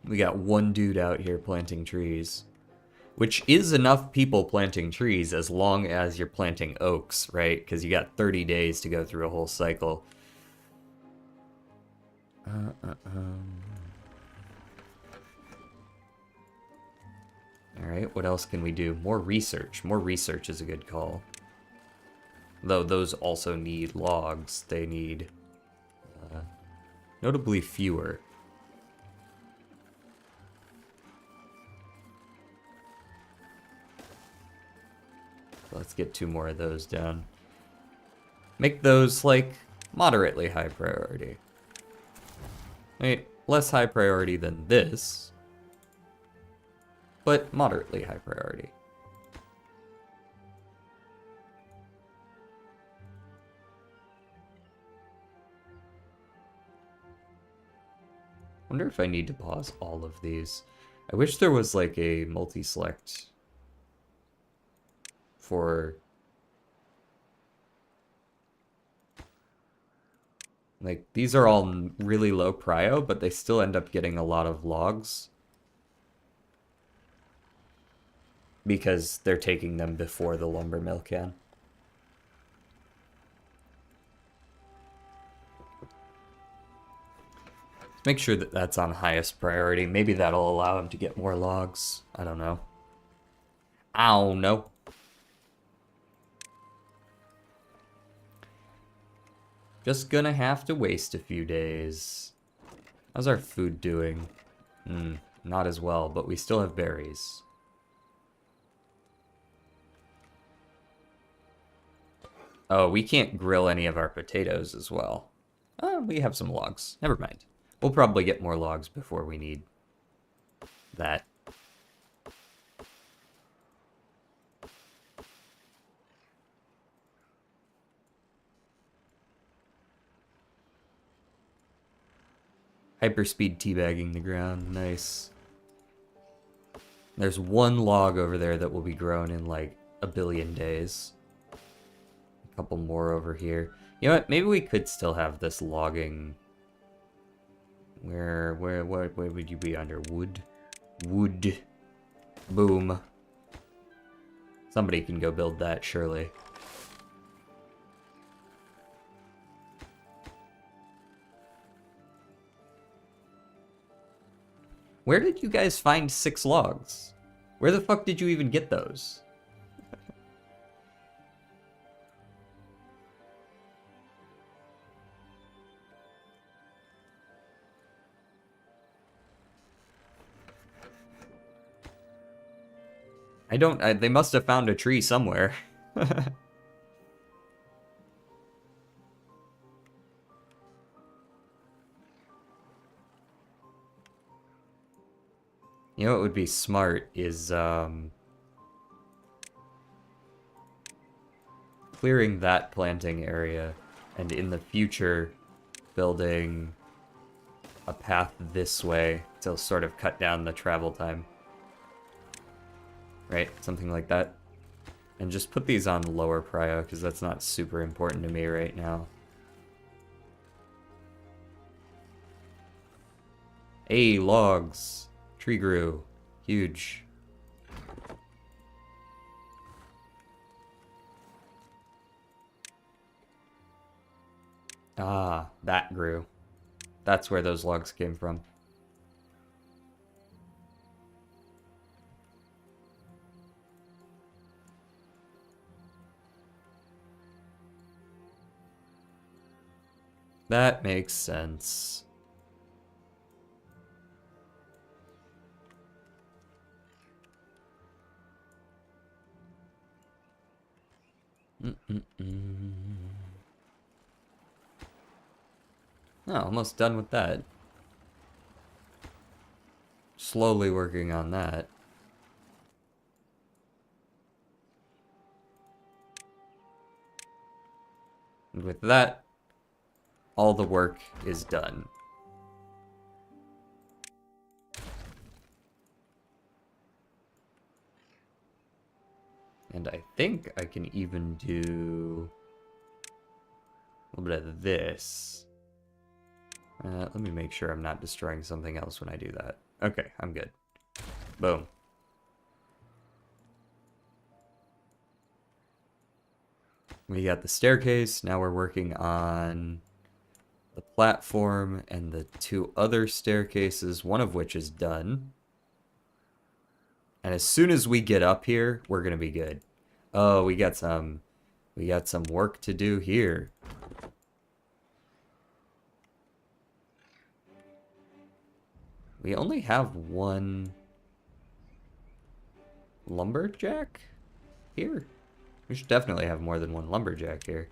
We got one dude out here planting trees. Which is enough people planting trees as long as you're planting oaks, right? Because you got 30 days to go through a whole cycle. Alright, what else can we do? More research. More research is a good call. Though those also need logs. They need notably fewer. Let's get 2 more of those down. Make those, like, moderately high priority. Wait, less high priority than this, but moderately high priority. Wonder if I need to pause all of these. I wish there was like a multi-select for like these are all really low prio, but they still end up getting a lot of logs because they're taking them before the lumber mill can. Make sure that that's on highest priority. Maybe that'll allow him to get more logs. I don't know. I don't know. Just gonna have to waste a few days. How's our food doing? Not as well, but we still have berries. Oh, we can't grill any of our potatoes as well. Oh, we have some logs. Never mind. We'll probably get more logs before we need that. Hyperspeed teabagging the ground. Nice. There's one log over there that will be grown in like a billion days. A couple more over here. You know what? Maybe we could still have this logging. Where would you be under? Wood? Wood. Boom. Somebody can go build that, surely. Where did you guys find 6 logs? Where the fuck did you even get those? They must have found a tree somewhere. You know what would be smart is, clearing that planting area, and in the future, building a path this way to sort of cut down the travel time. Right? Something like that. And just put these on lower prio, because that's not super important to me right now. Hey, logs! Tree grew. Huge. Ah, that grew. That's where those logs came from. That makes sense. Oh, almost done with that. Slowly working on that. And with that, all the work is done. And I think I can even do a little bit of this. Let me make sure I'm not destroying something else when I do that. Okay, I'm good. Boom. We got the staircase. Now we're working on the platform and the 2 other staircases, one of which is done. And as soon as we get up here, we're gonna be good. Oh, we got some work to do here. We only have one lumberjack here. We should definitely have more than one lumberjack here.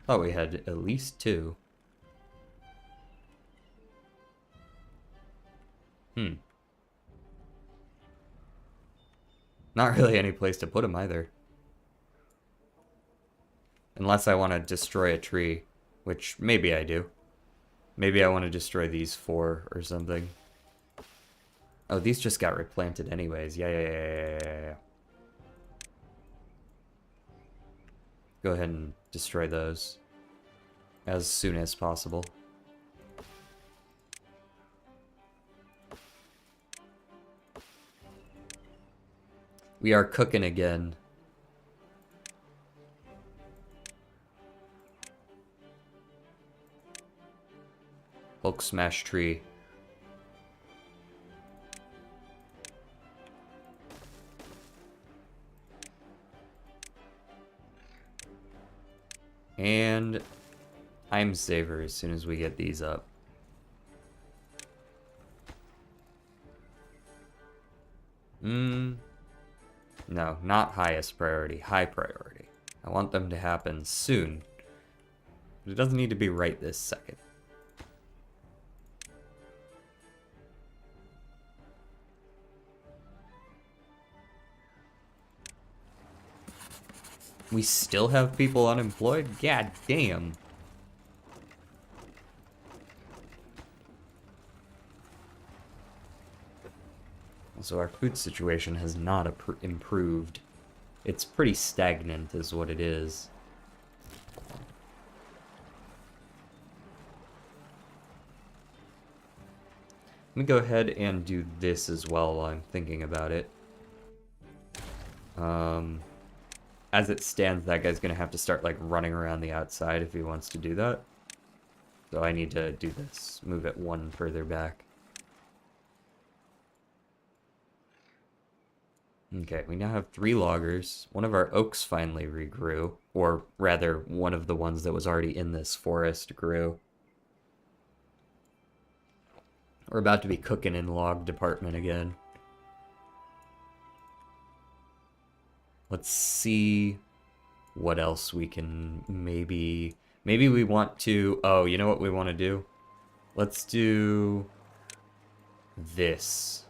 Thought we had at least 2. Not really any place to put them either. Unless I want to destroy a tree, which maybe I do. Maybe I want to destroy these 4 or something. Oh, these just got replanted anyways. Yeah. Go ahead and destroy those as soon as possible. We are cooking again. Hulk smash tree. And time saver as soon as we get these up. No, not highest priority, high priority. I want them to happen soon. But it doesn't need to be right this second. We still have people unemployed? God damn. So our food situation has not improved. It's pretty stagnant is what it is. Let me go ahead and do this as well while I'm thinking about it. As it stands, that guy's gonna have to start like running around the outside if he wants to do that. So I need to do this, move it one further back. Okay, we now have 3 loggers. One of our oaks finally regrew, or rather, one of the ones that was already in this forest grew. We're about to be cooking in log department again. Let's see what else we can maybe we want to, oh, you know what we want to do? Let's do this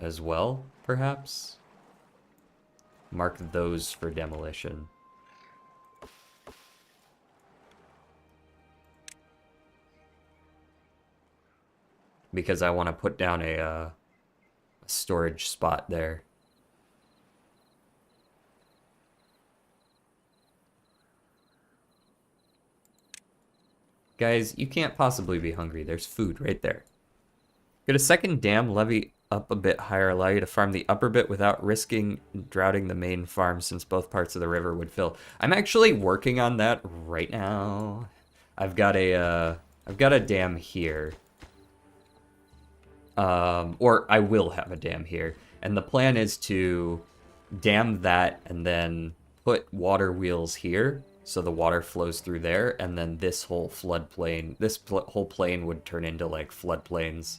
as well, perhaps. Mark those for demolition. Because I want to put down a storage spot there. Guys, you can't possibly be hungry. There's food right there. Could a second dam levy up a bit higher allow you to farm the upper bit without risking droughting the main farm since both parts of the river would fill? I'm actually working on that right now. I've got a dam here. Or I will have a dam here. And the plan is to dam that and then put water wheels here so the water flows through there, and then this whole floodplain, whole plain would turn into like floodplains,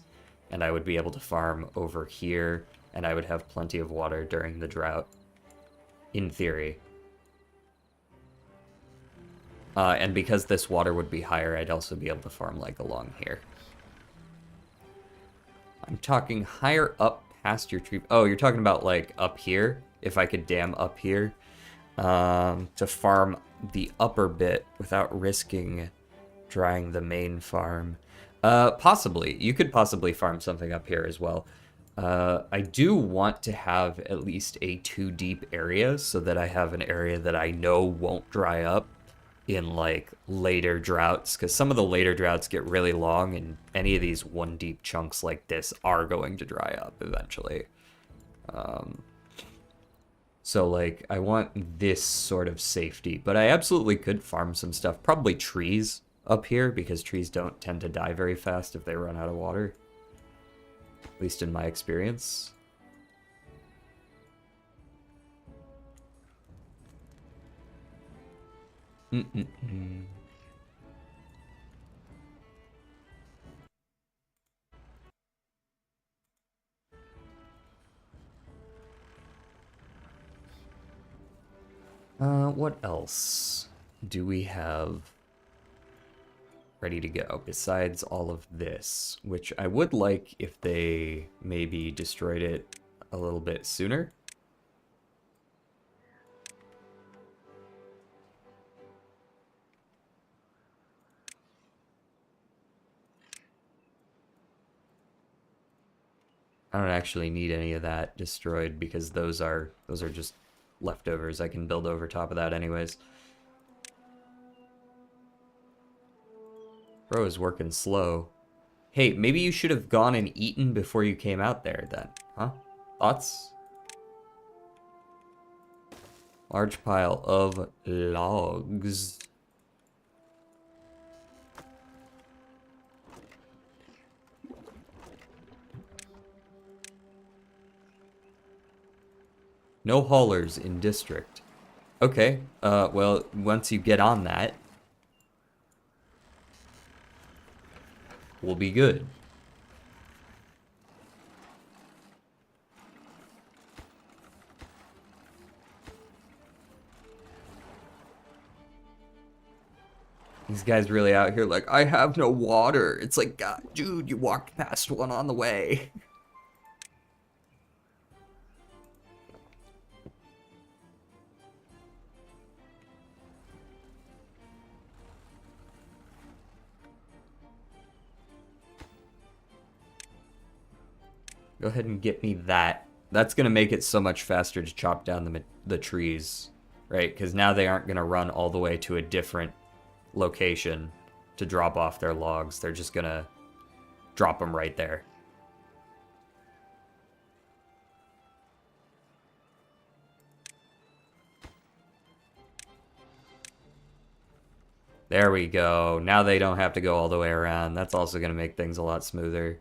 and I would be able to farm over here, and I would have plenty of water during the drought, in theory. And because this water would be higher, I'd also be able to farm like along here. I'm talking higher up past your tree. Oh, you're talking about like up here? If I could dam up here to farm the upper bit without risking drying the main farm. Possibly. You could possibly farm something up here as well. I do want to have at least a 2 deep area so that I have an area that I know won't dry up in like later droughts, because some of the later droughts get really long and any of these 1 deep chunks like this are going to dry up eventually. So like I want this sort of safety, but I absolutely could farm some stuff, probably trees up here, because trees don't tend to die very fast if they run out of water, at least in my experience. What else do we have ready to go besides all of this, which I would like if they maybe destroyed it a little bit sooner. I don't actually need any of that destroyed because those are just leftovers. I can build over top of that anyways. Bro is working slow. Hey, maybe you should have gone and eaten before you came out there then, huh? Thoughts? Large pile of logs. No haulers in district. Okay, well, once you get on that, we'll be good. These guys really out here like, I have no water. It's like, God, dude, you walked past one on the way. Go ahead and get me that. That's going to make it so much faster to chop down the trees, right? Because now they aren't going to run all the way to a different location to drop off their logs. They're just going to drop them right there. There we go. Now they don't have to go all the way around. That's also going to make things a lot smoother.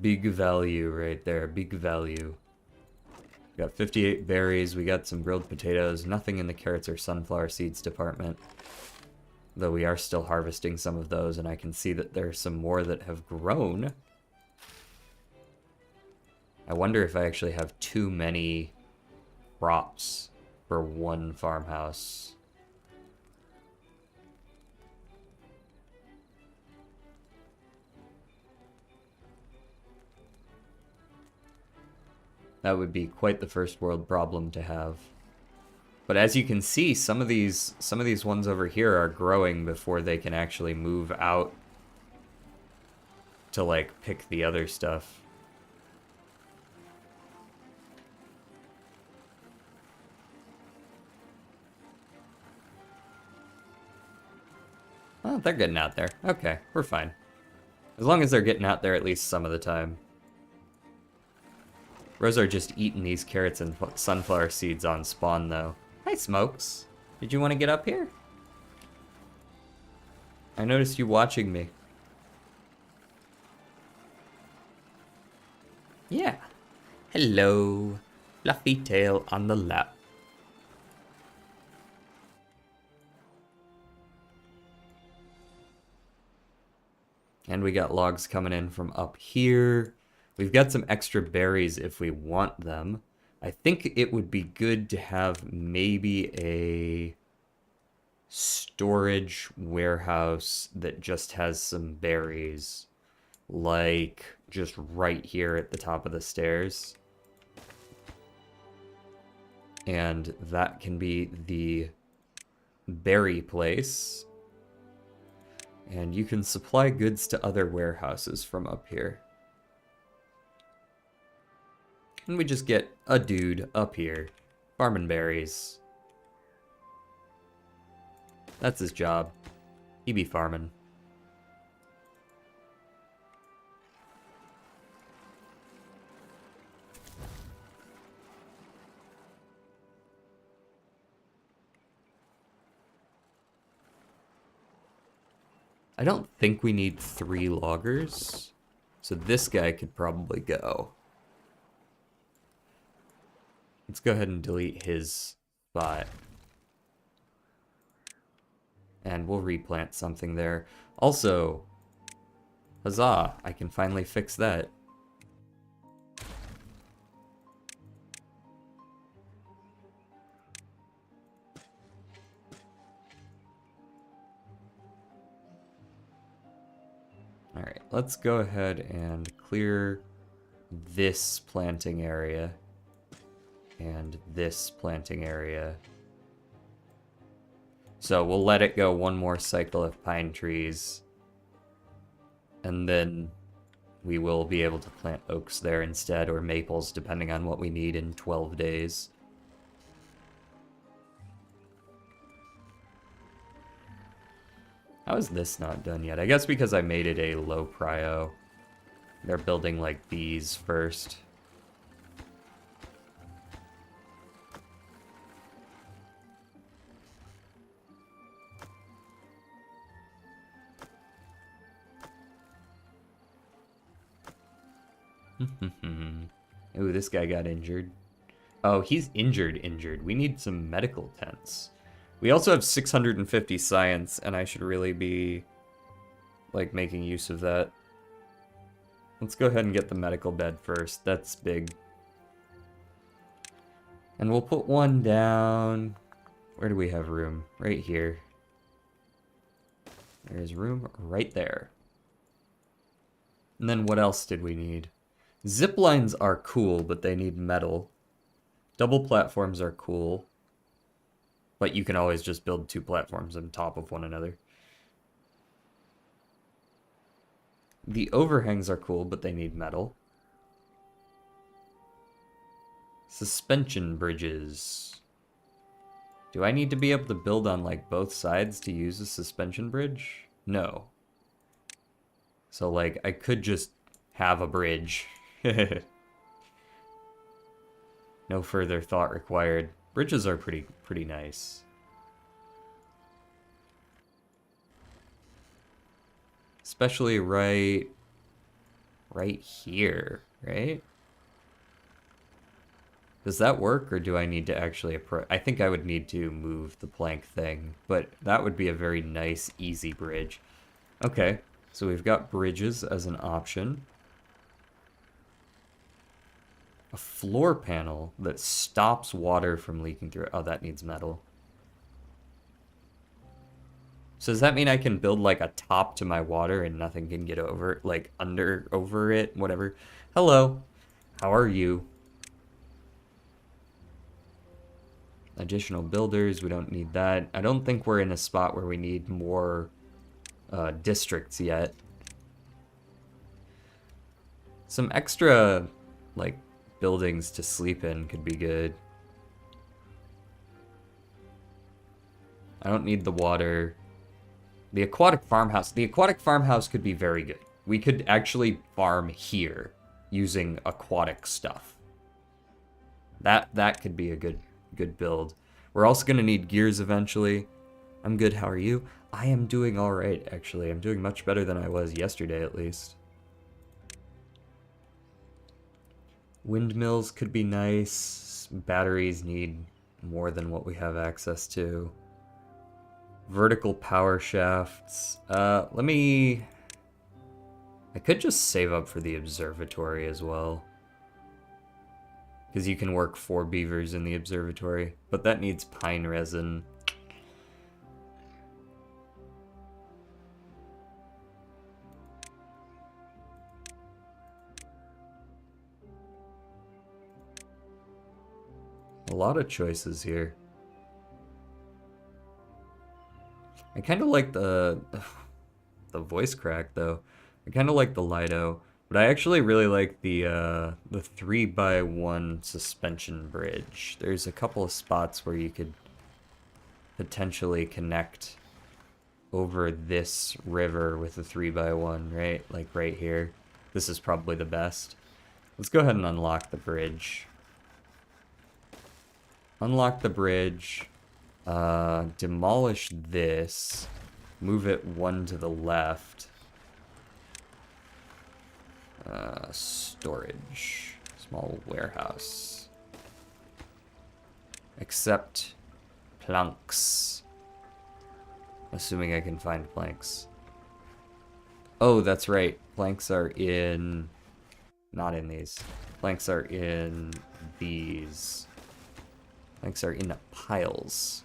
Big value right there. Big value. We got 58 berries. We got some grilled potatoes. Nothing in the carrots or sunflower seeds department. Though we are still harvesting some of those, and I can see that there are some more that have grown. I wonder if I actually have too many crops for one farmhouse. That would be quite the first world problem to have. But as you can see, some of these ones over here are growing before they can actually move out to like pick the other stuff. Oh, they're getting out there. Okay, we're fine. As long as they're getting out there at least some of the time. Rose are just eating these carrots and sunflower seeds on spawn, though. Hi, Smokes. Did you want to get up here? I noticed you watching me. Yeah. Hello. Fluffy tail on the lap. And we got logs coming in from up here. We've got some extra berries if we want them. I think it would be good to have maybe a storage warehouse that just has some berries. Like just right here at the top of the stairs. And that can be the berry place. And you can supply goods to other warehouses from up here. And we just get a dude up here, farming berries. That's his job. He be farming. I don't think we need 3 loggers, so this guy could probably go. Let's go ahead and delete his spot. And we'll replant something there. Also, huzzah, I can finally fix that. Alright, let's go ahead and clear this planting area. And this planting area. So we'll let it go one more cycle of pine trees. And then we will be able to plant oaks there instead, or maples, depending on what we need in 12 days. How is this not done yet? I guess because I made it a low prio. They're building like these first. Ooh, this guy got injured. Oh, he's injured. We need some medical tents. We also have 650 science, and I should really be, like, making use of that. Let's go ahead and get the medical bed first. That's big. And we'll put one down. Where do we have room? Right here. There's room right there. And then what else did we need? Zip lines are cool, but they need metal. Double platforms are cool. But you can always just build 2 platforms on top of one another. The overhangs are cool, but they need metal. Suspension bridges. Do I need to be able to build on like both sides to use a suspension bridge? No. So like I could just have a bridge. No further thought required. Bridges are pretty nice. Especially right here, right? Does that work, or do I need to actually approach? I think I would need to move the plank thing, but that would be a very nice, easy bridge. Okay, so we've got bridges as an option. A floor panel that stops water from leaking through. Oh, that needs metal. So does that mean I can build like a top to my water and nothing can get over, like over it, whatever? Hello, how are you? Additional builders, we don't need that. I don't think we're in a spot where we need more districts yet. Some extra, like, buildings to sleep in could be good. I don't need the water. The aquatic farmhouse. The aquatic farmhouse could be very good. We could actually farm here using aquatic stuff. That could be a good build. We're also going to need gears eventually. I'm good, how are you? I am doing alright, actually. I'm doing much better than I was yesterday, at least. Windmills could be nice. Batteries need more than what we have access to. Vertical power shafts. I could just save up for the observatory as well. Because you can work 4 beavers in the observatory. But that needs pine resin. A lot of choices here. I kind of like the voice crack though. I kind of like the Lido, but I actually really like the 3x1 suspension bridge. There's a couple of spots where you could potentially connect over this river with a 3x1, right? Like right here. This is probably the best. Let's go ahead and unlock the bridge. Unlock the bridge. Demolish this. Move it 1 to the left. Storage. Small warehouse. Accept planks. Assuming I can find planks. Oh, that's right. Planks are in... Not in these. Planks are in these. Planks are in piles.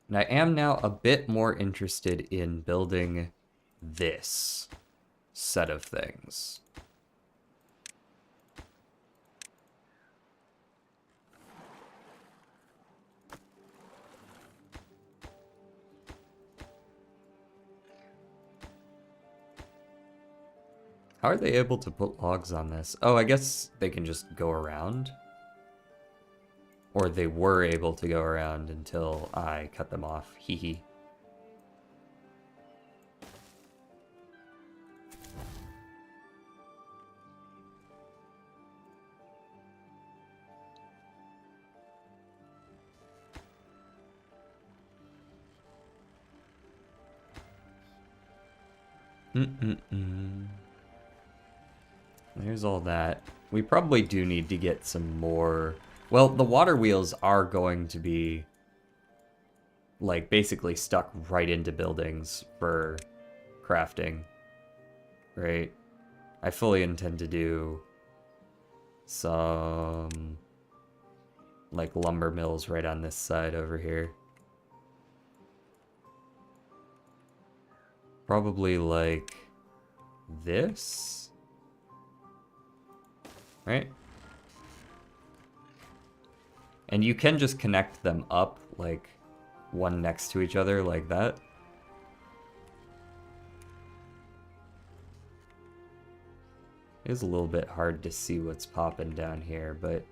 And I am now a bit more interested in building this set of things. How are they able to put logs on this? Oh, I guess they can just go around. Or they were able to go around until I cut them off. Hee hee. There's all that. We probably do need to get some more... Well, the water wheels are going to be, like, basically stuck right into buildings for crafting, right? I fully intend to do some, like, lumber mills right on this side over here. Probably, like, this? Right? And you can just connect them up, like, one next to each other, like that. It is a little bit hard to see what's popping down here, but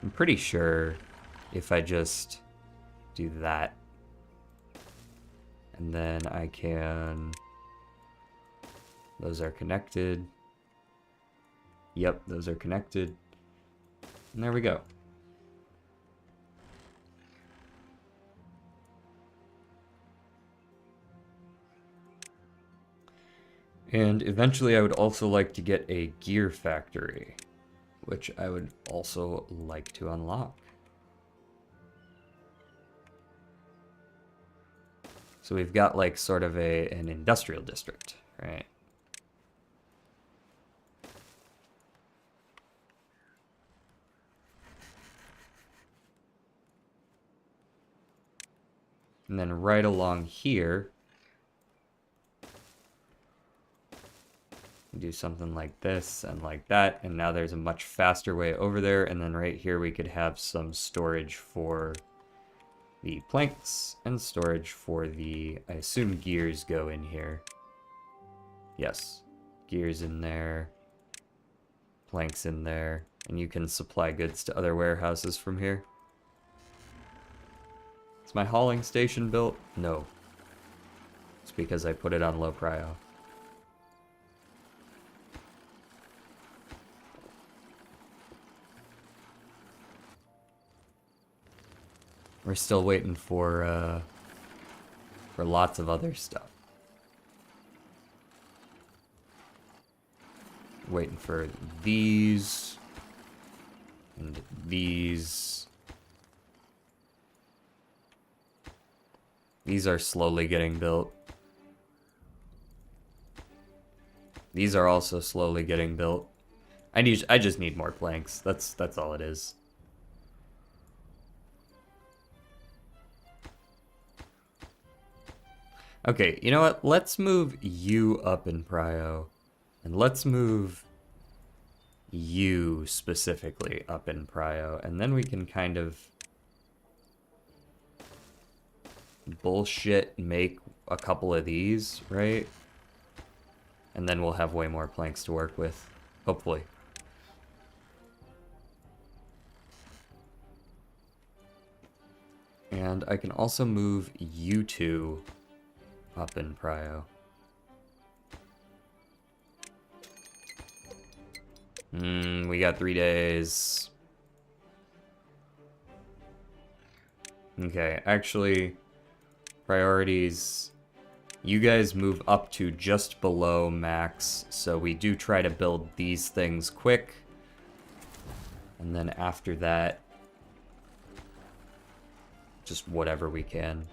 I'm pretty sure if I just do that, and then I can... Those are connected. Yep, those are connected. And there we go. And eventually I would also like to get a gear factory, which I would also like to unlock. So we've got like sort of an industrial district, right? And then right along here, do something like this and like that, and now there's a much faster way over there. And then right here we could have some storage for the planks and storage for the, I assume gears go in here. Yes, gears in there, planks in there, and you can supply goods to other warehouses from here. Is my hauling station built? No. It's because I put it on low prio. We're still waiting for lots of other stuff. Waiting for these and these. These are slowly getting built. These are also slowly getting built. I just need more planks. That's all it is. Okay, you know what? Let's move you up in prio. And let's move you specifically up in prio. And then we can kind of bullshit make a couple of these, right? And then we'll have way more planks to work with, hopefully. And I can also move you two up in prio. We got 3 days. Okay, actually, priorities. You guys move up to just below max, so we do try to build these things quick. And then after that, just whatever we can.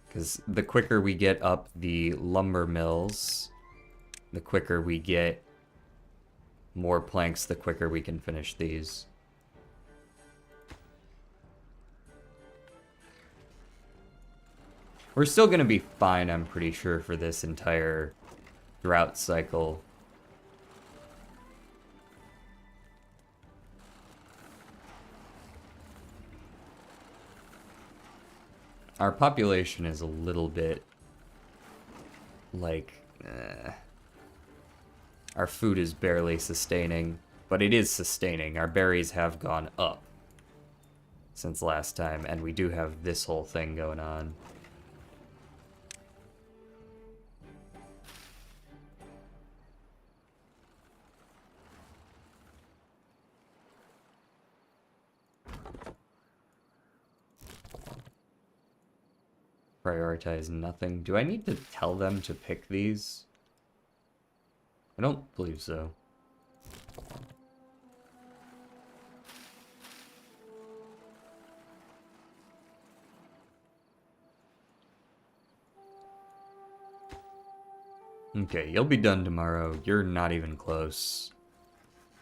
Because the quicker we get up the lumber mills, the quicker we get more planks, the quicker we can finish these. We're still going to be fine, I'm pretty sure, for this entire drought cycle. Our population is a little bit like, our food is barely sustaining, but it is sustaining. Our berries have gone up since last time, and we do have this whole thing going on. Prioritize nothing. Do I need to tell them to pick these? I don't believe so. Okay, you'll be done tomorrow. You're not even close.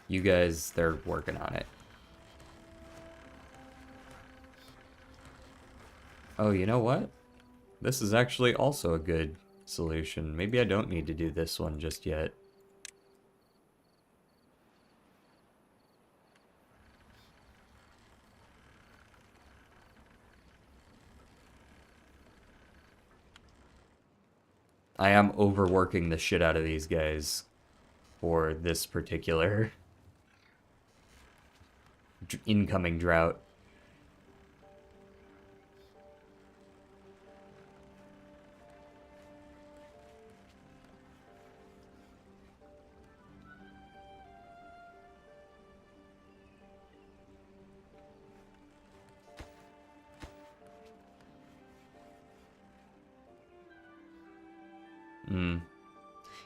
You guys, they're working on it. Oh, you know what? This is actually also a good solution. Maybe I don't need to do this one just yet. I am overworking the shit out of these guys for this particular incoming drought.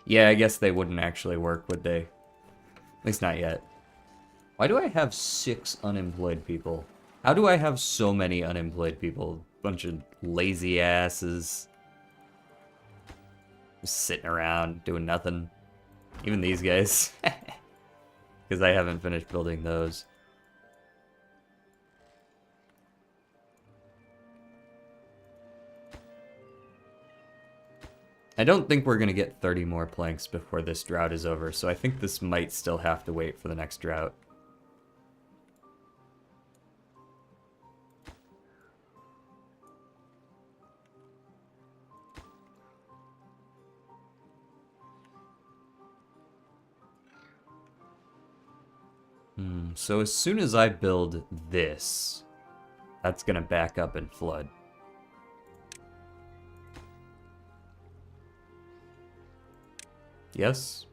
Yeah, I guess they wouldn't actually work, would they? At least not yet. Why do I have 6 unemployed people? How do I have so many unemployed people? Bunch of lazy asses. Just sitting around, doing nothing. Even these guys. Because I haven't finished building those. I don't think we're going to get 30 more planks before this drought is over, so I think this might still have to wait for the next drought. So as soon as I build this, that's going to back up and flood. Yes?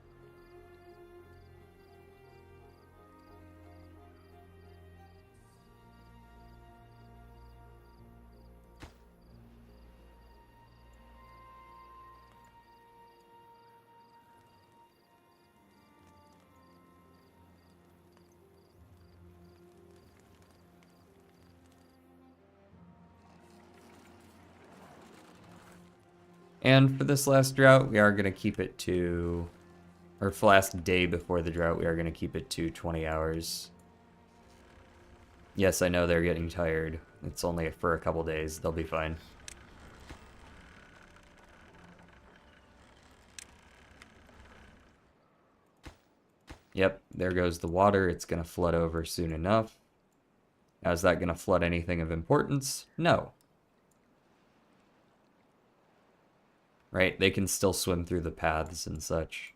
And for this last drought, we are going to keep it to... Or for last day before the drought, we are going to keep it to 20 hours. Yes, I know they're getting tired. It's only for a couple days. They'll be fine. Yep, there goes the water. It's going to flood over soon enough. Now, is that going to flood anything of importance? No. Right, they can still swim through the paths and such.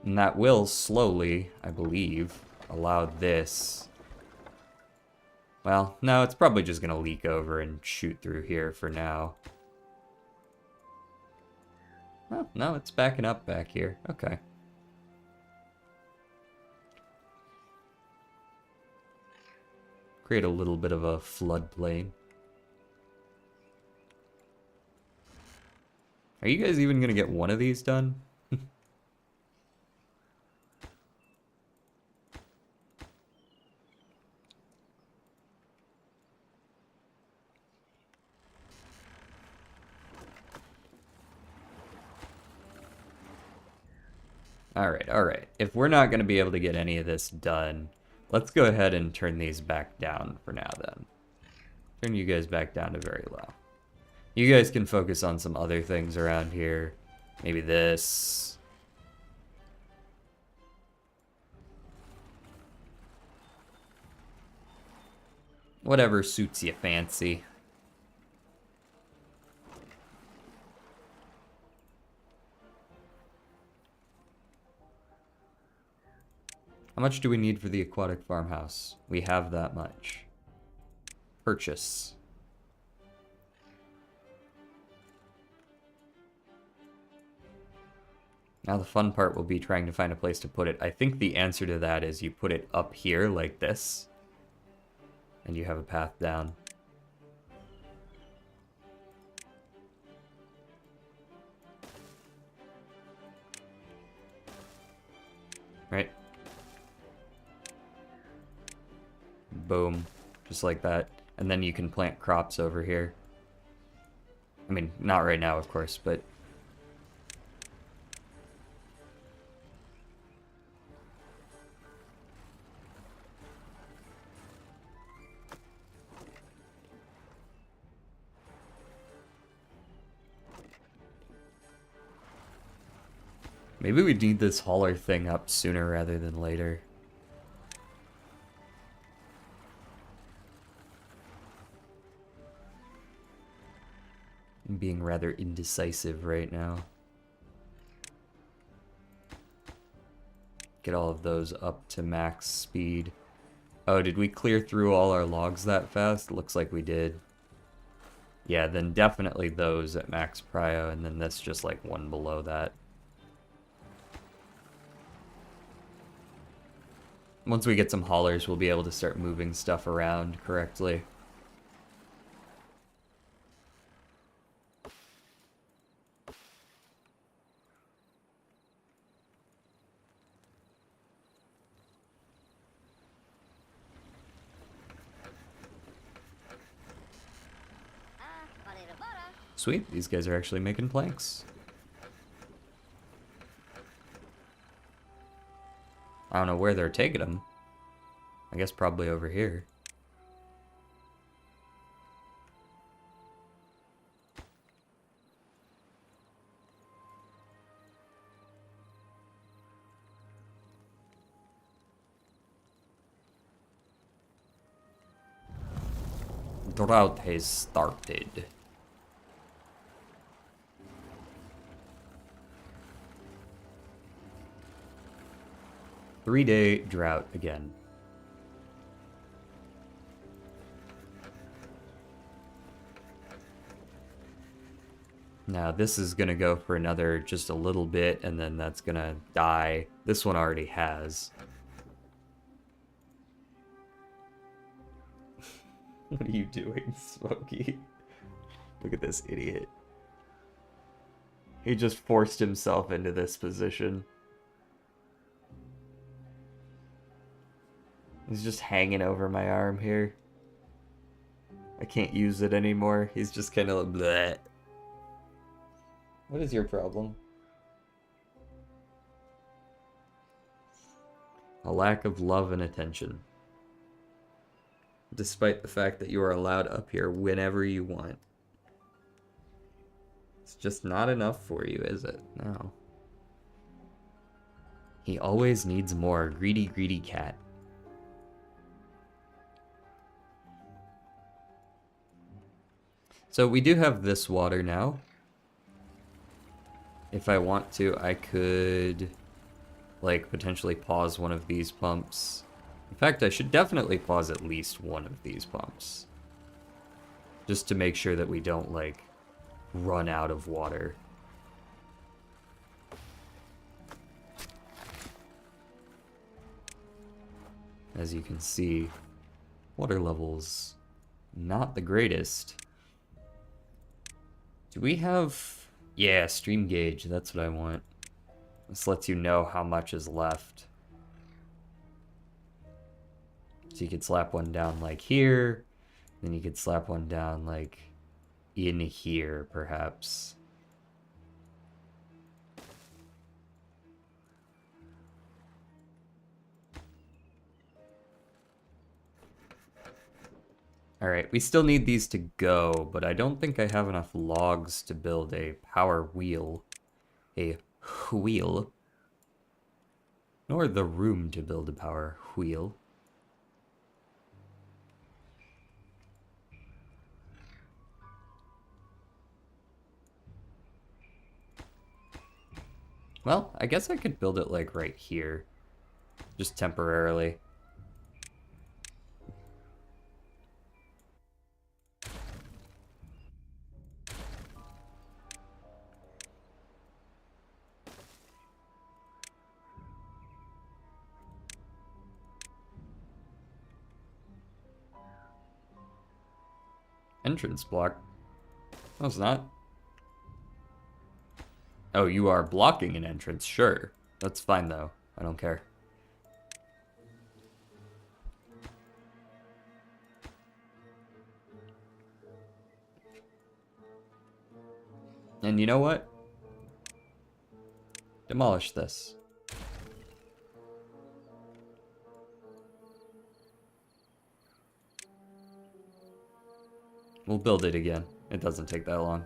And that will slowly, I believe, allow this... Well, no, it's probably just going to leak over and shoot through here for now. Oh, no, it's backing up back here. Okay. Create a little bit of a floodplain. Are you guys even going to get one of these done? Alright. If we're not going to be able to get any of this done, let's go ahead and turn these back down for now then. Turn you guys back down to very low. You guys can focus on some other things around here. Maybe this. Whatever suits you fancy. How much do we need for the aquatic farmhouse? We have that much. Purchase. Now the fun part will be trying to find a place to put it. I think the answer to that is you put it up here like this. And you have a path down. Right? Boom. Just like that. And then you can plant crops over here. I mean, not right now, of course, but... Maybe we need this hauler thing up sooner rather than later. I'm being rather indecisive right now. Get all of those up to max speed. Oh, did we clear through all our logs that fast? Looks like we did. Yeah, then definitely those at max prio, and then this just like one below that. Once we get some haulers, we'll be able to start moving stuff around correctly. Sweet, these guys are actually making planks. I don't know where they're taking them. I guess probably over here. Drought has started. Three-day drought again. Now this is gonna go for another just a little bit, and then that's gonna die. This one already has. What are you doing, Smokey? Look at this idiot. He just forced himself into this position. He's just hanging over my arm here. I can't use it anymore. He's just kind of like, bleh. What is your problem? A lack of love and attention. Despite the fact that you are allowed up here whenever you want. It's just not enough for you, is it? No. He always needs more. Greedy, greedy cat. So we do have this water now. If I want to, I could, like, potentially pause one of these pumps. In fact, I should definitely pause at least one of these pumps. Just to make sure that we don't, like, run out of water. As you can see, water levels not the greatest. Do we have... Yeah, stream gauge, that's what I want. This lets you know how much is left. So you could slap one down like here, then you could slap one down like in here, perhaps. Alright, we still need these to go, but I don't think I have enough logs to build a power wheel. A wheel. Nor the room to build a power wheel. Well, I guess I could build it like right here. Just temporarily. Entrance block. No, it's not. Oh, you are blocking an entrance, sure. That's fine though. I don't care. And you know what? Demolish this. We'll build it again. It doesn't take that long.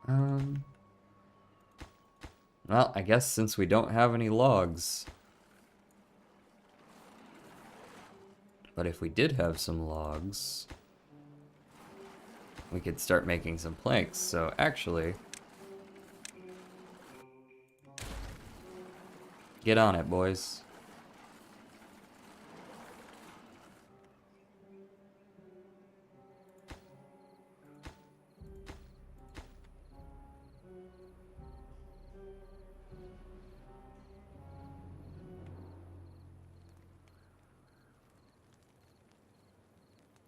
Um, well, I guess since we don't have any logs. But if we did have some logs, we could start making some planks. So actually, get on it, boys.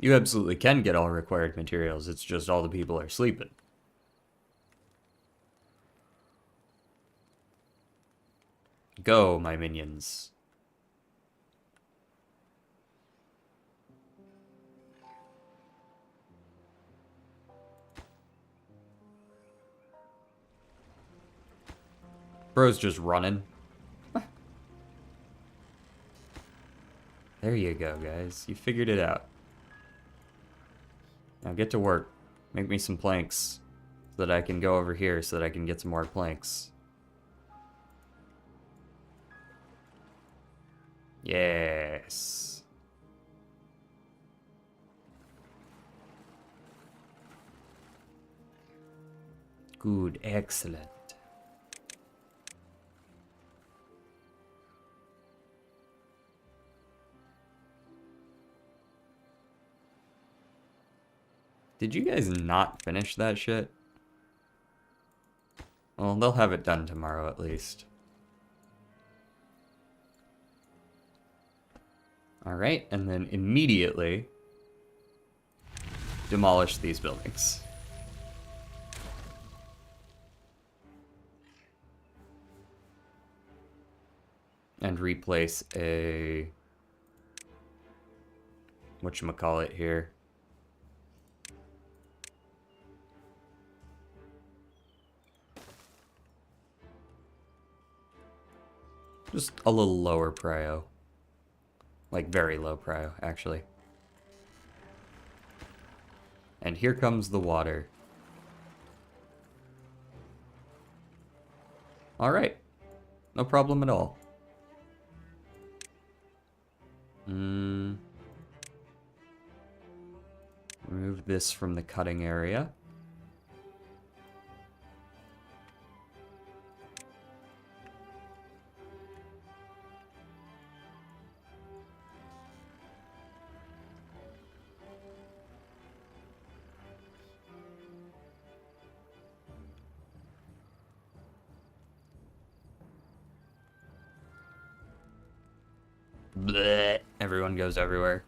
You absolutely can get all required materials, it's just all the people are sleeping. Go, my minions. Bro's just running. There you go, guys. You figured it out. Now get to work. Make me some planks so that I can go over here so that I can get some more planks. Yes. Good, excellent. Did you guys not finish that shit? Well, they'll have it done tomorrow at least. Alright, and then immediately demolish these buildings. And replace a... whatchamacallit here. Just a little lower prio. Like very low prio, actually. And here comes the water. Alright. No problem at all. Remove this from the cutting area. Blech. Everyone goes everywhere.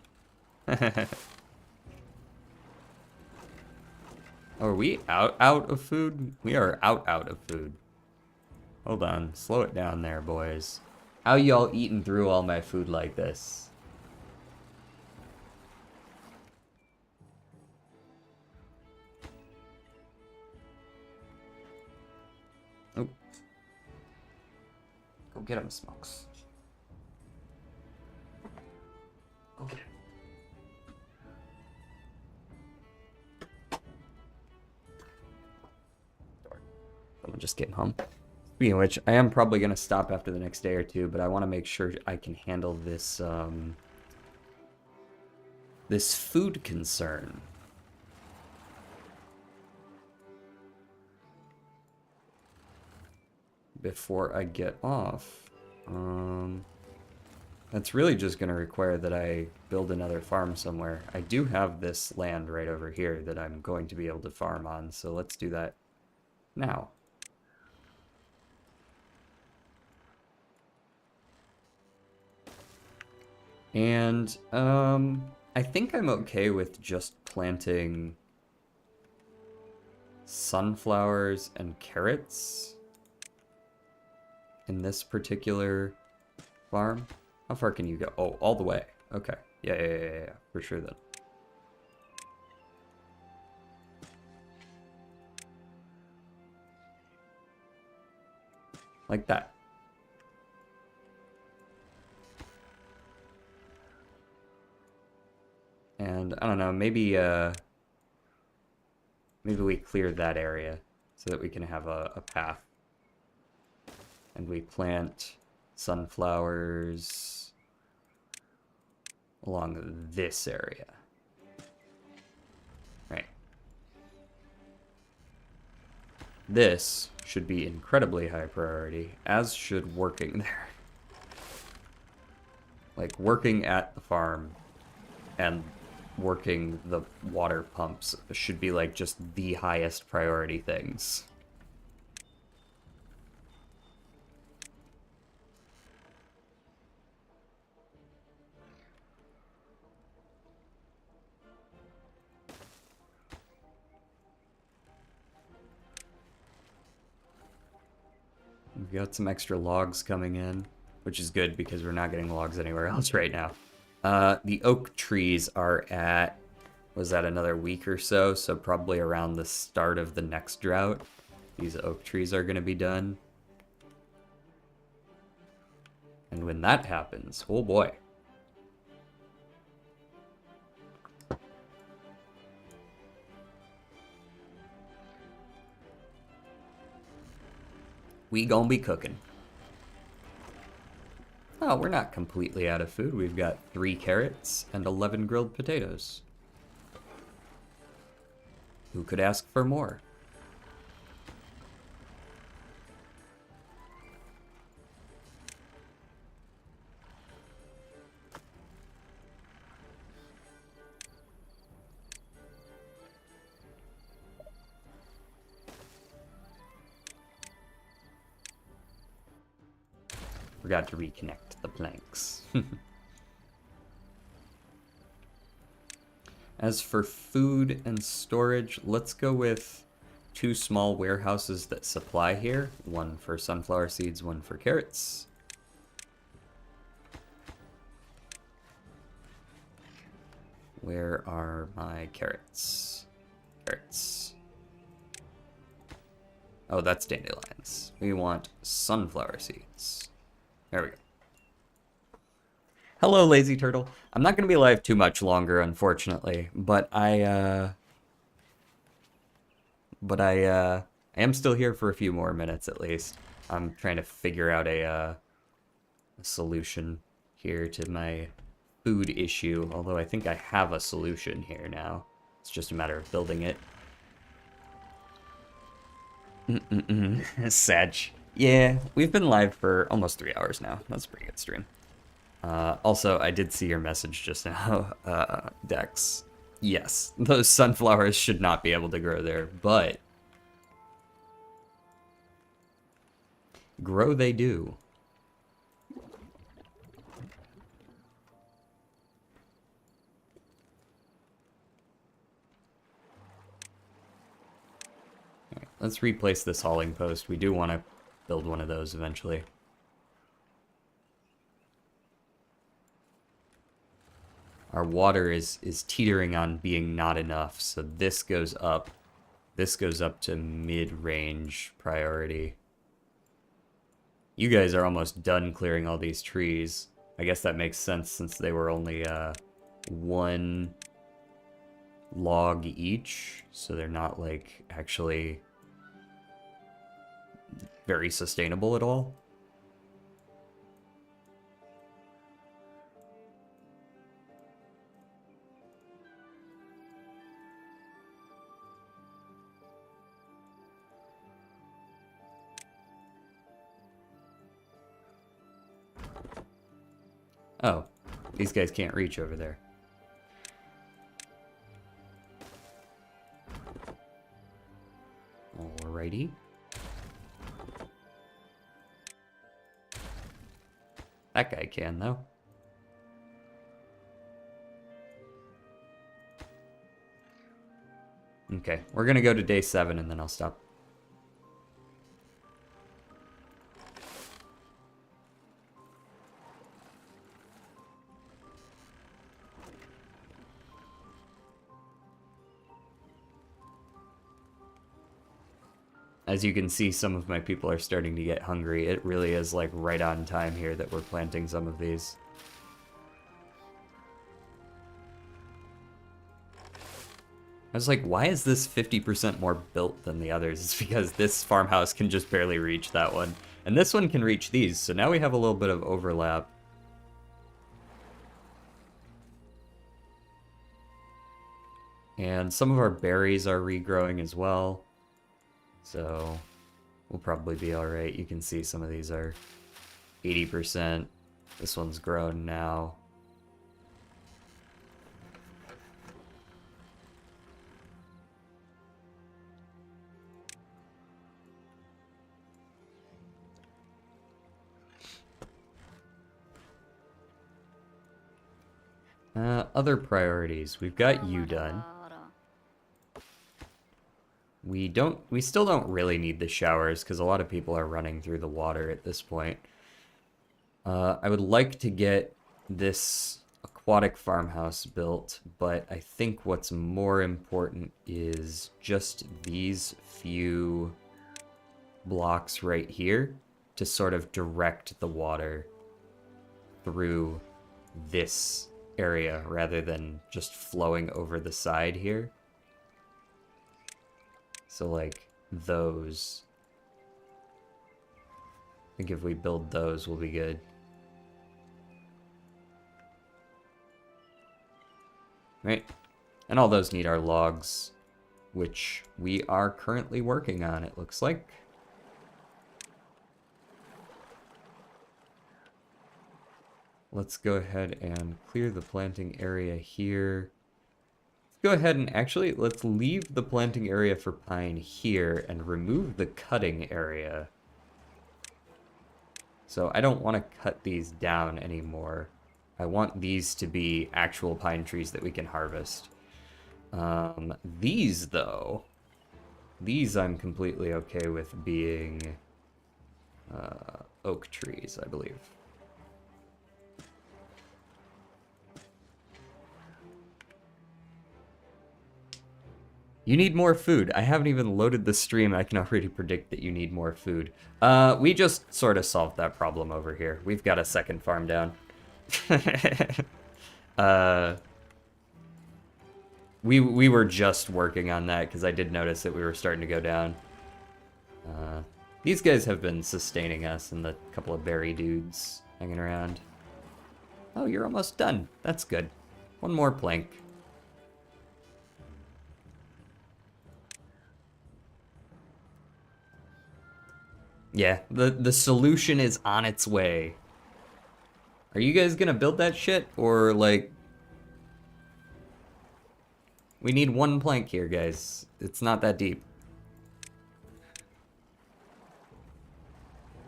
Are we out of food? We are out of food. Hold on, slow it down there, boys. How y'all eating through all my food like this? Oh. Go get him, Smokes. Go get him. I'm just getting home. Speaking of which, I am probably going to stop after the next day or two, but I want to make sure I can handle this, this food concern. Before I get off. That's really just going to require that I build another farm somewhere. I do have this land right over here that I'm going to be able to farm on, so let's do that now. And, I think I'm okay with just planting sunflowers and carrots in this particular farm. How far can you go? Oh, all the way. Okay. Yeah, for sure then. Like that. And I don't know, maybe we clear that area so that we can have a path. And we plant sunflowers along this area. Right. This should be incredibly high priority, as should working there. Like, working at the farm and working the water pumps should be, like, just the highest priority things. We've got some extra logs coming in, which is good because we're not getting logs anywhere else right now. The oak trees are at, was that another week or so? So probably around the start of the next drought, these oak trees are going to be done. And when that happens, oh boy. We gonna be cooking. Oh, we're not completely out of food. We've got 3 carrots and 11 grilled potatoes. Who could ask for more? Forgot to reconnect the planks. As for food and storage, let's go with 2 small warehouses that supply here. One for sunflower seeds, one for carrots. Where are my carrots? Carrots. Oh, that's dandelions. We want sunflower seeds. There we go. Hello, Lazy Turtle. I'm not going to be live too much longer, unfortunately, but I am still here for a few more minutes at least. I'm trying to figure out a solution here to my food issue, although I think I have a solution here now. It's just a matter of building it. Sag. Yeah, we've been live for almost 3 hours now. That's a pretty good stream. Also, I did see your message just now, Dex. Yes, those sunflowers should not be able to grow there, but grow they do. All right, let's replace this hauling post. We do want to build one of those eventually. Our water is teetering on being not enough, so this goes up. This goes up to mid-range priority. You guys are almost done clearing all these trees. I guess that makes sense since they were only 1 log each, so they're not like actually very sustainable at all. Oh, these guys can't reach over there. Alrighty. That guy can, though. Okay, we're gonna go to day 7 and then I'll stop. As you can see, some of my people are starting to get hungry. It really is like right on time here that we're planting some of these. I was like, why is this 50% more built than the others? It's because this farmhouse can just barely reach that one. And this one can reach these, so now we have a little bit of overlap. And some of our berries are regrowing as well. So we'll probably be alright. You can see some of these are 80%. This one's grown now. Other priorities. We've got you done. We still don't really need the showers because a lot of people are running through the water at this point. I would like to get this aquatic farmhouse built, but I think what's more important is just these few blocks right here to sort of direct the water through this area rather than just flowing over the side here. So like those, I think if we build those, we'll be good. Right? And all those need our logs, which we are currently working on, it looks like. Let's go ahead and clear the planting area here. Let's go ahead and actually, let's leave the planting area for pine here and remove the cutting area. So I don't want to cut these down anymore. I want these to be actual pine trees that we can harvest. These, though, these I'm completely okay with being oak trees, I believe. You need more food. I haven't even loaded the stream. I can already predict that you need more food. We just sort of solved that problem over here. We've got a second farm down. We were just working on that because I did notice that we were starting to go down. These guys have been sustaining us and the couple of berry dudes hanging around. Oh, you're almost done. That's good. One more plank. Yeah, the solution is on its way. Are you guys gonna build that shit? Or, like... We need one plank here, guys. It's not that deep.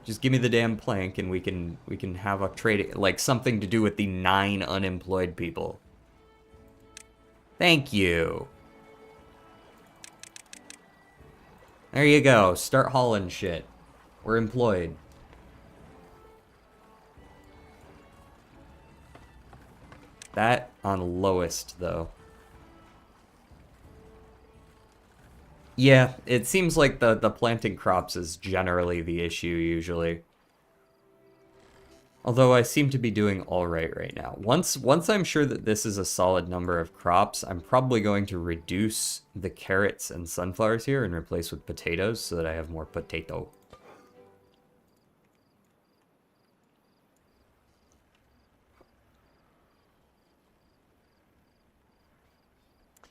Just give me the damn plank and we can have a trade... Like, something to do with the 9 unemployed people. Thank you. There you go. Start hauling shit. We're employed. That on lowest, though. Yeah, it seems like the planting crops is generally the issue, usually. Although I seem to be doing alright right now. Once I'm sure that this is a solid number of crops, I'm probably going to reduce the carrots and sunflowers here and replace with potatoes so that I have more potato.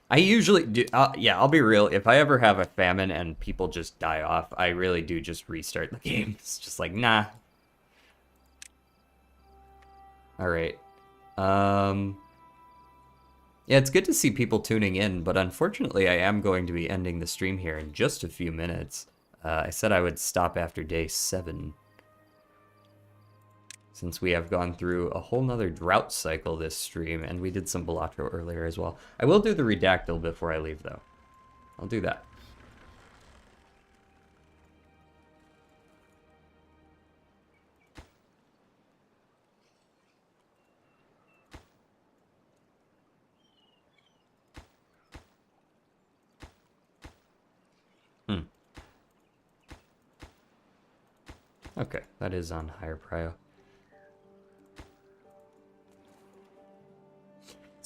I usually do, yeah, I'll be real. If I ever have a famine and people just die off, I really do just restart the game. It's just like, nah. Alright. Yeah, it's good to see people tuning in, but unfortunately I am going to be ending the stream here in just a few minutes. I said I would stop after day 7. Since we have gone through a whole nother drought cycle this stream, and we did some Balatro earlier as well. I will do the redactyl before I leave, though. I'll do that. Okay, that is on higher prio.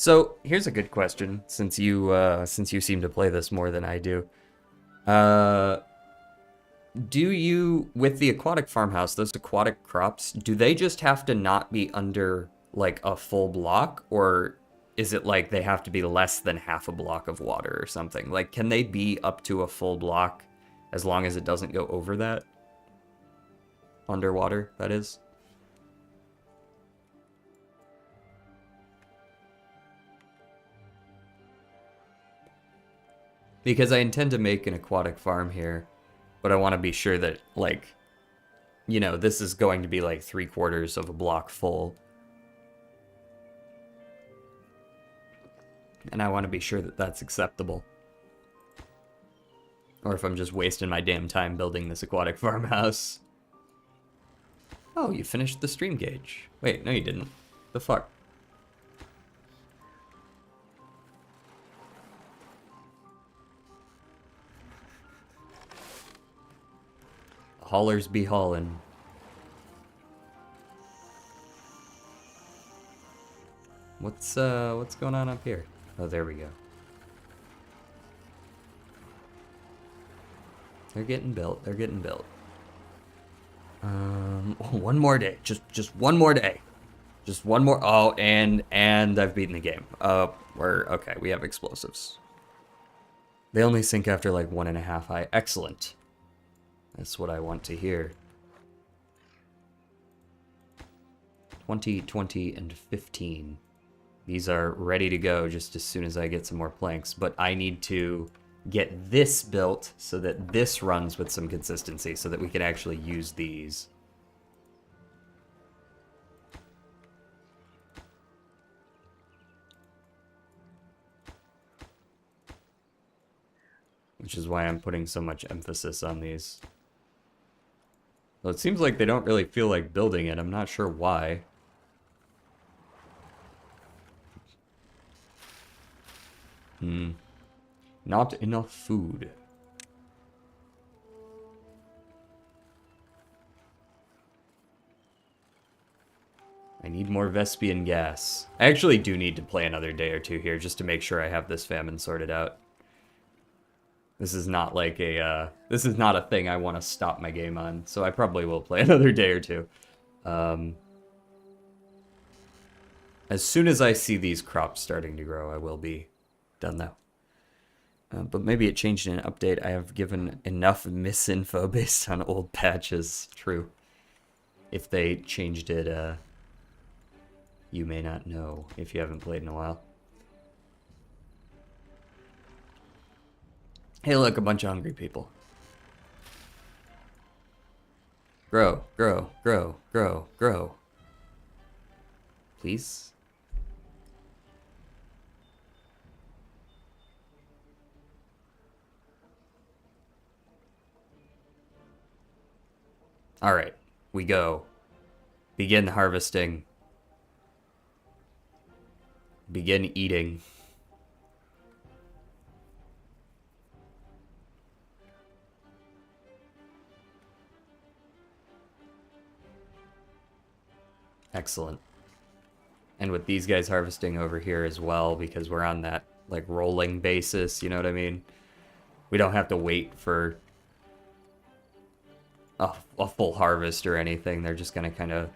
So here's a good question, since you seem to play this more than I do. Uh, do you, with the aquatic farmhouse, those aquatic crops, do they just have to not be under like a full block, or is it like they have to be less than half a block of water or something? Like, can they be up to a full block as long as it doesn't go over that? Underwater, that is. Because I intend to make an aquatic farm here, but I want to be sure that, like, you know, this is going to be like 3/4 of a block full. And I want to be sure that that's acceptable. Or if I'm just wasting my damn time building this aquatic farmhouse. Oh, you finished the stream gauge. Wait, no you didn't. The fuck? Haulers be haulin'. What's going on up here? Oh, there we go. They're getting built. They're getting built. One more day. Just one more day. Just one more. Oh, and I've beaten the game. We're okay. We have explosives. They only sink after like 1.5 high. Excellent. That's what I want to hear. 20, 20, and 15. These are ready to go just as soon as I get some more planks, but I need to get this built so that this runs with some consistency so that we can actually use these. Which is why I'm putting so much emphasis on these. Well, it seems like they don't really feel like building it. I'm not sure why. Not enough food. I need more Vespian gas. I actually do need to play another day or two here just to make sure I have this famine sorted out. This is not like a, this is not a thing I want to stop my game on, so I probably will play another day or two. As soon as I see these crops starting to grow, I will be done though. But maybe it changed in an update. I have given enough misinfo based on old patches. True. If they changed it, you may not know if you haven't played in a while. Hey, look, a bunch of hungry people. Grow, grow, grow, grow, grow. Please? Alright, we go. Begin harvesting. Begin eating. Excellent. And with these guys harvesting over here as well, because we're on that, like, rolling basis, you know what I mean? We don't have to wait for a full harvest or anything. They're just gonna kind of...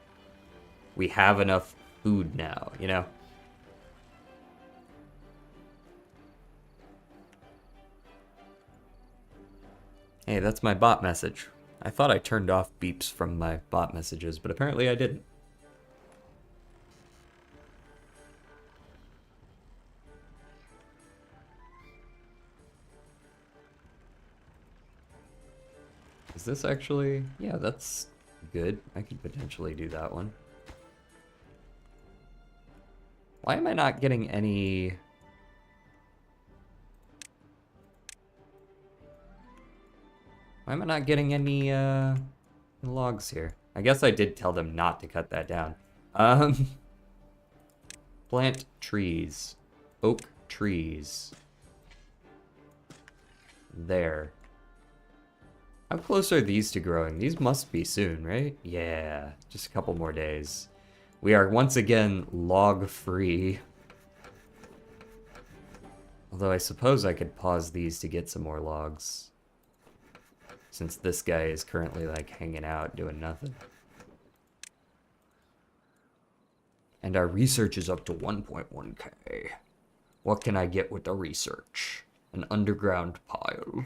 We have enough food now, you know? Hey, that's my bot message. I thought I turned off beeps from my bot messages, but apparently I didn't. Is this actually... Yeah, that's good. I could potentially do that one. Why am I not getting any... Why am I not getting any, logs here? I guess I did tell them not to cut that down. Plant trees. Oak trees. There. How close are these to growing? These must be soon, right? Yeah, just a couple more days. We are once again log free. Although I suppose I could pause these to get some more logs. Since this guy is currently, like, hanging out doing nothing. And our research is up to 1.1k. What can I get with the research? An underground pile.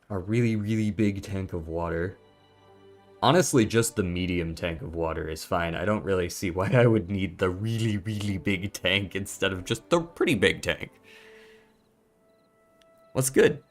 A really, really big tank of water. Honestly, just the medium tank of water is fine. I don't really see why I would need the really, really big tank instead of just the pretty big tank. What's good?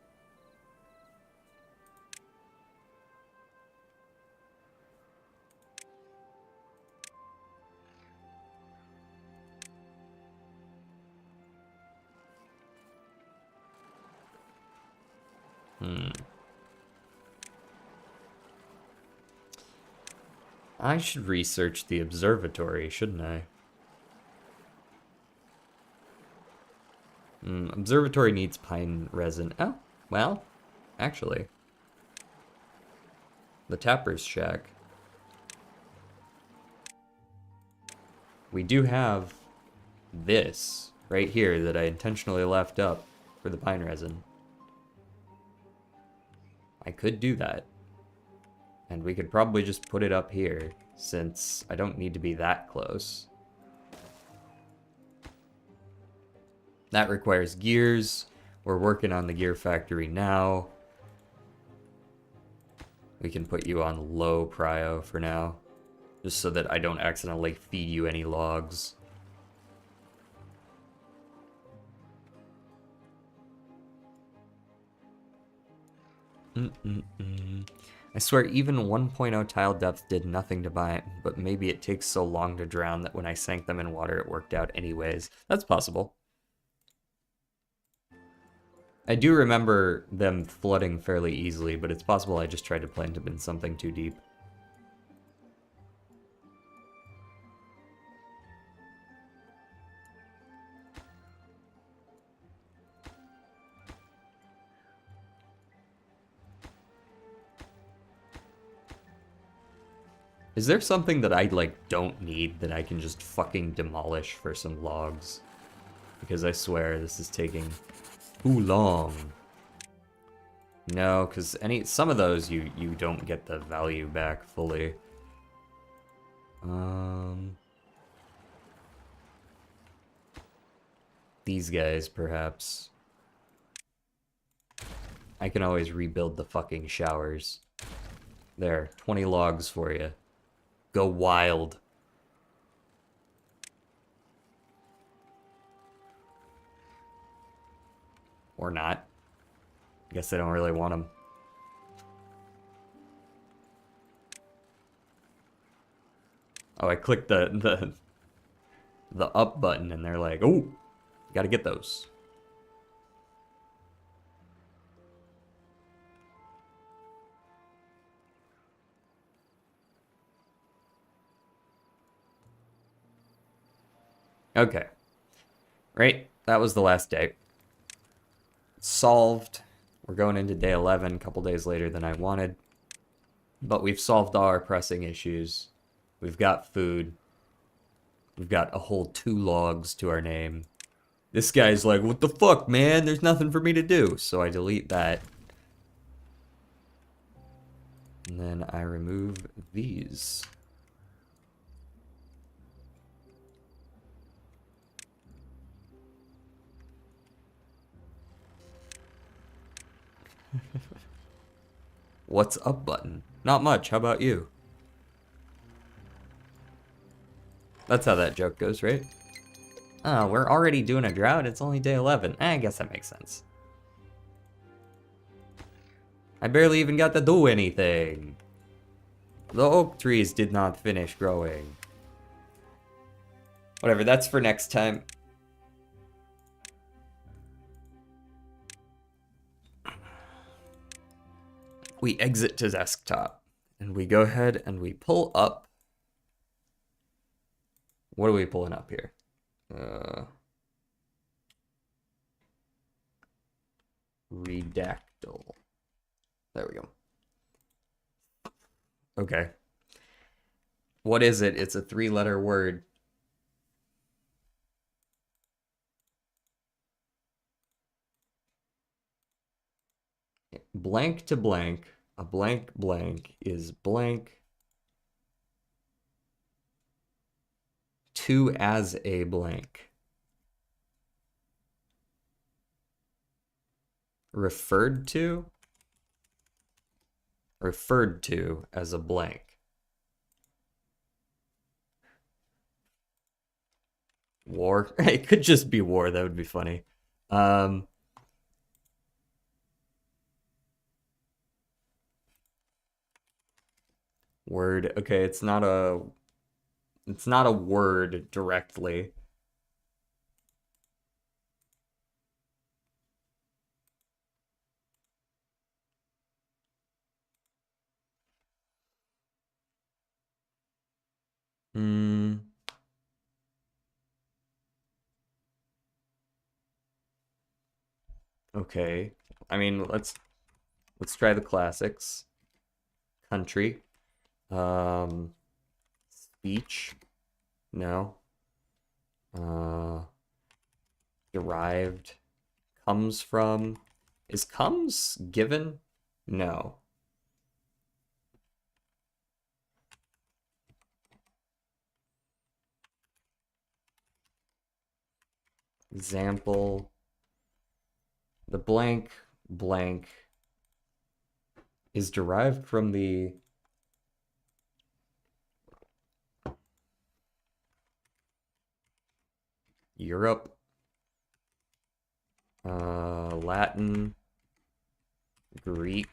I should research the observatory, shouldn't I? Observatory needs pine resin. Oh, well, actually. The Tapper's Shack. We do have this right here that I intentionally left up for the pine resin. I could do that. And we could probably just put it up here, since I don't need to be that close. That requires gears. We're working on the gear factory now. We can put you on low prio for now, just so that I don't accidentally feed you any logs. I swear even 1.0 tile depth did nothing to buy it, but maybe it takes so long to drown that when I sank them in water it worked out anyways. That's possible. I do remember them flooding fairly easily, but it's possible I just tried to plant them in something too deep. Is there something that I, like, don't need that I can just fucking demolish for some logs? Because I swear this is taking too long. No, because some of those you don't get the value back fully. These guys, perhaps. I can always rebuild the fucking showers. There, 20 logs for you. Go wild. Or not. Guess I don't really want them. Oh, I clicked the up button and they're like, oh, gotta get those. Okay. Right, that was the last day. Solved. We're going into day 11, a couple days later than I wanted. But we've solved all our pressing issues. We've got food. We've got a whole 2 logs to our name. This guy's like, what the fuck, man? There's nothing for me to do. So I delete that. And then I remove these. What's up button? Not much, how about you? That's how that joke goes, right? Oh, we're already doing a drought, it's only day 11. I guess that makes sense. I barely even got to do anything. The oak trees did not finish growing. Whatever, that's for next time. We exit to desktop, and we go ahead and we pull up. What are we pulling up here? Redactyl. There we go. Okay. What is it? It's a 3-letter word. Blank to blank. A blank blank is blank to as a blank. Referred to? Referred to as a blank. War. It could just be war. That would be funny. Um, word. Okay, it's not a word directly. Hmm. Okay. I mean, let's try the classics. Country. Um, speech. No. Uh, derived. Comes from. Is comes given? No. Example. The blank blank is derived from the Europe, Latin, Greek.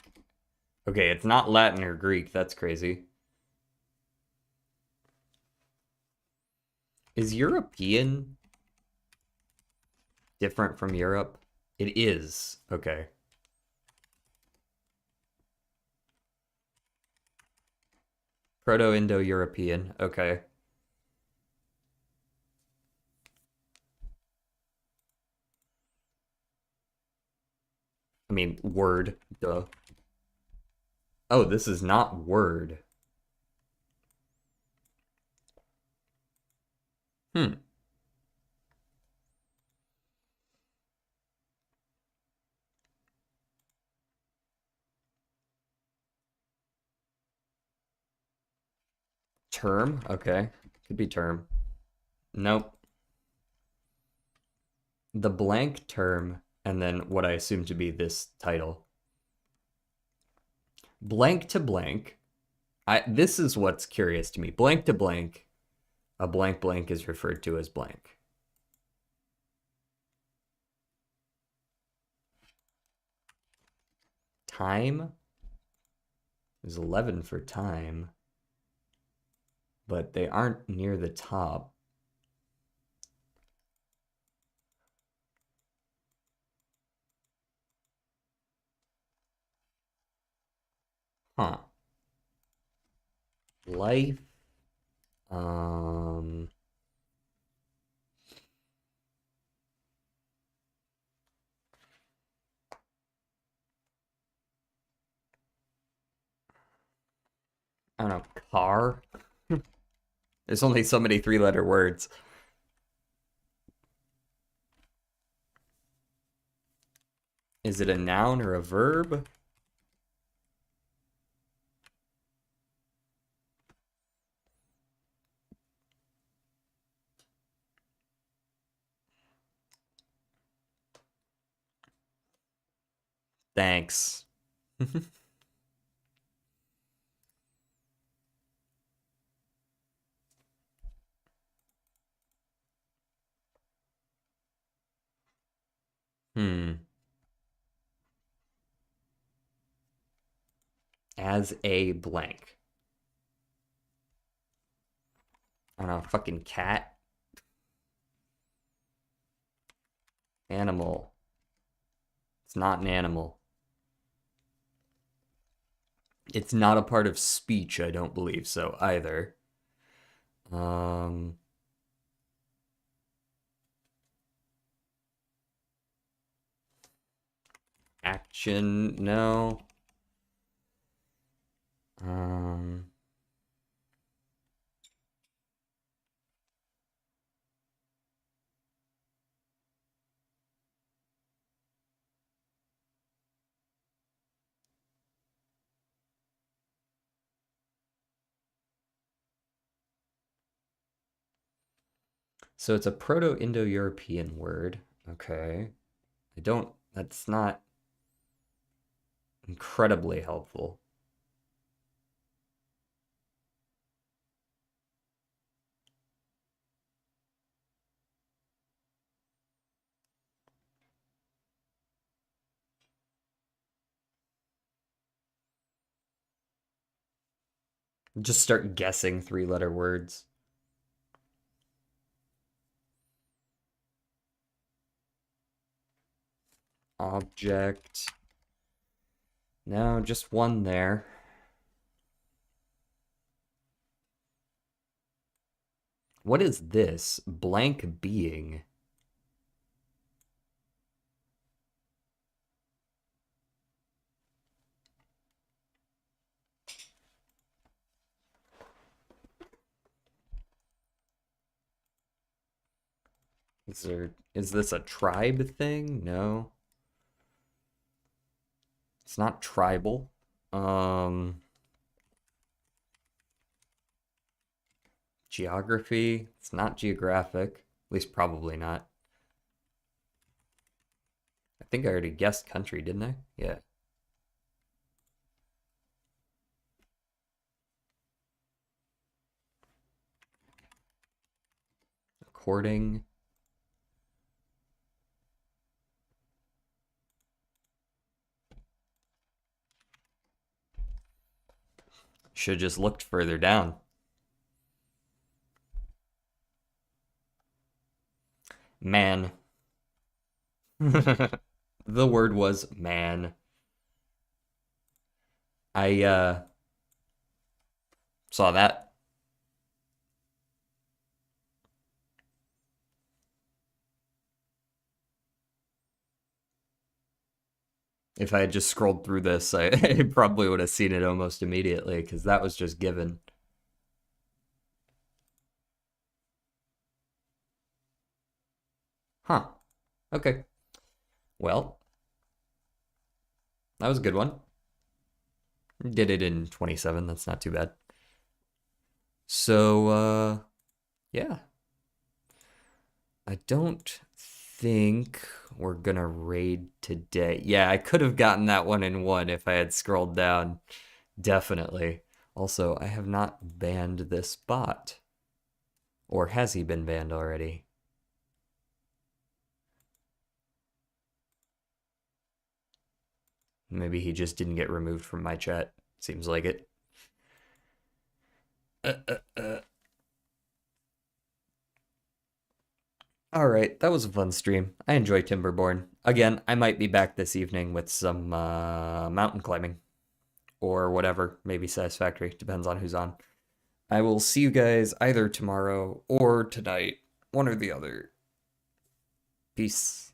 Okay, it's not Latin or Greek. That's crazy. Is European different from Europe? It is. Okay. Proto-Indo-European. Okay. I mean, word. Duh. Oh, this is not word. Hmm. Term? Okay. Could be term. Nope. The blank term, and then what I assume to be this title. Blank to blank. This is what's curious to me. Blank to blank, a blank blank is referred to as blank. Time is 11 for time, but they aren't near the top. Huh. Life. Um, I don't know. Car. There's only so many three-letter words. Is it a noun or a verb? Thanks. Hmm. As a blank. I don't know. Fucking cat. Animal. It's not an animal. It's not a part of speech, I don't believe so either. Um, action, no. Um, So it's a Proto-Indo-European word. Okay. That's not incredibly helpful. Just start guessing three-letter words. Object. No, just one there. What is this? Blank being. Is this a tribe thing? No. It's not tribal. Geography. It's not geographic. At least probably not. I think I already guessed country, didn't I? Yeah. According. Should just looked further down. Man. The word was man. I saw that. If I had just scrolled through this, I probably would have seen it almost immediately because that was just given. Huh. Okay. Well, that was a good one. Did it in 27. That's not too bad. So, yeah. I don't think we're gonna raid today. Yeah, I could have gotten that one in one if I had scrolled down. Definitely. Also, I have not banned this bot. Or has he been banned already? Maybe he just didn't get removed from my chat. Seems like it. Uh, uh, uh. All right, that was a fun stream. I enjoy Timberborn. Again, I might be back this evening with some mountain climbing or whatever, maybe satisfactory, depends on who's on. I will see you guys either tomorrow or tonight, one or the other. Peace.